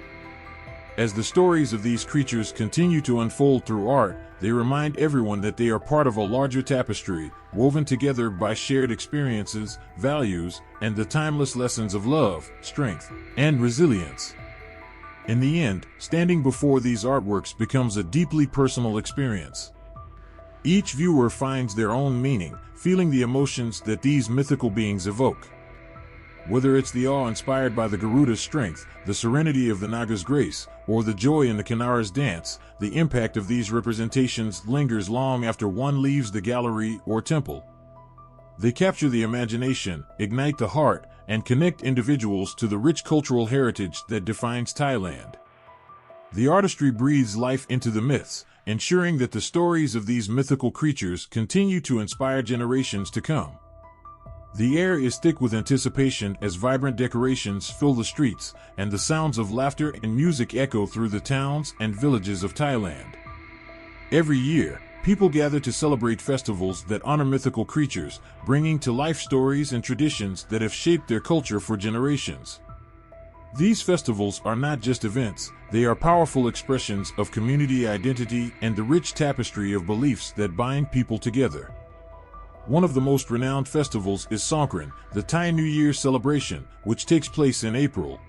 As the stories of these creatures continue to unfold through art, they remind everyone that they are part of a larger tapestry, woven together by shared experiences, values, and the timeless lessons of love, strength, and resilience. In the end, standing before these artworks becomes a deeply personal experience. Each viewer finds their own meaning, feeling the emotions that these mythical beings evoke. Whether it's the awe inspired by the Garuda's strength, the serenity of the Naga's grace, or the joy in the Kinara's dance, the impact of these representations lingers long after one leaves the gallery or temple. They capture the imagination, ignite the heart, and connect individuals to the rich cultural heritage that defines Thailand. The artistry breathes life into the myths, ensuring that the stories of these mythical creatures continue to inspire generations to come. The air is thick with anticipation as vibrant decorations fill the streets, and the sounds of laughter and music echo through the towns and villages of Thailand. Every year, people gather to celebrate festivals that honor mythical creatures, bringing to life stories and traditions that have shaped their culture for generations. These festivals are not just events, they are powerful expressions of community identity and the rich tapestry of beliefs that bind people together. One of the most renowned festivals is Songkran, the Thai New Year celebration, which takes place in April.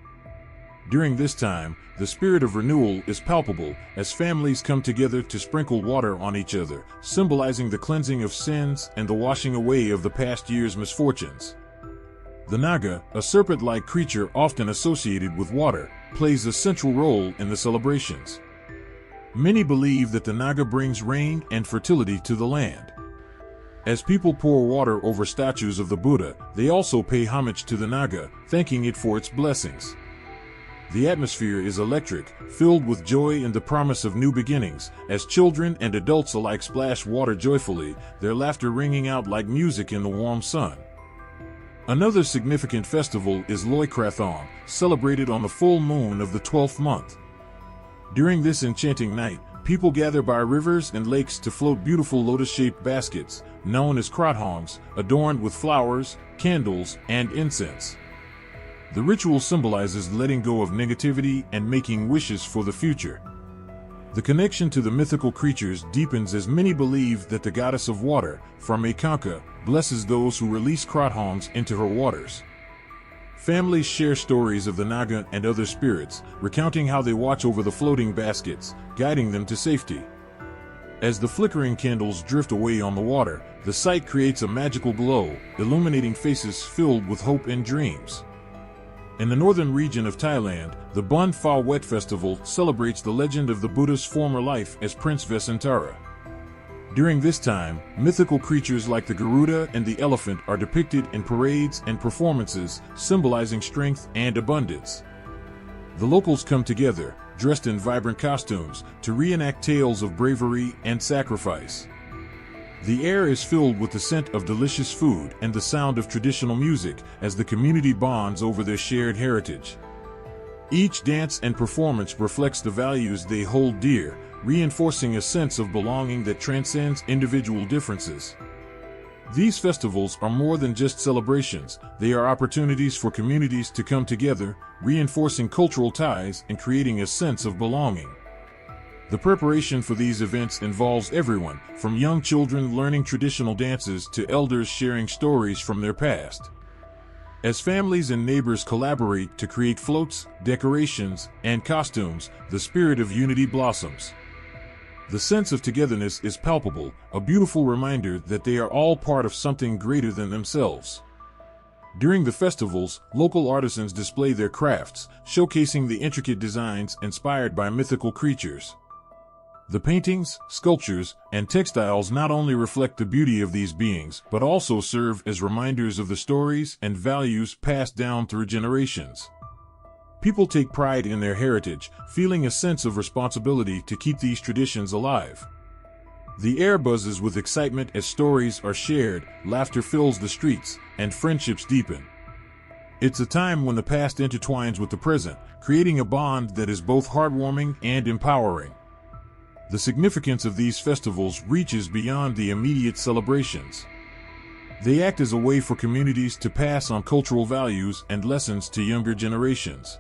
During this time, the spirit of renewal is palpable as families come together to sprinkle water on each other, symbolizing the cleansing of sins and the washing away of the past year's misfortunes. The Naga, a serpent-like creature often associated with water, plays a central role in the celebrations. Many believe that the Naga brings rain and fertility to the land. As people pour water over statues of the Buddha, they also pay homage to the Naga, thanking it for its blessings. The atmosphere is electric, filled with joy and the promise of new beginnings, as children and adults alike splash water joyfully, their laughter ringing out like music in the warm sun. Another significant festival is Loi Krathong, celebrated on the full moon of the 12th month. During this enchanting night, people gather by rivers and lakes to float beautiful lotus-shaped baskets, known as krathongs, adorned with flowers, candles, and incense. The ritual symbolizes letting go of negativity and making wishes for the future. The connection to the mythical creatures deepens as many believe that the goddess of water, Pharmakanka, blesses those who release krathongs into her waters. Families share stories of the Naga and other spirits, recounting how they watch over the floating baskets, guiding them to safety. As the flickering candles drift away on the water, the sight creates a magical glow, illuminating faces filled with hope and dreams. In the northern region of Thailand, the Bun Pha Wet Festival celebrates the legend of the Buddha's former life as Prince Vesantara. During this time, mythical creatures like the Garuda and the elephant are depicted in parades and performances, symbolizing strength and abundance. The locals come together, dressed in vibrant costumes, to reenact tales of bravery and sacrifice. The air is filled with the scent of delicious food and the sound of traditional music as the community bonds over their shared heritage. Each dance and performance reflects the values they hold dear, reinforcing a sense of belonging that transcends individual differences. These festivals are more than just celebrations, they are opportunities for communities to come together, reinforcing cultural ties and creating a sense of belonging. The preparation for these events involves everyone, from young children learning traditional dances to elders sharing stories from their past. As families and neighbors collaborate to create floats, decorations, and costumes, the spirit of unity blossoms. The sense of togetherness is palpable, a beautiful reminder that they are all part of something greater than themselves. During the festivals, local artisans display their crafts, showcasing the intricate designs inspired by mythical creatures. The paintings, sculptures, and textiles not only reflect the beauty of these beings, but also serve as reminders of the stories and values passed down through generations. People take pride in their heritage, feeling a sense of responsibility to keep these traditions alive. The air buzzes with excitement as stories are shared, laughter fills the streets, and friendships deepen. It's a time when the past intertwines with the present, creating a bond that is both heartwarming and empowering. The significance of these festivals reaches beyond the immediate celebrations. They act as a way for communities to pass on cultural values and lessons to younger generations.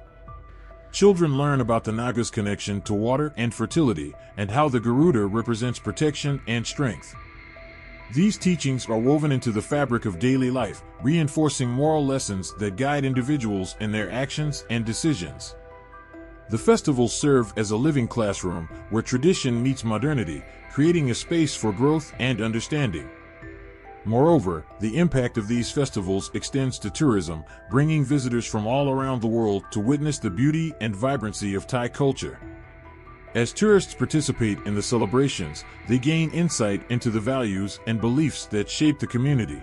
Children learn about the Naga's connection to water and fertility, and how the Garuda represents protection and strength. These teachings are woven into the fabric of daily life, reinforcing moral lessons that guide individuals in their actions and decisions. The festivals serve as a living classroom where tradition meets modernity, creating a space for growth and understanding. Moreover, the impact of these festivals extends to tourism, bringing visitors from all around the world to witness the beauty and vibrancy of Thai culture. As tourists participate in the celebrations, they gain insight into the values and beliefs that shape the community.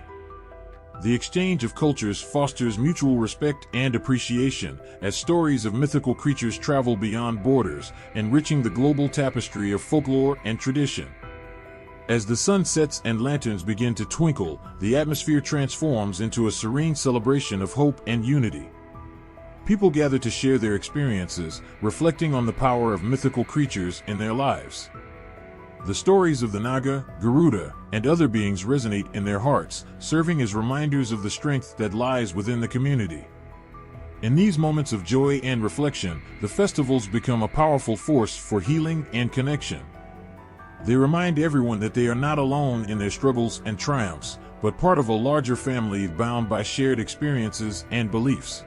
The exchange of cultures fosters mutual respect and appreciation, as stories of mythical creatures travel beyond borders, enriching the global tapestry of folklore and tradition. As the sun sets and lanterns begin to twinkle, the atmosphere transforms into a serene celebration of hope and unity. People gather to share their experiences, reflecting on the power of mythical creatures in their lives. The stories of the Naga, Garuda, and other beings resonate in their hearts, serving as reminders of the strength that lies within the community. In these moments of joy and reflection, the festivals become a powerful force for healing and connection. They remind everyone that they are not alone in their struggles and triumphs, but part of a larger family bound by shared experiences and beliefs.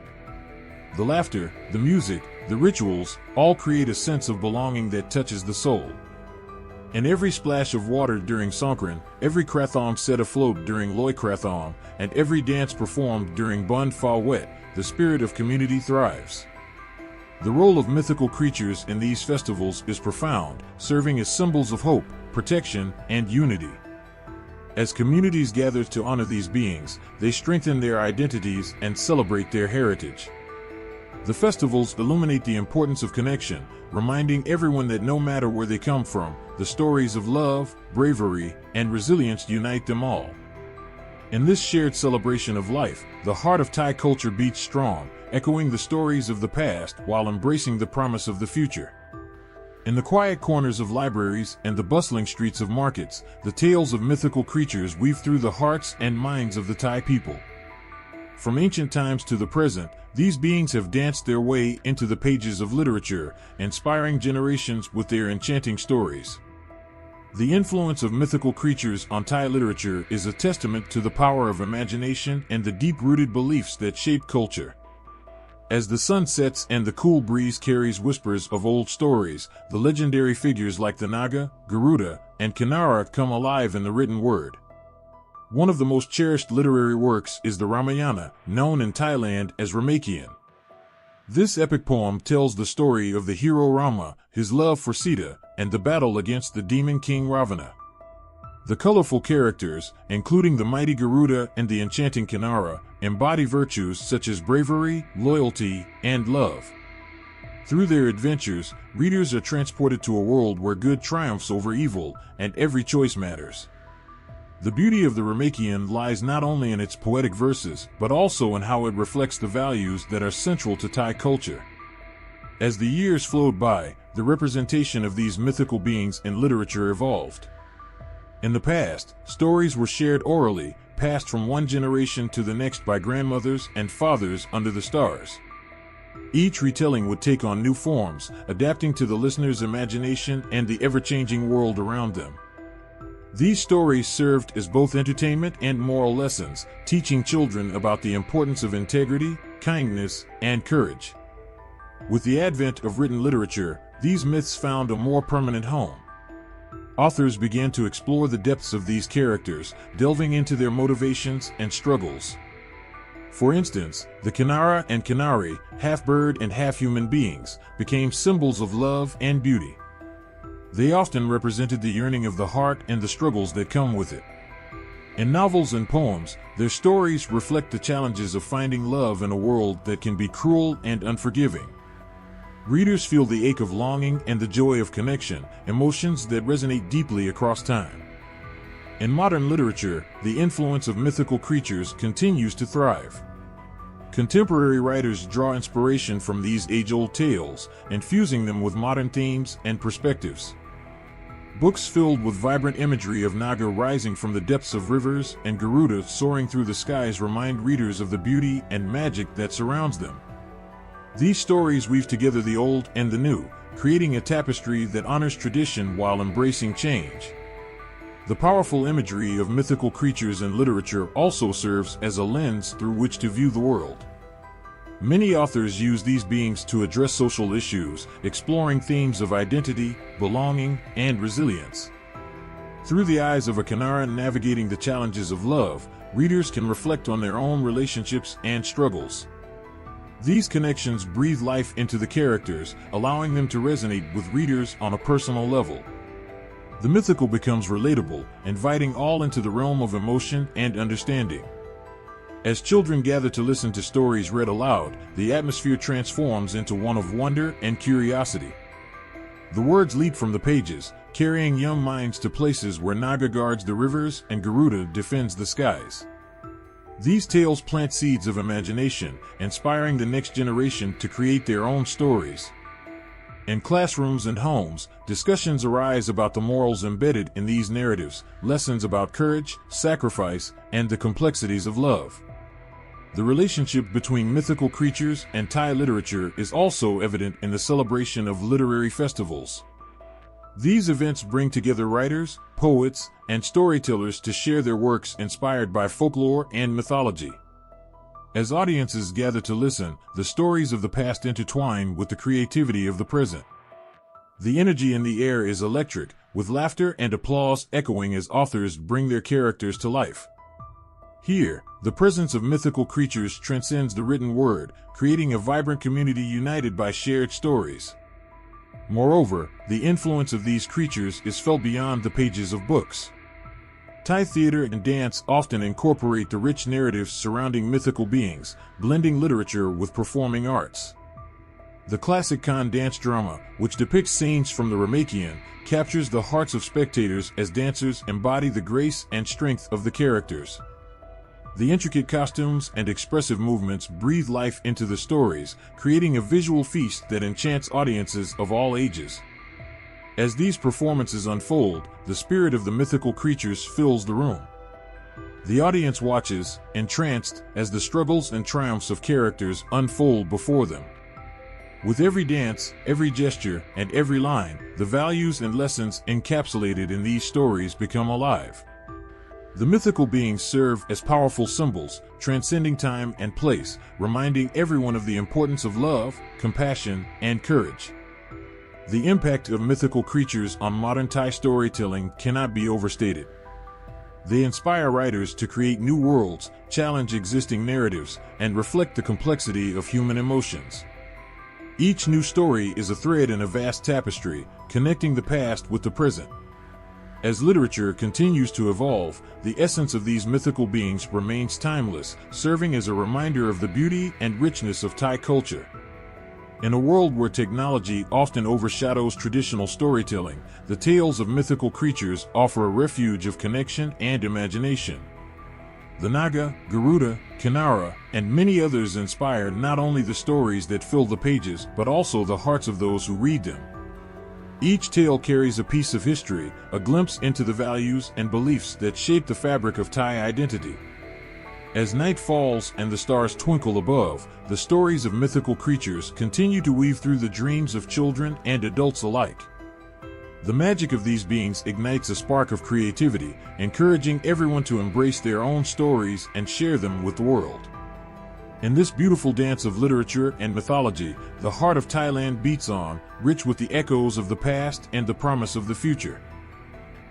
The laughter, the music, the rituals, all create a sense of belonging that touches the soul. In every splash of water during Songkran, every krathong set afloat during Loi Krathong, and every dance performed during Bun Pha Wet, the spirit of community thrives. The role of mythical creatures in these festivals is profound, serving as symbols of hope, protection, and unity. As communities gather to honor these beings, they strengthen their identities and celebrate their heritage. The festivals illuminate the importance of connection, reminding everyone that no matter where they come from, the stories of love, bravery, and resilience unite them all. In this shared celebration of life, the heart of Thai culture beats strong, echoing the stories of the past while embracing the promise of the future. In the quiet corners of libraries and the bustling streets of markets, the tales of mythical creatures weave through the hearts and minds of the Thai people. From ancient times to the present, these beings have danced their way into the pages of literature, inspiring generations with their enchanting stories. The influence of mythical creatures on Thai literature is a testament to the power of imagination and the deep-rooted beliefs that shape culture. As the sun sets and the cool breeze carries whispers of old stories, the legendary figures like the Naga, Garuda, and Kinara come alive in the written word. One of the most cherished literary works is the Ramayana, known in Thailand as Ramakien. This epic poem tells the story of the hero Rama, his love for Sita, and the battle against the demon king Ravana. The colorful characters, including the mighty Garuda and the enchanting Kinara, embody virtues such as bravery, loyalty, and love. Through their adventures, readers are transported to a world where good triumphs over evil, and every choice matters. The beauty of the Ramakien lies not only in its poetic verses, but also in how it reflects the values that are central to Thai culture. As the years flowed by, the representation of these mythical beings in literature evolved. In the past, stories were shared orally, passed from one generation to the next by grandmothers and fathers under the stars. Each retelling would take on new forms, adapting to the listener's imagination and the ever-changing world around them. These stories served as both entertainment and moral lessons, teaching children about the importance of integrity, kindness, and courage. With the advent of written literature, these myths found a more permanent home. Authors began to explore the depths of these characters, delving into their motivations and struggles. For instance, the Kinara and Kinari, half-bird and half-human beings, became symbols of love and beauty. They often represented the yearning of the heart and the struggles that come with it. In novels and poems, their stories reflect the challenges of finding love in a world that can be cruel and unforgiving. Readers feel the ache of longing and the joy of connection, emotions that resonate deeply across time. In modern literature, the influence of mythical creatures continues to thrive. Contemporary writers draw inspiration from these age-old tales, infusing them with modern themes and perspectives. Books filled with vibrant imagery of Naga rising from the depths of rivers and Garuda soaring through the skies remind readers of the beauty and magic that surrounds them. These stories weave together the old and the new, creating a tapestry that honors tradition while embracing change. The powerful imagery of mythical creatures in literature also serves as a lens through which to view the world. Many authors use these beings to address social issues, exploring themes of identity, belonging, and resilience. Through the eyes of a Kinara navigating the challenges of love, readers can reflect on their own relationships and struggles. These connections breathe life into the characters, allowing them to resonate with readers on a personal level. The mythical becomes relatable, inviting all into the realm of emotion and understanding. As children gather to listen to stories read aloud, the atmosphere transforms into one of wonder and curiosity. The words leap from the pages, carrying young minds to places where Naga guards the rivers and Garuda defends the skies. These tales plant seeds of imagination, inspiring the next generation to create their own stories. In classrooms and homes, discussions arise about the morals embedded in these narratives, lessons about courage, sacrifice, and the complexities of love. The relationship between mythical creatures and Thai literature is also evident in the celebration of literary festivals. These events bring together writers, poets, and storytellers to share their works inspired by folklore and mythology. As audiences gather to listen, the stories of the past intertwine with the creativity of the present. The energy in the air is electric, with laughter and applause echoing as authors bring their characters to life. Here, the presence of mythical creatures transcends the written word, creating a vibrant community united by shared stories. Moreover, the influence of these creatures is felt beyond the pages of books. Thai theater and dance often incorporate the rich narratives surrounding mythical beings, blending literature with performing arts. The classic Khan dance drama, which depicts scenes from the Ramakien, captures the hearts of spectators as dancers embody the grace and strength of the characters. The intricate costumes and expressive movements breathe life into the stories, creating a visual feast that enchants audiences of all ages. As these performances unfold, the spirit of the mythical creatures fills the room. The audience watches, entranced, as the struggles and triumphs of characters unfold before them. With every dance, every gesture, and every line, the values and lessons encapsulated in these stories become alive. The mythical beings serve as powerful symbols, transcending time and place, reminding everyone of the importance of love, compassion, and courage. The impact of mythical creatures on modern Thai storytelling cannot be overstated. They inspire writers to create new worlds, challenge existing narratives, and reflect the complexity of human emotions. Each new story is a thread in a vast tapestry, connecting the past with the present. As literature continues to evolve, the essence of these mythical beings remains timeless, serving as a reminder of the beauty and richness of Thai culture. In a world where technology often overshadows traditional storytelling, the tales of mythical creatures offer a refuge of connection and imagination. The Naga, Garuda, Kinara, and many others inspire not only the stories that fill the pages, but also the hearts of those who read them. Each tale carries a piece of history, a glimpse into the values and beliefs that shape the fabric of Thai identity. As night falls and the stars twinkle above, the stories of mythical creatures continue to weave through the dreams of children and adults alike. The magic of these beings ignites a spark of creativity, encouraging everyone to embrace their own stories and share them with the world. In this beautiful dance of literature and mythology, the heart of Thailand beats on, rich with the echoes of the past and the promise of the future.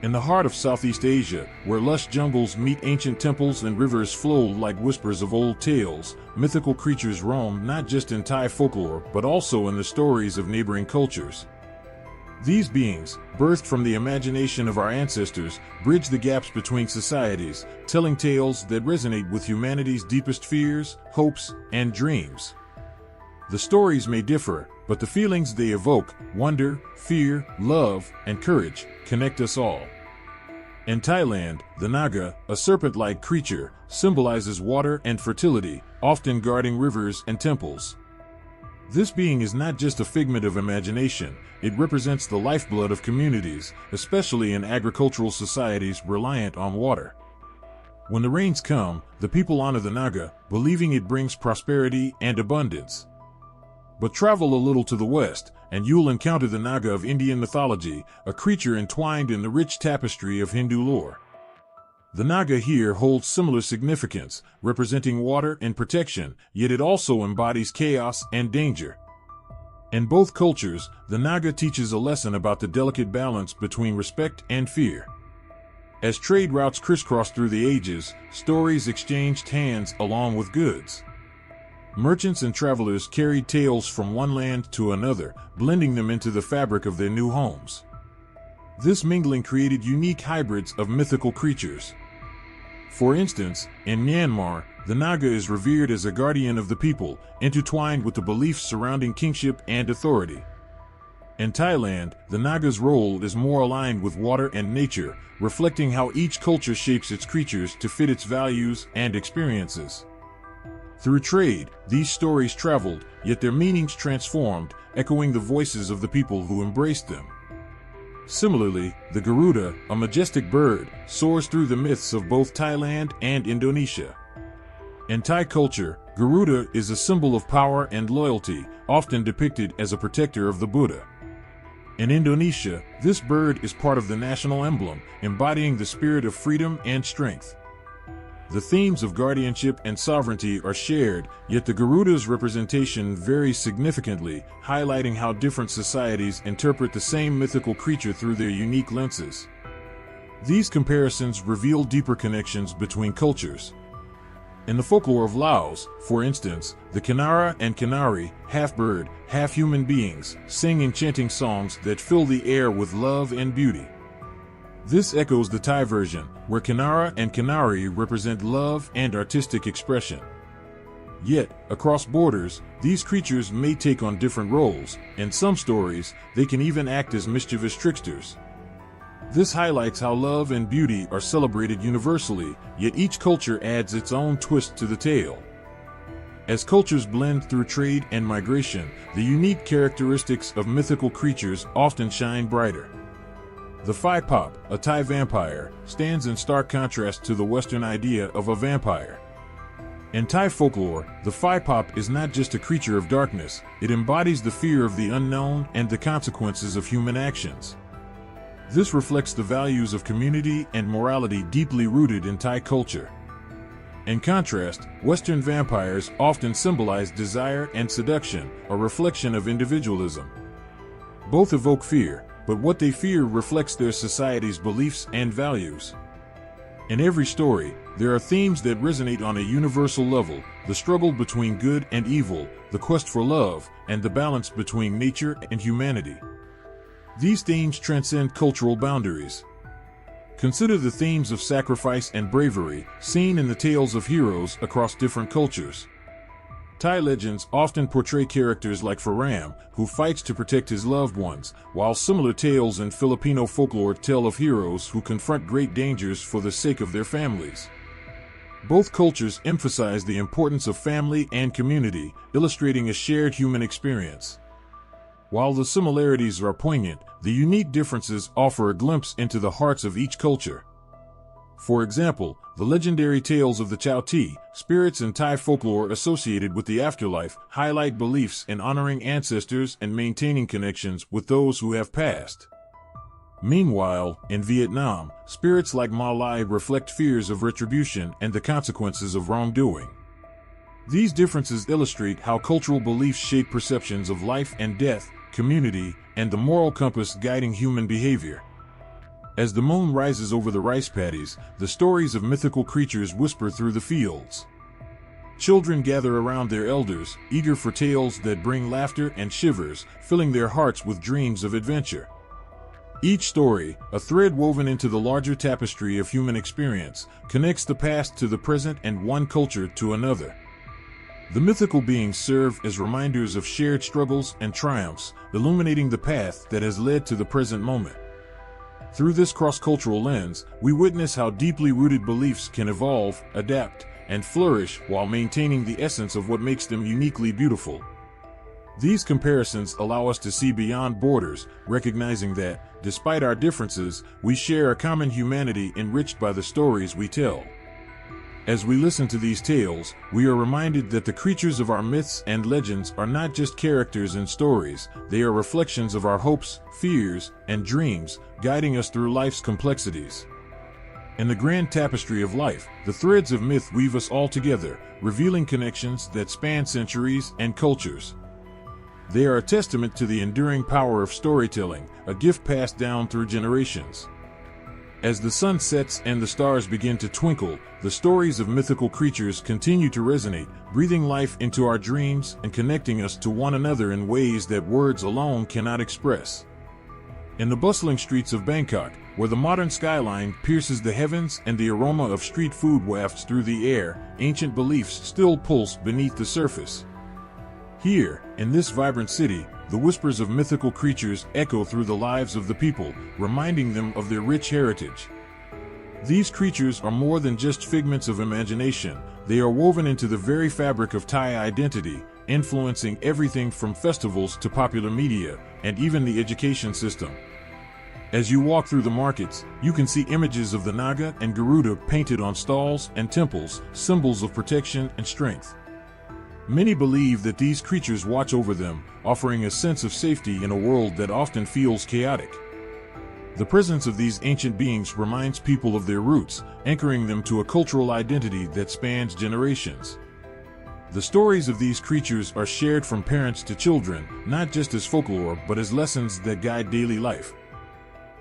In the heart of Southeast Asia, where lush jungles meet ancient temples and rivers flow like whispers of old tales, mythical creatures roam not just in Thai folklore but also in the stories of neighboring cultures. These beings, birthed from the imagination of our ancestors, bridge the gaps between societies, telling tales that resonate with humanity's deepest fears, hopes, and dreams. The stories may differ, but the feelings they evoke, wonder, fear, love, and courage, connect us all. In Thailand, the Naga, a serpent-like creature, symbolizes water and fertility, often guarding rivers and temples. This being is not just a figment of imagination, it represents the lifeblood of communities, especially in agricultural societies reliant on water. When the rains come, the people honor the Naga, believing it brings prosperity and abundance. But travel a little to the west, and you'll encounter the Naga of Indian mythology, a creature entwined in the rich tapestry of Hindu lore. The Naga here holds similar significance, representing water and protection, yet it also embodies chaos and danger. In both cultures, the Naga teaches a lesson about the delicate balance between respect and fear. As trade routes crisscross through the ages, stories exchanged hands along with goods. Merchants and travelers carried tales from one land to another, blending them into the fabric of their new homes. This mingling created unique hybrids of mythical creatures. For instance, in Myanmar, the Naga is revered as a guardian of the people, intertwined with the beliefs surrounding kingship and authority. In Thailand, the Naga's role is more aligned with water and nature, reflecting how each culture shapes its creatures to fit its values and experiences. Through trade, these stories traveled, yet their meanings transformed, echoing the voices of the people who embraced them. Similarly, the Garuda, a majestic bird, soars through the myths of both Thailand and Indonesia. In Thai culture, Garuda is a symbol of power and loyalty, often depicted as a protector of the Buddha. In Indonesia, this bird is part of the national emblem, embodying the spirit of freedom and strength. The themes of guardianship and sovereignty are shared, yet the Garuda's representation varies significantly, highlighting how different societies interpret the same mythical creature through their unique lenses. These comparisons reveal deeper connections between cultures. In the folklore of Laos, for instance, the Kinara and Kinari, half-bird, half-human beings, sing enchanting songs that fill the air with love and beauty. This echoes the Thai version, where Kinara and Kinari represent love and artistic expression. Yet, across borders, these creatures may take on different roles. In some stories, they can even act as mischievous tricksters. This highlights how love and beauty are celebrated universally, yet each culture adds its own twist to the tale. As cultures blend through trade and migration, the unique characteristics of mythical creatures often shine brighter. The Phai Pop, a Thai vampire, stands in stark contrast to the Western idea of a vampire. In Thai folklore, the Phai Pop is not just a creature of darkness, it embodies the fear of the unknown and the consequences of human actions. This reflects the values of community and morality deeply rooted in Thai culture. In contrast, Western vampires often symbolize desire and seduction, a reflection of individualism. Both evoke fear, but what they fear reflects their society's beliefs and values. In every story, there are themes that resonate on a universal level: the struggle between good and evil, the quest for love, and the balance between nature and humanity. These themes transcend cultural boundaries. Consider the themes of sacrifice and bravery seen in the tales of heroes across different cultures. Thai legends often portray characters like Faram, who fights to protect his loved ones, while similar tales in Filipino folklore tell of heroes who confront great dangers for the sake of their families. Both cultures emphasize the importance of family and community, illustrating a shared human experience. While the similarities are poignant, the unique differences offer a glimpse into the hearts of each culture. For example, the legendary tales of the Chao Ti, spirits in Thai folklore associated with the afterlife, highlight beliefs in honoring ancestors and maintaining connections with those who have passed. Meanwhile, in Vietnam, spirits like Ma Lai reflect fears of retribution and the consequences of wrongdoing. These differences illustrate how cultural beliefs shape perceptions of life and death, community, and the moral compass guiding human behavior. As the moon rises over the rice paddies, the stories of mythical creatures whisper through the fields. Children gather around their elders, eager for tales that bring laughter and shivers, filling their hearts with dreams of adventure. Each story, a thread woven into the larger tapestry of human experience, connects the past to the present and one culture to another. The mythical beings serve as reminders of shared struggles and triumphs, illuminating the path that has led to the present moment. Through this cross-cultural lens, we witness how deeply rooted beliefs can evolve, adapt, and flourish while maintaining the essence of what makes them uniquely beautiful. These comparisons allow us to see beyond borders, recognizing that, despite our differences, we share a common humanity enriched by the stories we tell. As we listen to these tales, we are reminded that the creatures of our myths and legends are not just characters in stories, they are reflections of our hopes, fears, and dreams, guiding us through life's complexities. In the grand tapestry of life, the threads of myth weave us all together, revealing connections that span centuries and cultures. They are a testament to the enduring power of storytelling, a gift passed down through generations. As the sun sets and the stars begin to twinkle, the stories of mythical creatures continue to resonate, breathing life into our dreams and connecting us to one another in ways that words alone cannot express. In the bustling streets of Bangkok, where the modern skyline pierces the heavens and the aroma of street food wafts through the air, ancient beliefs still pulse beneath the surface. Here, in this vibrant city, the whispers of mythical creatures echo through the lives of the people, reminding them of their rich heritage. These creatures are more than just figments of imagination, they are woven into the very fabric of Thai identity, influencing everything from festivals to popular media, and even the education system. As you walk through the markets, you can see images of the Naga and Garuda painted on stalls and temples, symbols of protection and strength. Many believe that these creatures watch over them, offering a sense of safety in a world that often feels chaotic. The presence of these ancient beings reminds people of their roots, anchoring them to a cultural identity that spans generations. The stories of these creatures are shared from parents to children, not just as folklore but as lessons that guide daily life.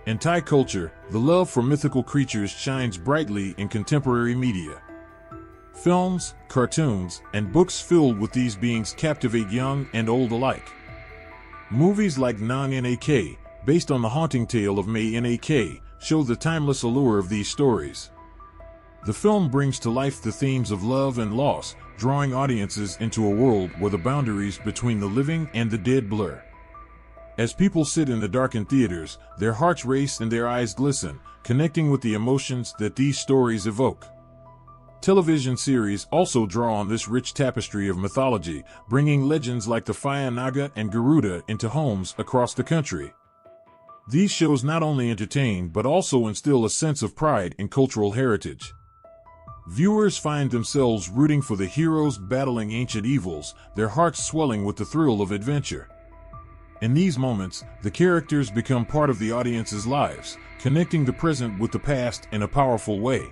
In Thai culture, the love for mythical creatures shines brightly in contemporary media. Films, cartoons, and books filled with these beings captivate young and old alike. Movies like Nang Nak, based on the haunting tale of May Nak, show the timeless allure of these stories. The film brings to life the themes of love and loss, drawing audiences into a world where the boundaries between the living and the dead blur. As people sit in the darkened theaters, their hearts race and their eyes glisten, connecting with the emotions that these stories evoke. Television series also draw on this rich tapestry of mythology, bringing legends like the Phaya Naga and Garuda into homes across the country. These shows not only entertain but also instill a sense of pride in cultural heritage. Viewers find themselves rooting for the heroes battling ancient evils, their hearts swelling with the thrill of adventure. In these moments, the characters become part of the audience's lives, connecting the present with the past in a powerful way.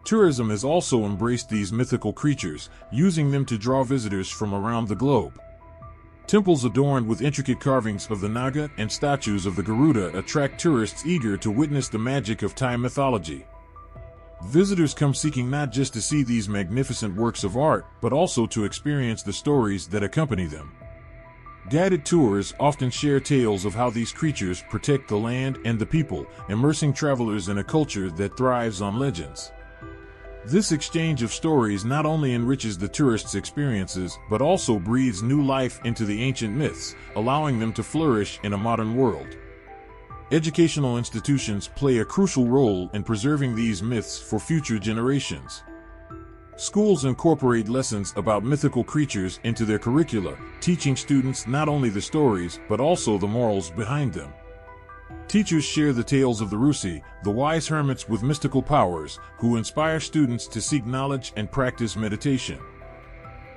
Tourism has also embraced these mythical creatures, using them to draw visitors from around the globe. Temples adorned with intricate carvings of the Naga and statues of the Garuda attract tourists eager to witness the magic of Thai mythology. Visitors come seeking not just to see these magnificent works of art, but also to experience the stories that accompany them. Guided tours often share tales of how these creatures protect the land and the people, immersing travelers in a culture that thrives on legends. This exchange of stories not only enriches the tourists' experiences, but also breathes new life into the ancient myths, allowing them to flourish in a modern world. Educational institutions play a crucial role in preserving these myths for future generations. Schools incorporate lessons about mythical creatures into their curricula, teaching students not only the stories, but also the morals behind them. Teachers share the tales of the Rusi, the wise hermits with mystical powers, who inspire students to seek knowledge and practice meditation.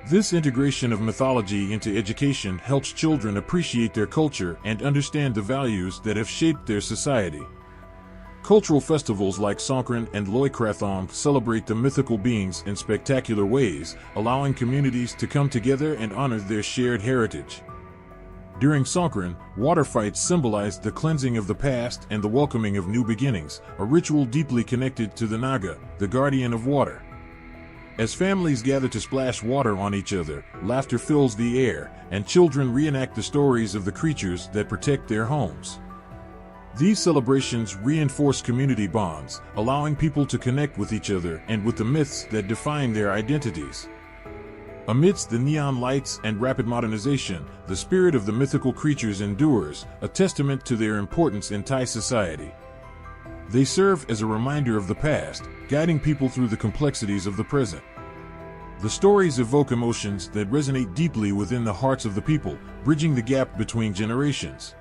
This integration of mythology into education helps children appreciate their culture and understand the values that have shaped their society. Cultural festivals like Songkran and Loikrathong celebrate the mythical beings in spectacular ways, allowing communities to come together and honor their shared heritage. During Songkran, water fights symbolize the cleansing of the past and the welcoming of new beginnings, a ritual deeply connected to the Naga, the guardian of water. As families gather to splash water on each other, laughter fills the air, and children reenact the stories of the creatures that protect their homes. These celebrations reinforce community bonds, allowing people to connect with each other and with the myths that define their identities. Amidst the neon lights and rapid modernization, the spirit of the mythical creatures endures, a testament to their importance in Thai society. They serve as a reminder of the past, guiding people through the complexities of the present. The stories evoke emotions that resonate deeply within the hearts of the people, bridging the gap between generations.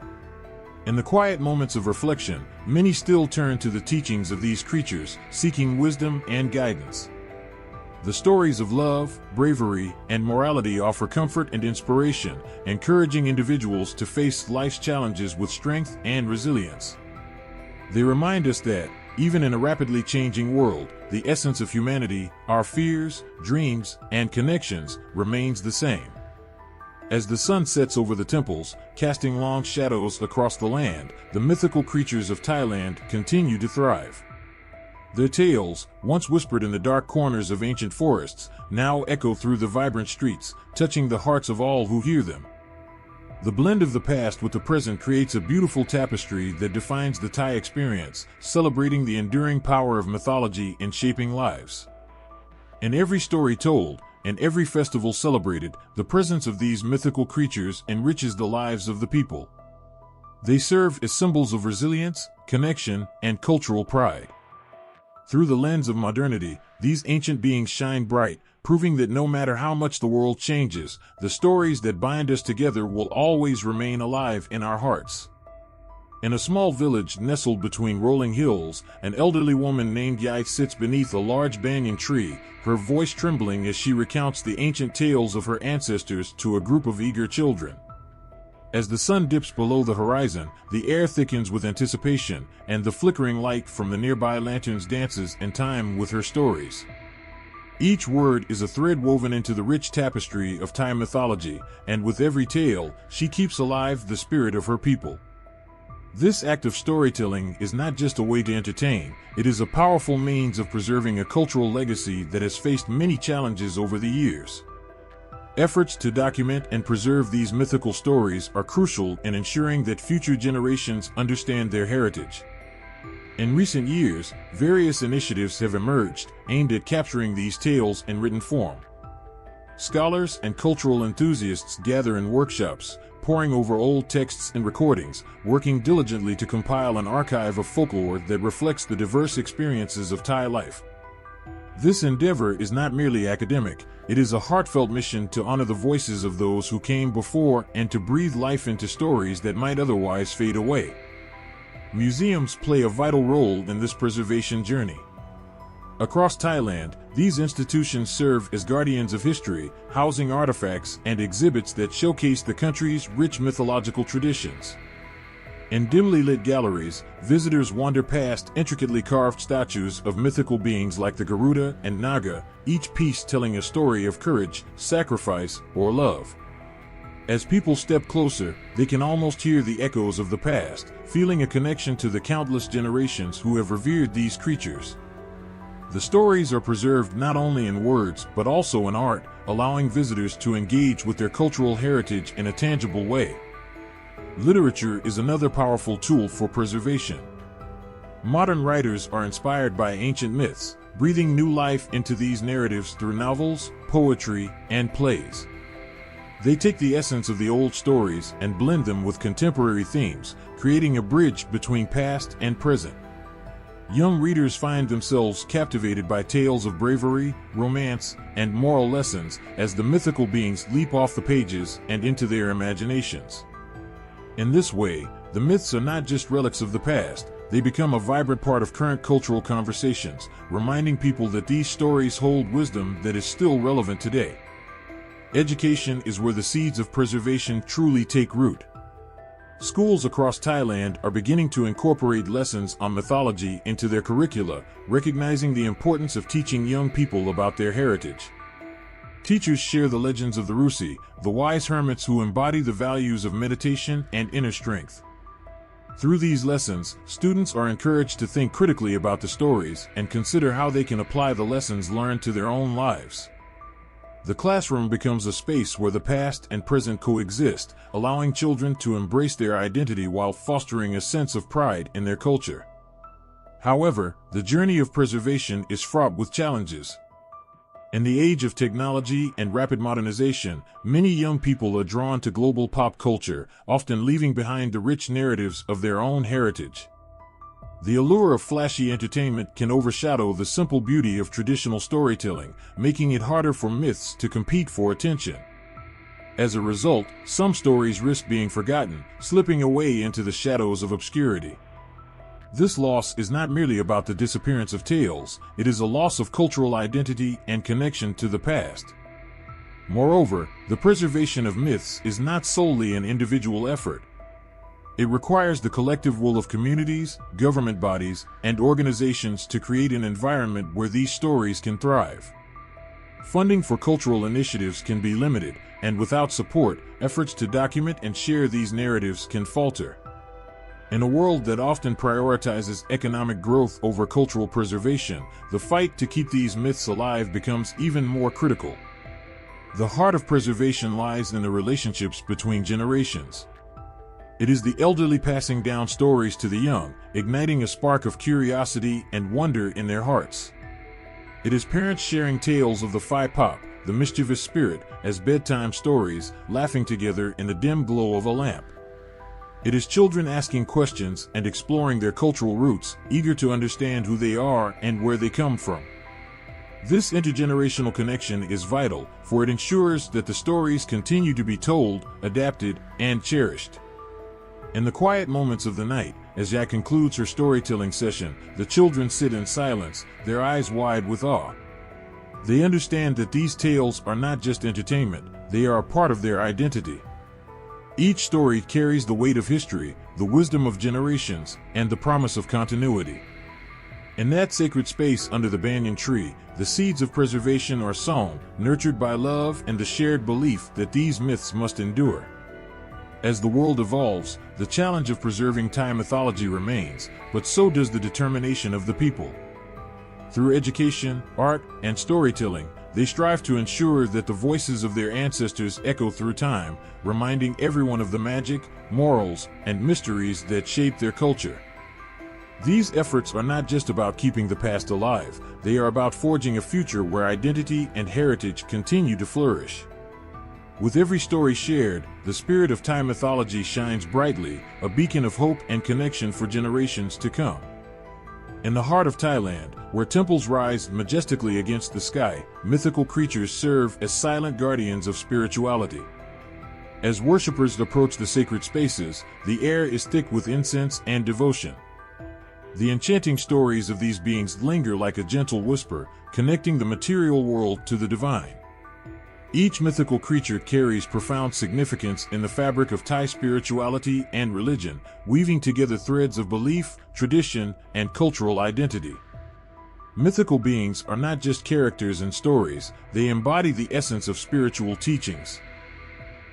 In the quiet moments of reflection, many still turn to the teachings of these creatures, seeking wisdom and guidance. The stories of love, bravery, and morality offer comfort and inspiration, encouraging individuals to face life's challenges with strength and resilience. They remind us that, even in a rapidly changing world, the essence of humanity, our fears, dreams, and connections, remains the same. As the sun sets over the temples, casting long shadows across the land, the mythical creatures of Thailand continue to thrive. Their tales, once whispered in the dark corners of ancient forests, now echo through the vibrant streets, touching the hearts of all who hear them. The blend of the past with the present creates a beautiful tapestry that defines the Thai experience, celebrating the enduring power of mythology in shaping lives. In every story told, and every festival celebrated, the presence of these mythical creatures enriches the lives of the people. They serve as symbols of resilience, connection, and cultural pride. Through the lens of modernity, these ancient beings shine bright, proving that no matter how much the world changes, the stories that bind us together will always remain alive in our hearts. In a small village nestled between rolling hills, an elderly woman named Yai sits beneath a large banyan tree, her voice trembling as she recounts the ancient tales of her ancestors to a group of eager children. As the sun dips below the horizon, the air thickens with anticipation, and the flickering light from the nearby lanterns dances in time with her stories. Each word is a thread woven into the rich tapestry of Thai mythology, and with every tale, she keeps alive the spirit of her people. This act of storytelling is not just a way to entertain, it is a powerful means of preserving a cultural legacy that has faced many challenges over the years. Efforts to document and preserve these mythical stories are crucial in ensuring that future generations understand their heritage. In recent years, various initiatives have emerged aimed at capturing these tales in written form. Scholars and cultural enthusiasts gather in workshops, poring over old texts and recordings, working diligently to compile an archive of folklore that reflects the diverse experiences of Thai life. This endeavor is not merely academic, it is a heartfelt mission to honor the voices of those who came before and to breathe life into stories that might otherwise fade away. Museums play a vital role in this preservation journey. Across Thailand, these institutions serve as guardians of history, housing artifacts and exhibits that showcase the country's rich mythological traditions. In dimly lit galleries, visitors wander past intricately carved statues of mythical beings like the Garuda and Naga, each piece telling a story of courage, sacrifice, or love. As people step closer, they can almost hear the echoes of the past, feeling a connection to the countless generations who have revered these creatures. The stories are preserved not only in words but also in art, allowing visitors to engage with their cultural heritage in a tangible way. Literature is another powerful tool for preservation. Modern writers are inspired by ancient myths, breathing new life into these narratives through novels, poetry, and plays. They take the essence of the old stories and blend them with contemporary themes, creating a bridge between past and present. Young readers find themselves captivated by tales of bravery, romance, and moral lessons as the mythical beings leap off the pages and into their imaginations. In this way, the myths are not just relics of the past, they become a vibrant part of current cultural conversations, reminding people that these stories hold wisdom that is still relevant today. Education is where the seeds of preservation truly take root. Schools across Thailand are beginning to incorporate lessons on mythology into their curricula, recognizing the importance of teaching young people about their heritage. Teachers share the legends of the Rusi, the wise hermits who embody the values of meditation and inner strength. Through these lessons, students are encouraged to think critically about the stories and consider how they can apply the lessons learned to their own lives. The classroom becomes a space where the past and present coexist, allowing children to embrace their identity while fostering a sense of pride in their culture. However, the journey of preservation is fraught with challenges. In the age of technology and rapid modernization, many young people are drawn to global pop culture, often leaving behind the rich narratives of their own heritage. The allure of flashy entertainment can overshadow the simple beauty of traditional storytelling, making it harder for myths to compete for attention. As a result, some stories risk being forgotten, slipping away into the shadows of obscurity. This loss is not merely about the disappearance of tales, it is a loss of cultural identity and connection to the past. Moreover, the preservation of myths is not solely an individual effort. It requires the collective will of communities, government bodies, and organizations to create an environment where these stories can thrive. Funding for cultural initiatives can be limited, and without support, efforts to document and share these narratives can falter. In a world that often prioritizes economic growth over cultural preservation, the fight to keep these myths alive becomes even more critical. The heart of preservation lies in the relationships between generations. It is the elderly passing down stories to the young, igniting a spark of curiosity and wonder in their hearts. It is parents sharing tales of the Phi Pop, the mischievous spirit, as bedtime stories, laughing together in the dim glow of a lamp. It is children asking questions and exploring their cultural roots, eager to understand who they are and where they come from. This intergenerational connection is vital, for it ensures that the stories continue to be told, adapted, and cherished. In the quiet moments of the night, as Jack concludes her storytelling session, the children sit in silence, their eyes wide with awe. They understand that these tales are not just entertainment, they are a part of their identity. Each story carries the weight of history, the wisdom of generations, and the promise of continuity. In that sacred space under the banyan tree, the seeds of preservation are sown, nurtured by love and the shared belief that these myths must endure. As the world evolves, the challenge of preserving Thai mythology remains, but so does the determination of the people. Through education, art, and storytelling, they strive to ensure that the voices of their ancestors echo through time, reminding everyone of the magic, morals, and mysteries that shape their culture. These efforts are not just about keeping the past alive, they are about forging a future where identity and heritage continue to flourish. With every story shared, the spirit of Thai mythology shines brightly, a beacon of hope and connection for generations to come. In the heart of Thailand, where temples rise majestically against the sky, mythical creatures serve as silent guardians of spirituality. As worshippers approach the sacred spaces, the air is thick with incense and devotion. The enchanting stories of these beings linger like a gentle whisper, connecting the material world to the divine. Each mythical creature carries profound significance in the fabric of Thai spirituality and religion, weaving together threads of belief, tradition, and cultural identity. Mythical beings are not just characters in stories, they embody the essence of spiritual teachings.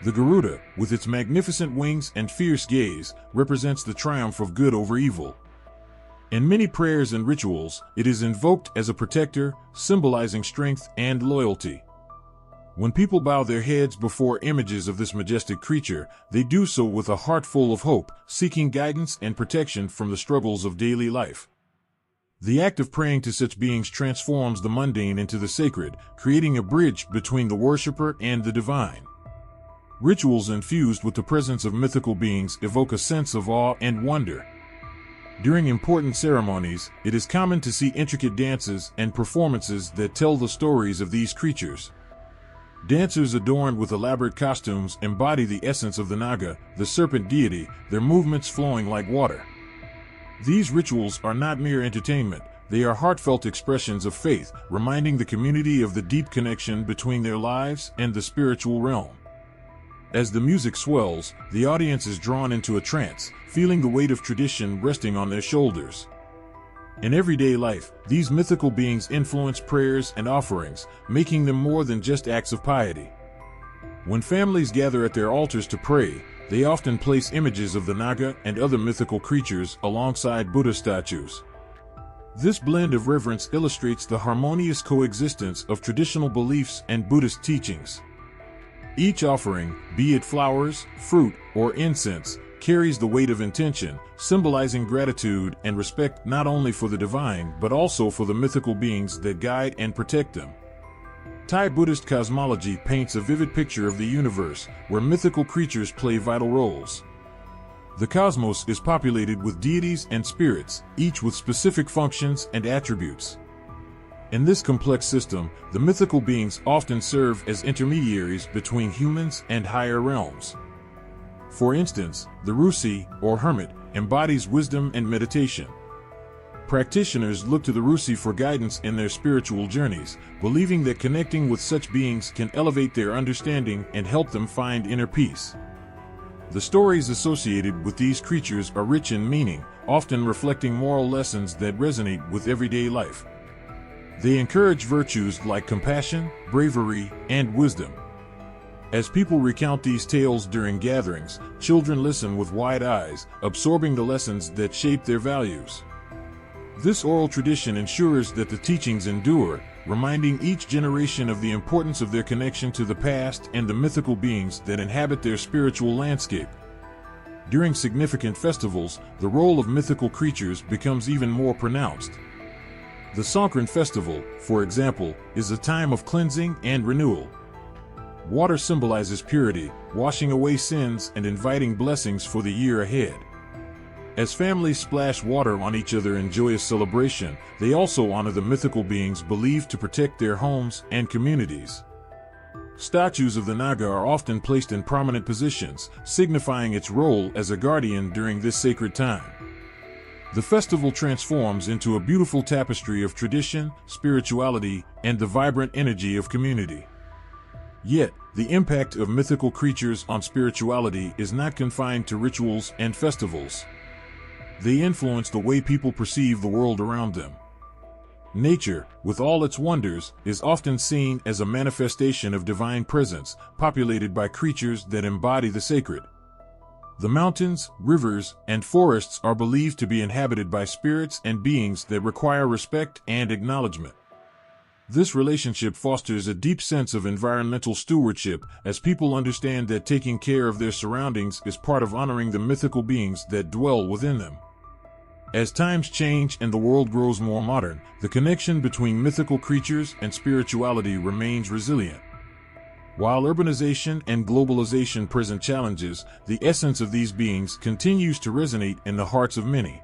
The Garuda, with its magnificent wings and fierce gaze, represents the triumph of good over evil. In many prayers and rituals, it is invoked as a protector, symbolizing strength and loyalty. When people bow their heads before images of this majestic creature, they do so with a heart full of hope, seeking guidance and protection from the struggles of daily life. The act of praying to such beings transforms the mundane into the sacred, creating a bridge between the worshiper and the divine. Rituals infused with the presence of mythical beings evoke a sense of awe and wonder. During important ceremonies, it is common to see intricate dances and performances that tell the stories of these creatures. Dancers adorned with elaborate costumes embody the essence of the Naga, the serpent deity, their movements flowing like water. These rituals are not mere entertainment, they are heartfelt expressions of faith, reminding the community of the deep connection between their lives and the spiritual realm. As the music swells, the audience is drawn into a trance, feeling the weight of tradition resting on their shoulders. In everyday life, these mythical beings influence prayers and offerings, making them more than just acts of piety. When families gather at their altars to pray, they often place images of the Naga and other mythical creatures alongside Buddha statues. This blend of reverence illustrates the harmonious coexistence of traditional beliefs and Buddhist teachings. Each offering, be it flowers, fruit, or incense, carries the weight of intention, symbolizing gratitude and respect not only for the divine but also for the mythical beings that guide and protect them. Thai Buddhist cosmology paints a vivid picture of the universe, where mythical creatures play vital roles. The cosmos is populated with deities and spirits, each with specific functions and attributes. In this complex system, the mythical beings often serve as intermediaries between humans and higher realms. For instance, the Rusi, or hermit, embodies wisdom and meditation. Practitioners look to the Rusi for guidance in their spiritual journeys, believing that connecting with such beings can elevate their understanding and help them find inner peace. The stories associated with these creatures are rich in meaning, often reflecting moral lessons that resonate with everyday life. They encourage virtues like compassion, bravery, and wisdom. As people recount these tales during gatherings, children listen with wide eyes, absorbing the lessons that shape their values. This oral tradition ensures that the teachings endure, reminding each generation of the importance of their connection to the past and the mythical beings that inhabit their spiritual landscape. During significant festivals, the role of mythical creatures becomes even more pronounced. The Songkran festival, for example, is a time of cleansing and renewal. Water symbolizes purity, washing away sins and inviting blessings for the year ahead. As families splash water on each other in joyous celebration, they also honor the mythical beings believed to protect their homes and communities. Statues of the Naga are often placed in prominent positions, signifying its role as a guardian during this sacred time. The festival transforms into a beautiful tapestry of tradition, spirituality, and the vibrant energy of community. Yet, the impact of mythical creatures on spirituality is not confined to rituals and festivals. They influence the way people perceive the world around them. Nature, with all its wonders, is often seen as a manifestation of divine presence, populated by creatures that embody the sacred. The mountains, rivers, and forests are believed to be inhabited by spirits and beings that require respect and acknowledgement. This relationship fosters a deep sense of environmental stewardship, as people understand that taking care of their surroundings is part of honoring the mythical beings that dwell within them. As times change and the world grows more modern, the connection between mythical creatures and spirituality remains resilient. While urbanization and globalization present challenges, the essence of these beings continues to resonate in the hearts of many.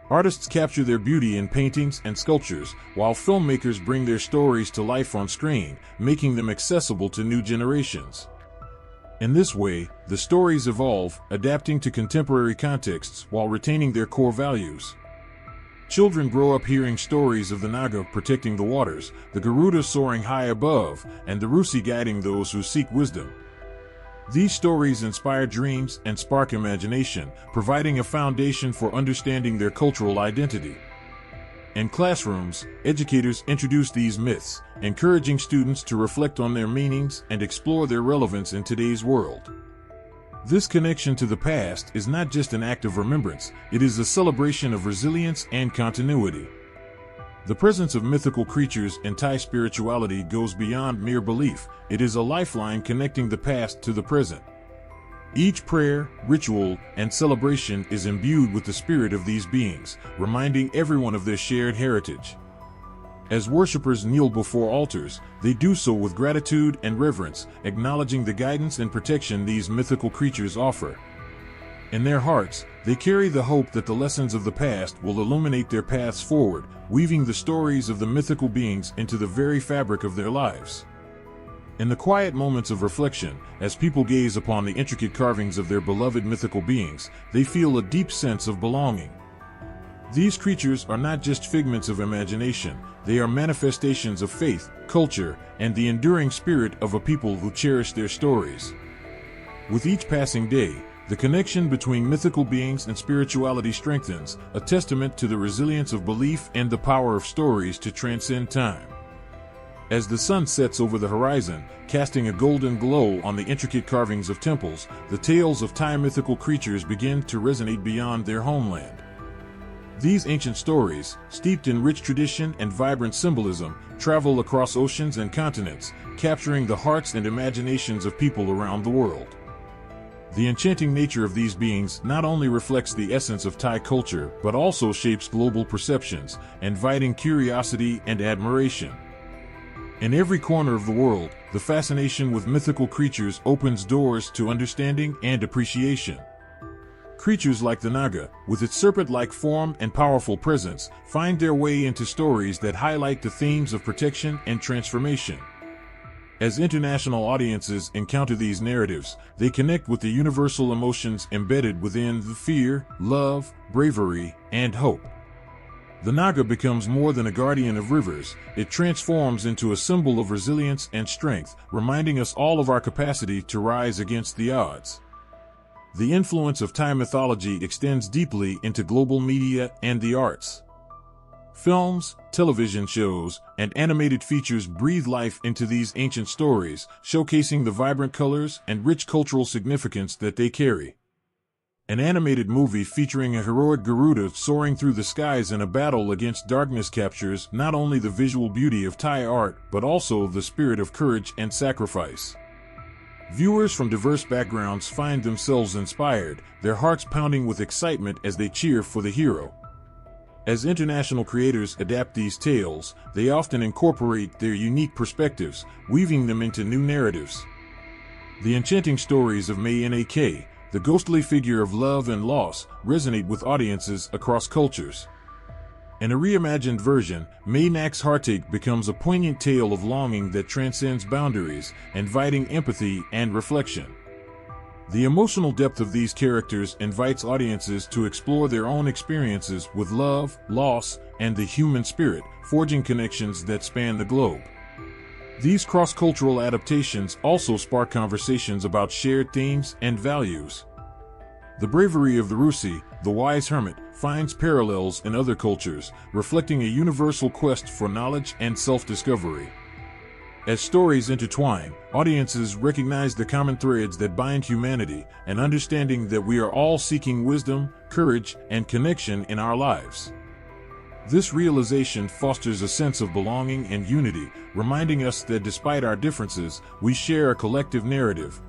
Artists capture their beauty in paintings and sculptures, while filmmakers bring their stories to life on screen, making them accessible to new generations. In this way, the stories evolve, adapting to contemporary contexts while retaining their core values. Children grow up hearing stories of the Naga protecting the waters, the Garuda soaring high above, and the Rusi guiding those who seek wisdom. These stories inspire dreams and spark imagination, providing a foundation for understanding their cultural identity. In classrooms, educators introduce these myths, encouraging students to reflect on their meanings and explore their relevance in today's world. This connection to the past is not just an act of remembrance, it is a celebration of resilience and continuity. The presence of mythical creatures in Thai spirituality goes beyond mere belief. It is a lifeline connecting the past to the present. Each prayer, ritual, and celebration is imbued with the spirit of these beings, reminding everyone of their shared heritage. As worshippers kneel before altars, they do so with gratitude and reverence, acknowledging the guidance and protection these mythical creatures offer. In their hearts, they carry the hope that the lessons of the past will illuminate their paths forward, weaving the stories of the mythical beings into the very fabric of their lives. In the quiet moments of reflection, as people gaze upon the intricate carvings of their beloved mythical beings, they feel a deep sense of belonging. These creatures are not just figments of imagination, they are manifestations of faith, culture, and the enduring spirit of a people who cherish their stories. With each passing day, the connection between mythical beings and spirituality strengthens, a testament to the resilience of belief and the power of stories to transcend time. As the sun sets over the horizon, casting a golden glow on the intricate carvings of temples, the tales of Thai mythical creatures begin to resonate beyond their homeland. These ancient stories, steeped in rich tradition and vibrant symbolism, travel across oceans and continents, capturing the hearts and imaginations of people around the world. The enchanting nature of these beings not only reflects the essence of Thai culture, but also shapes global perceptions, inviting curiosity and admiration. In every corner of the world, the fascination with mythical creatures opens doors to understanding and appreciation. Creatures like the Naga, with its serpent-like form and powerful presence, find their way into stories that highlight the themes of protection and transformation. As international audiences encounter these narratives, they connect with the universal emotions embedded within the fear, love, bravery, and hope. The Naga becomes more than a guardian of rivers, it transforms into a symbol of resilience and strength, reminding us all of our capacity to rise against the odds. The influence of Thai mythology extends deeply into global media and the arts. Films, television shows, and animated features breathe life into these ancient stories, showcasing the vibrant colors and rich cultural significance that they carry. An animated movie featuring a heroic Garuda soaring through the skies in a battle against darkness captures not only the visual beauty of Thai art, but also the spirit of courage and sacrifice. Viewers from diverse backgrounds find themselves inspired, their hearts pounding with excitement as they cheer for the hero. As international creators adapt these tales, they often incorporate their unique perspectives, weaving them into new narratives. The enchanting stories of Mythical, the ghostly figure of love and loss, resonate with audiences across cultures. In a reimagined version, Mythical's heartache becomes a poignant tale of longing that transcends boundaries, inviting empathy and reflection. The emotional depth of these characters invites audiences to explore their own experiences with love, loss, and the human spirit, forging connections that span the globe. These cross-cultural adaptations also spark conversations about shared themes and values. The bravery of the Rusi, the wise hermit, finds parallels in other cultures, reflecting a universal quest for knowledge and self-discovery. As stories intertwine, audiences recognize the common threads that bind humanity, an understanding that we are all seeking wisdom, courage, and connection in our lives. This realization fosters a sense of belonging and unity, reminding us that despite our differences, we share a collective narrative.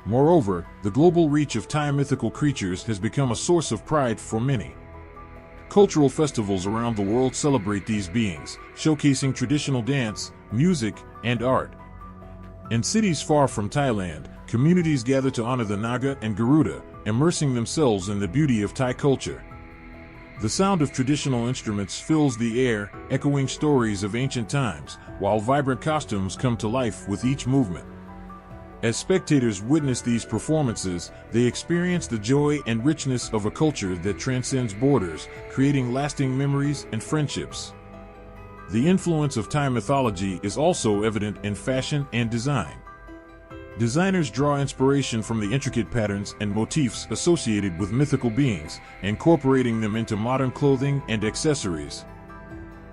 Moreover, the global reach of Thai mythical creatures has become a source of pride for many. Cultural festivals around the world celebrate these beings, showcasing traditional dance, music, and art. In cities far from Thailand, communities gather to honor the Naga and Garuda, immersing themselves in the beauty of Thai culture. The sound of traditional instruments fills the air, echoing stories of ancient times, while vibrant costumes come to life with each movement. As spectators witness these performances, they experience the joy and richness of a culture that transcends borders, creating lasting memories and friendships. The influence of Thai mythology is also evident in fashion and design. Designers draw inspiration from the intricate patterns and motifs associated with mythical beings, incorporating them into modern clothing and accessories.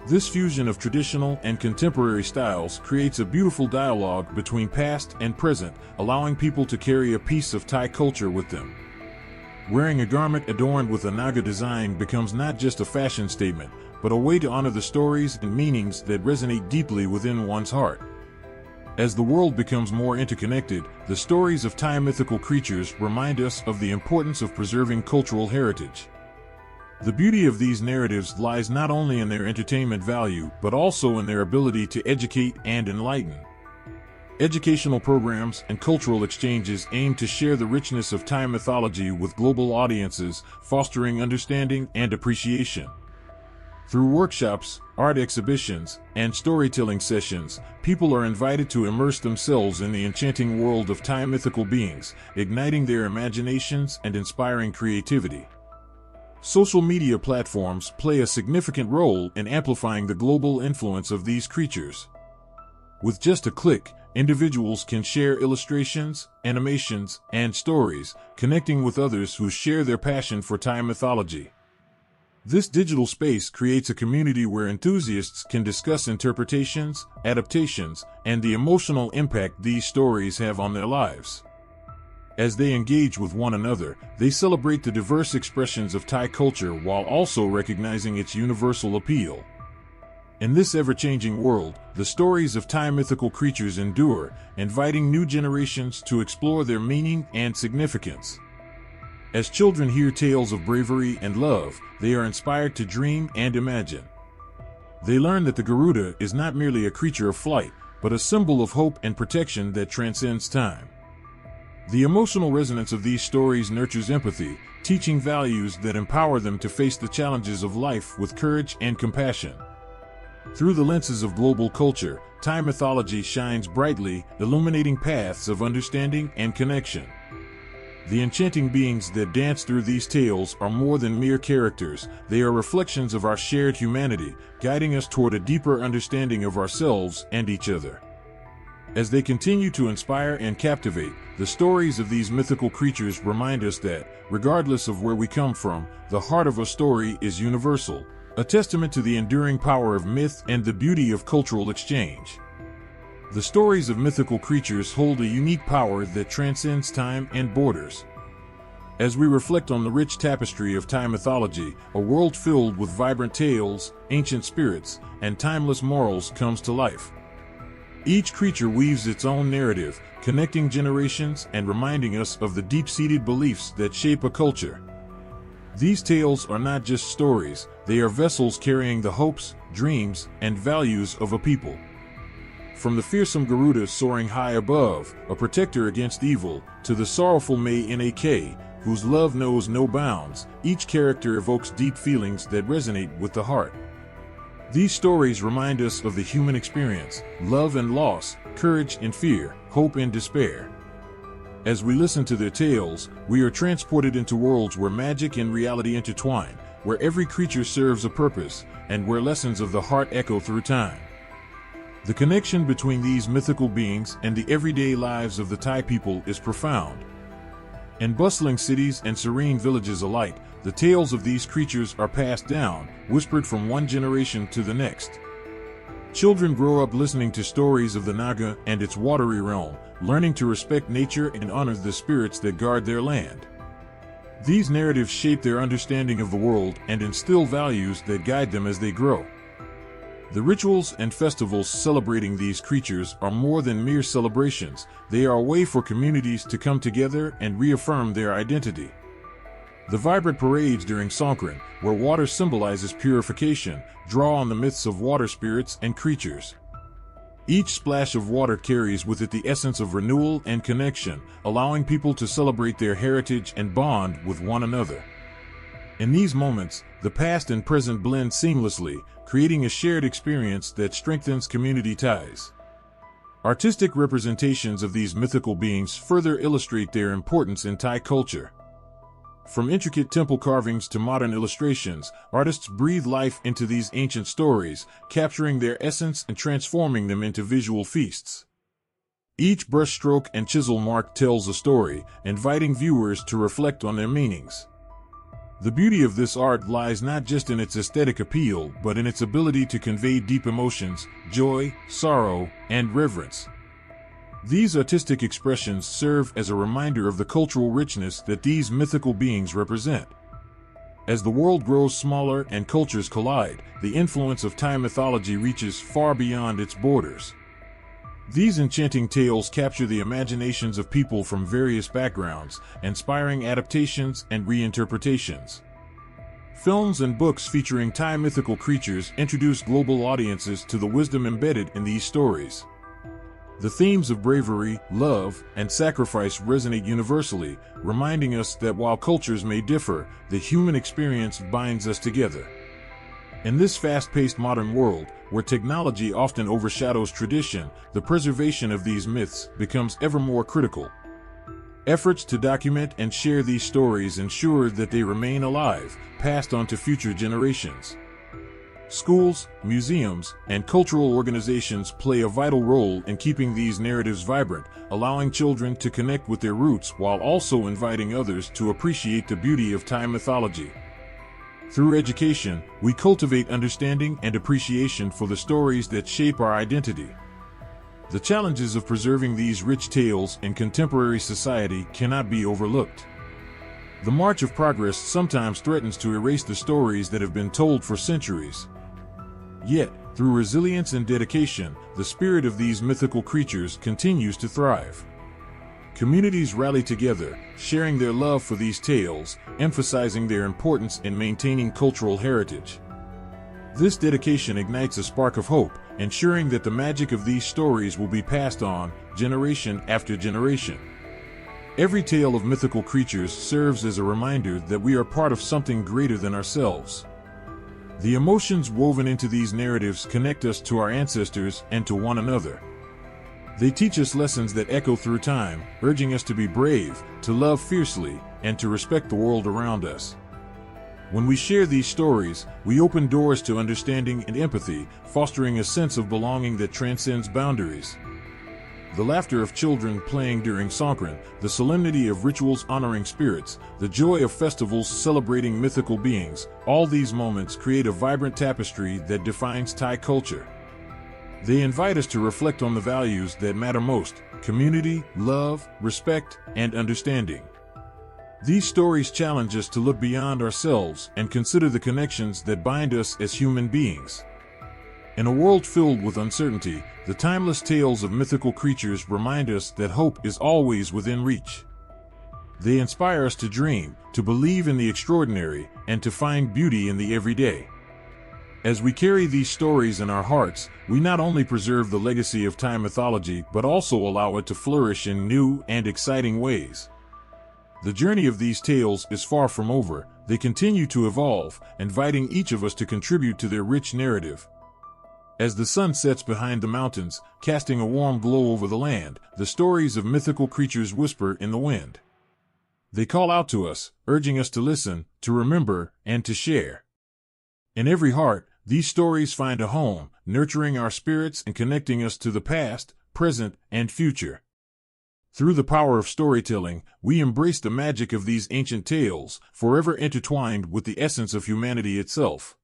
This fusion of traditional and contemporary styles creates a beautiful dialogue between past and present, allowing people to carry a piece of Thai culture with them. Wearing a garment adorned with a Naga design becomes not just a fashion statement, but a way to honor the stories and meanings that resonate deeply within one's heart. As the world becomes more interconnected, the stories of Thai mythical creatures remind us of the importance of preserving cultural heritage. The beauty of these narratives lies not only in their entertainment value, but also in their ability to educate and enlighten. Educational programs and cultural exchanges aim to share the richness of Thai mythology with global audiences, fostering understanding and appreciation. Through workshops, art exhibitions, and storytelling sessions, people are invited to immerse themselves in the enchanting world of Thai mythical beings, igniting their imaginations and inspiring creativity. Social media platforms play a significant role in amplifying the global influence of these creatures. With just a click, individuals can share illustrations, animations, and stories, connecting with others who share their passion for Thai mythology. This digital space creates a community where enthusiasts can discuss interpretations, adaptations, and the emotional impact these stories have on their lives. As they engage with one another, they celebrate the diverse expressions of Thai culture while also recognizing its universal appeal. In this ever-changing world, the stories of Thai mythical creatures endure, inviting new generations to explore their meaning and significance. As children hear tales of bravery and love, they are inspired to dream and imagine. They learn that the Garuda is not merely a creature of flight, but a symbol of hope and protection that transcends time. The emotional resonance of these stories nurtures empathy, teaching values that empower them to face the challenges of life with courage and compassion. Through the lenses of global culture, Thai mythology shines brightly, illuminating paths of understanding and connection. The enchanting beings that dance through these tales are more than mere characters, they are reflections of our shared humanity, guiding us toward a deeper understanding of ourselves and each other. As they continue to inspire and captivate, the stories of these mythical creatures remind us that, regardless of where we come from, the heart of a story is universal, a testament to the enduring power of myth and the beauty of cultural exchange. The stories of mythical creatures hold a unique power that transcends time and borders. As we reflect on the rich tapestry of Thai mythology, a world filled with vibrant tales, ancient spirits, and timeless morals comes to life. Each creature weaves its own narrative, connecting generations and reminding us of the deep-seated beliefs that shape a culture. These tales are not just stories, they are vessels carrying the hopes, dreams, and values of a people. From the fearsome Garuda soaring high above, a protector against evil, to the sorrowful May Nak, whose love knows no bounds, each character evokes deep feelings that resonate with the heart. These stories remind us of the human experience, love and loss, courage and fear, hope and despair. As we listen to their tales, we are transported into worlds where magic and reality intertwine, where every creature serves a purpose, and where lessons of the heart echo through time. The connection between these mythical beings and the everyday lives of the Thai people is profound. In bustling cities and serene villages alike, the tales of these creatures are passed down, whispered from one generation to the next. Children grow up listening to stories of the Naga and its watery realm, learning to respect nature and honor the spirits that guard their land. These narratives shape their understanding of the world and instill values that guide them as they grow. The rituals and festivals celebrating these creatures are more than mere celebrations, they are a way for communities to come together and reaffirm their identity. The vibrant parades during Songkran, where water symbolizes purification, draw on the myths of water spirits and creatures. Each splash of water carries with it the essence of renewal and connection, allowing people to celebrate their heritage and bond with one another. In these moments, the past and present blend seamlessly, creating a shared experience that strengthens community ties. Artistic representations of these mythical beings further illustrate their importance in Thai culture. From intricate temple carvings to modern illustrations, artists breathe life into these ancient stories, capturing their essence and transforming them into visual feasts. Each brushstroke and chisel mark tells a story, inviting viewers to reflect on their meanings. The beauty of this art lies not just in its aesthetic appeal, but in its ability to convey deep emotions, joy, sorrow, and reverence. These artistic expressions serve as a reminder of the cultural richness that these mythical beings represent. As the world grows smaller and cultures collide, the influence of Thai mythology reaches far beyond its borders. These enchanting tales capture the imaginations of people from various backgrounds, inspiring adaptations and reinterpretations. Films and books featuring Thai mythical creatures introduce global audiences to the wisdom embedded in these stories. The themes of bravery, love, and sacrifice resonate universally, reminding us that while cultures may differ, the human experience binds us together. In this fast-paced modern world, where technology often overshadows tradition, the preservation of these myths becomes ever more critical. Efforts to document and share these stories ensure that they remain alive, passed on to future generations. Schools, museums, and cultural organizations play a vital role in keeping these narratives vibrant, allowing children to connect with their roots while also inviting others to appreciate the beauty of Thai mythology. Through education, we cultivate understanding and appreciation for the stories that shape our identity. The challenges of preserving these rich tales in contemporary society cannot be overlooked. The march of progress sometimes threatens to erase the stories that have been told for centuries. Yet, through resilience and dedication, the spirit of these mythical creatures continues to thrive. Communities rally together, sharing their love for these tales, emphasizing their importance in maintaining cultural heritage. This dedication ignites a spark of hope, ensuring that the magic of these stories will be passed on, generation after generation. Every tale of mythical creatures serves as a reminder that we are part of something greater than ourselves. The emotions woven into these narratives connect us to our ancestors and to one another. They teach us lessons that echo through time, urging us to be brave, to love fiercely, and to respect the world around us. When we share these stories, we open doors to understanding and empathy, fostering a sense of belonging that transcends boundaries. The laughter of children playing during Songkran, the solemnity of rituals honoring spirits, the joy of festivals celebrating mythical beings, all these moments create a vibrant tapestry that defines Thai culture. They invite us to reflect on the values that matter most: community, love, respect, and understanding. These stories challenge us to look beyond ourselves and consider the connections that bind us as human beings. In a world filled with uncertainty, the timeless tales of mythical creatures remind us that hope is always within reach. They inspire us to dream, to believe in the extraordinary, and to find beauty in the everyday. As we carry these stories in our hearts, we not only preserve the legacy of Thai mythology but also allow it to flourish in new and exciting ways. The journey of these tales is far from over. They continue to evolve, inviting each of us to contribute to their rich narrative. As the sun sets behind the mountains, casting a warm glow over the land, the stories of mythical creatures whisper in the wind. They call out to us, urging us to listen, to remember, and to share. In every heart, these stories find a home, nurturing our spirits and connecting us to the past, present, and future. Through the power of storytelling, we embrace the magic of these ancient tales, forever intertwined with the essence of humanity itself.